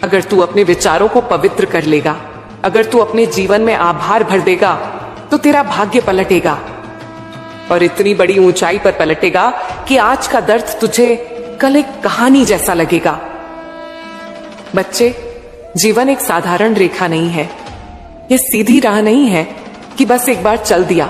Speaker 3: अगर तू अपने विचारों को पवित्र कर लेगा, अगर तू अपने जीवन में आभार भर देगा, तो तेरा भाग्य पलटेगा और इतनी बड़ी ऊंचाई पर पलटेगा कि आज का दर्द तुझे कल एक कहानी जैसा लगेगा। बच्चे, जीवन एक साधारण रेखा नहीं है, यह सीधी राह नहीं है कि बस एक बार चल दिया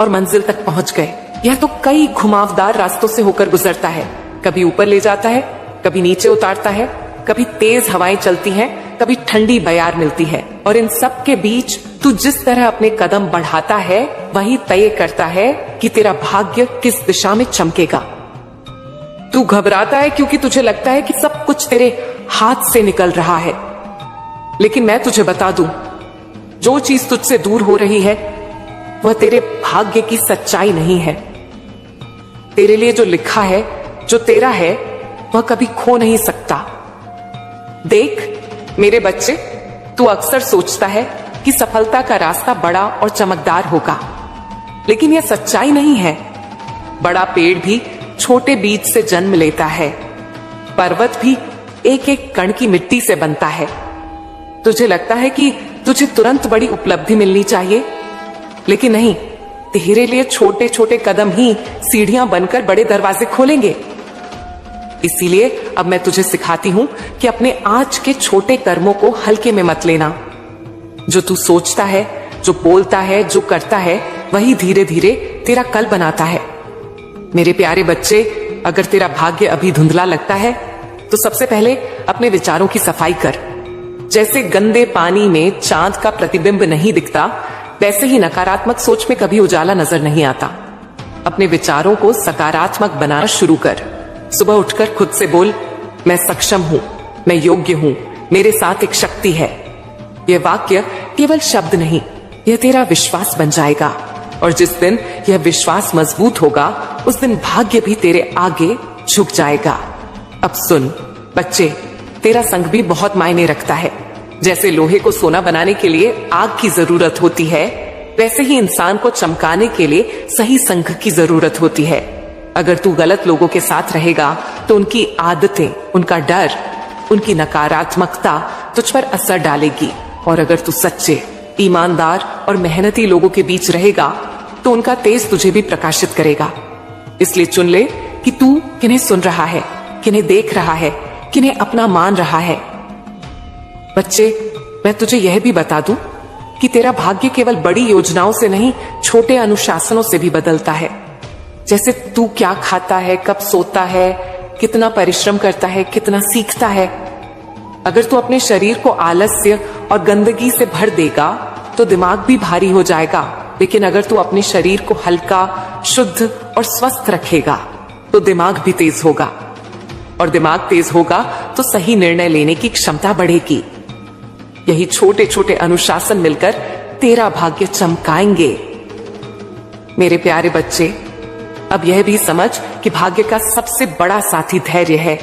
Speaker 3: और मंजिल तक पहुंच गए। यह तो कई घुमावदार रास्तों से होकर गुजरता है। कभी ऊपर ले जाता है, कभी नीचे उतारता है, कभी तेज हवाएं चलती हैं, कभी ठंडी बयार मिलती है। और इन सब के बीच तू जिस तरह अपने कदम बढ़ाता है, वही तय करता है कि तेरा भाग्य किस दिशा में चमकेगा। तू घबराता है क्योंकि तुझे लगता है कि सब कुछ तेरे हाथ से निकल रहा है, लेकिन मैं तुझे बता दूं, जो चीज तुझसे दूर हो रही है वह तेरे भाग्य की सच्चाई नहीं है। तेरे लिए जो लिखा है, जो तेरा है, वह कभी खो नहीं सकता। देख मेरे बच्चे, तू अक्सर सोचता है कि सफलता का रास्ता बड़ा और चमकदार होगा, लेकिन यह सच्चाई नहीं है। बड़ा पेड़ भी छोटे बीज से जन्म लेता है, पर्वत भी एक एक कण की मिट्टी से बनता है। तुझे लगता है कि तुझे तुरंत बड़ी उपलब्धि मिलनी चाहिए, लेकिन नहीं, तेरे लिए छोटे छोटे कदम ही सीढ़ियां बनकर बड़े दरवाजे खोलेंगे। इसीलिए अब मैं तुझे सिखाती हूं कि अपने आज के छोटे कर्मों को हल्के में मत लेना। जो तू सोचता है, जो बोलता है, जो करता है, वही धीरे धीरे तेरा कल बनाता है। मेरे प्यारे बच्चे, अगर तेरा भाग्य अभी धुंधला लगता है तो सबसे पहले अपने विचारों की सफाई कर। जैसे गंदे पानी में चांद का प्रतिबिंब नहीं दिखता, वैसे ही नकारात्मक सोच में कभी उजाला नजर नहीं आता। अपने विचारों को सकारात्मक बनाना शुरू कर। सुबह उठकर खुद से बोल, मैं सक्षम हूं, मैं योग्य हूं, मेरे साथ एक शक्ति है। यह वाक्य केवल शब्द नहीं, यह तेरा विश्वास बन जाएगा। और जिस दिन यह विश्वास मजबूत होगा, उस दिन भाग्य भी तेरे आगे झुक जाएगा। अब सुन बच्चे, तेरा संग भी बहुत मायने रखता है। जैसे लोहे को सोना बनाने के लिए आग की जरूरत होती है, वैसे ही इंसान को चमकाने के लिए सही संग की जरूरत होती है। अगर तू गलत लोगों के साथ रहेगा तो उनकी आदतें, उनका डर, उनकी नकारात्मकता तुझ पर असर डालेगी। और अगर तू सच्चे, ईमानदार और मेहनती लोगों के बीच रहेगा तो उनका तेज तुझे भी प्रकाशित करेगा। इसलिए चुन ले कि तू किन्हें सुन रहा है, किन्हें देख रहा है, किन्हें अपना मान रहा है। बच्चे, मैं तुझे यह भी बता दूं कि तेरा भाग्य केवल बड़ी योजनाओं से नहीं, छोटे अनुशासनों से भी बदलता है। जैसे तू क्या खाता है, कब सोता है, कितना परिश्रम करता है, कितना सीखता है। अगर तू अपने शरीर को आलस्य और गंदगी से भर देगा तो दिमाग भी भारी हो जाएगा, लेकिन अगर तू अपने शरीर को हल्का, शुद्ध और स्वस्थ रखेगा तो दिमाग भी तेज होगा। और दिमाग तेज होगा तो सही निर्णय लेने की क्षमता बढ़ेगी। यही छोटे छोटे अनुशासन मिलकर तेरा भाग्य चमकाएंगे। मेरे प्यारे बच्चे, अब यह भी समझ कि भाग्य का सबसे बड़ा साथी धैर्य है।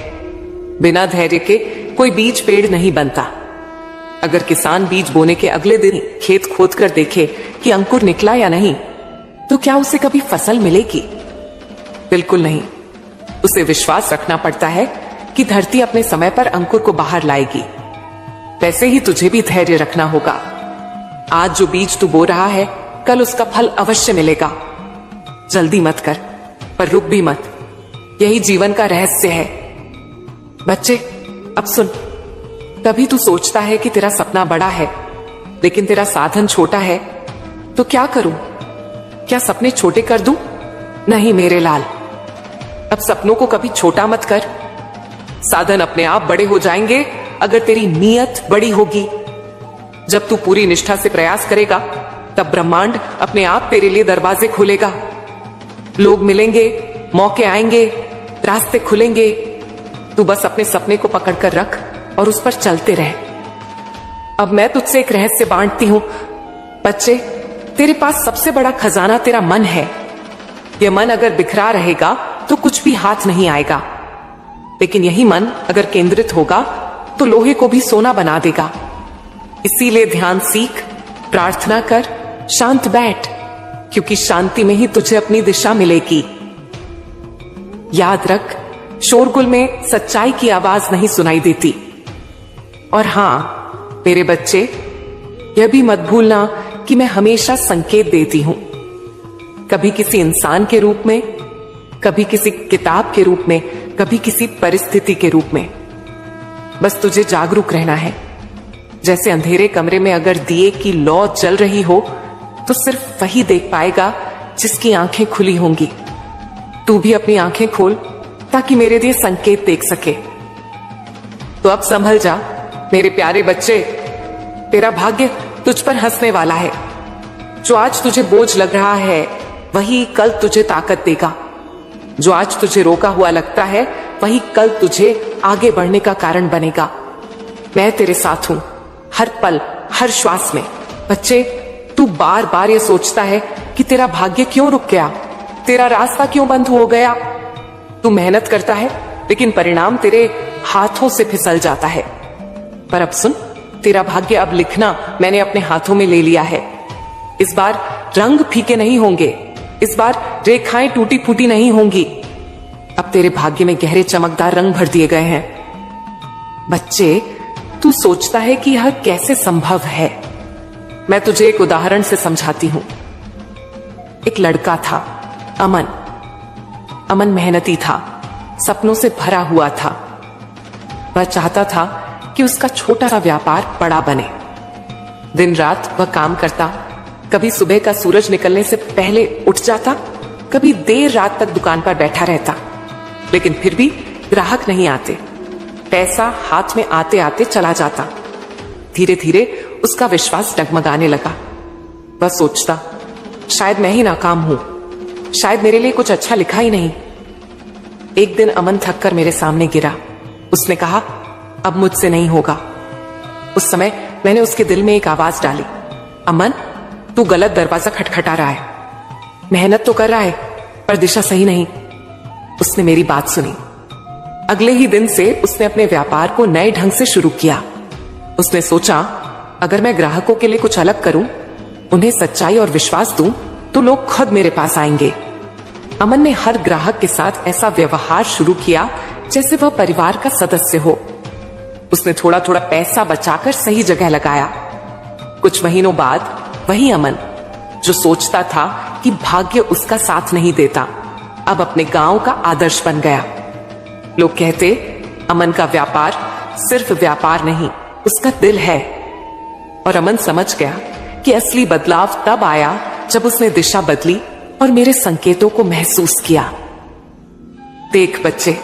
Speaker 3: बिना धैर्य के कोई बीज पेड़ नहीं बनता। अगर किसान बीज बोने के अगले दिन खेत खोद कर देखे कि अंकुर निकला या नहीं, तो क्या उसे कभी फसल मिलेगी? बिल्कुल नहीं। उसे विश्वास रखना पड़ता है कि धरती अपने समय पर अंकुर को बाहर लाएगी। वैसे ही तुझे भी धैर्य रखना होगा। आज जो बीज तू बो रहा है, कल उसका फल अवश्य मिलेगा। जल्दी मत कर, पर रुक भी मत। यही जीवन का रहस्य है। बच्चे, अब सुन, कभी तू सोचता है कि तेरा सपना बड़ा है, लेकिन तेरा साधन छोटा है, तो क्या करूं? क्या सपने छोटे कर दूं? नहीं मेरे लाल, अब सपनों को कभी छोटा मत कर। साधन अपने आप बड़े हो जाएंगे अगर तेरी नीयत बड़ी होगी। जब तू पूरी निष्ठा से प्रयास करेगा, तब ब्रह्मांड अपने आप तेरे लिए दरवाजे खोलेगा। लोग मिलेंगे, मौके आएंगे, रास्ते खुलेंगे। तू बस अपने सपने को पकड़कर रख और उस पर चलते रह। अब मैं तुझसे एक रहस्य बांटती हूं। बच्चे, तेरे पास सबसे बड़ा खजाना तेरा मन है। यह मन अगर बिखरा रहेगा तो कुछ भी हाथ नहीं आएगा, लेकिन यही मन अगर केंद्रित होगा तो लोहे को भी सोना बना देगा। इसीलिए ध्यान सीख, प्रार्थना कर शांत बैठ, क्योंकि शांति में ही तुझे अपनी दिशा मिलेगी। याद रख, शोरगुल में सच्चाई की आवाज नहीं सुनाई देती। और हां मेरे बच्चे, यह भी मत भूलना कि मैं हमेशा संकेत देती हूं, कभी किसी इंसान के रूप में, कभी किसी किताब के रूप में, कभी किसी परिस्थिति के रूप में। बस तुझे जागरूक रहना है। जैसे अंधेरे कमरे में अगर दिए की लौ जल रही हो तो सिर्फ वही देख पाएगा जिसकी आंखें खुली होंगी। तू भी अपनी आंखें खोल ताकि मेरे दिए संकेत देख सके। तो अब संभल जा मेरे प्यारे बच्चे, तेरा भाग्य तुझ पर हंसने वाला है। जो आज तुझे बोझ लग रहा है वही कल तुझे ताकत देगा। जो आज तुझे रोका हुआ लगता है वही कल तुझे आगे बढ़ने का कारण बनेगा। मैं तेरे साथ हूं, हर पल, हर श्वास में। बच्चे, तू बार बार ये सोचता है कि तेरा भाग्य क्यों रुक गया, तेरा रास्ता क्यों बंद हो गया। तू मेहनत करता है लेकिन परिणाम तेरे हाथों से फिसल जाता है। पर अब सुन, तेरा भाग्य अब लिखना मैंने अपने हाथों में ले लिया है। इस बार रंग फीके नहीं होंगे, इस बार रेखाएं टूटी फूटी नहीं होंगी। अब तेरे भाग्य में गहरे चमकदार रंग भर दिए गए हैं। बच्चे, तू सोचता है कि यह कैसे संभव है। मैं तुझे एक उदाहरण से समझाती हूं। एक लड़का था, अमन। अमन मेहनती था, सपनों से भरा हुआ था। वह चाहता था कि उसका छोटा सा व्यापार बड़ा बने। दिन रात वह काम करता, कभी सुबह का सूरज निकलने से पहले उठ जाता, कभी देर रात तक दुकान पर बैठा रहता, लेकिन फिर भी ग्राहक नहीं आते। पैसा हाथ में आते आते चला जाता। धीरे धीरे उसका विश्वास डगमगाने लगा। वह सोचता, शायद मैं ही नाकाम हूं, शायद मेरे लिए कुछ अच्छा लिखा ही नहीं। एक दिन अमन थककर मेरे सामने गिरा। उसने कहा, अब मुझसे नहीं होगा। उस समय मैंने उसके दिल में एक आवाज डाली, अमन, तू गलत दरवाजा खटखटा रहा है। मेहनत तो कर रहा है पर दिशा सही नहीं। उसने मेरी बात सुनी। अगले ही दिन से उसने अपने व्यापार को नए ढंग से शुरू किया। उसने सोचा, अगर मैं ग्राहकों के लिए कुछ अलग करूं, उन्हें सच्चाई और विश्वास दूं, तो लोग खुद मेरे पास आएंगे। अमन ने हर ग्राहक के साथ ऐसा व्यवहार शुरू किया जैसे वह परिवार का सदस्य हो। उसने थोड़ा थोड़ा पैसा बचाकर सही जगह लगाया। कुछ महीनों बाद वही अमन जो सोचता था कि भाग्य उसका साथ नहीं देता, अब अपने गांव का आदर्श बन गया। लोग कहते, अमन का व्यापार सिर्फ व्यापार नहीं, उसका दिल है। और अमन समझ गया कि असली बदलाव तब आया जब उसने दिशा बदली और मेरे संकेतों को महसूस किया। देख बच्चे,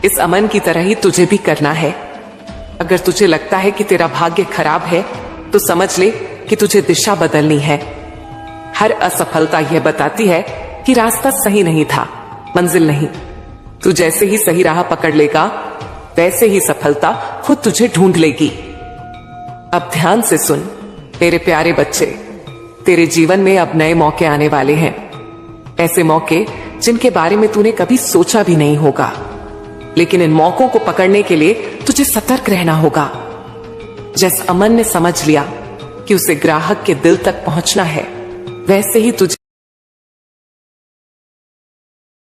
Speaker 3: इस अमन की तरह ही तुझे भी करना है। अगर तुझे लगता है कि तेरा भाग्य खराब है तो समझ ले कि तुझे दिशा बदलनी है। हर असफलता यह बताती है कि रास्ता सही नहीं था, मंजिल नहीं। तू जैसे ही सही राह पकड़ लेगा वैसे ही सफलता खुद तुझे ढूंढ लेगी। अब ध्यान से सुन मेरे प्यारे बच्चे, तेरे जीवन में अब नए मौके आने वाले हैं। ऐसे मौके जिनके बारे में तूने कभी सोचा भी नहीं होगा। लेकिन इन मौकों को पकड़ने के लिए तुझे सतर्क रहना होगा। जैसे अमन ने समझ लिया कि उसे ग्राहक के दिल तक पहुंचना है, वैसे ही तुझे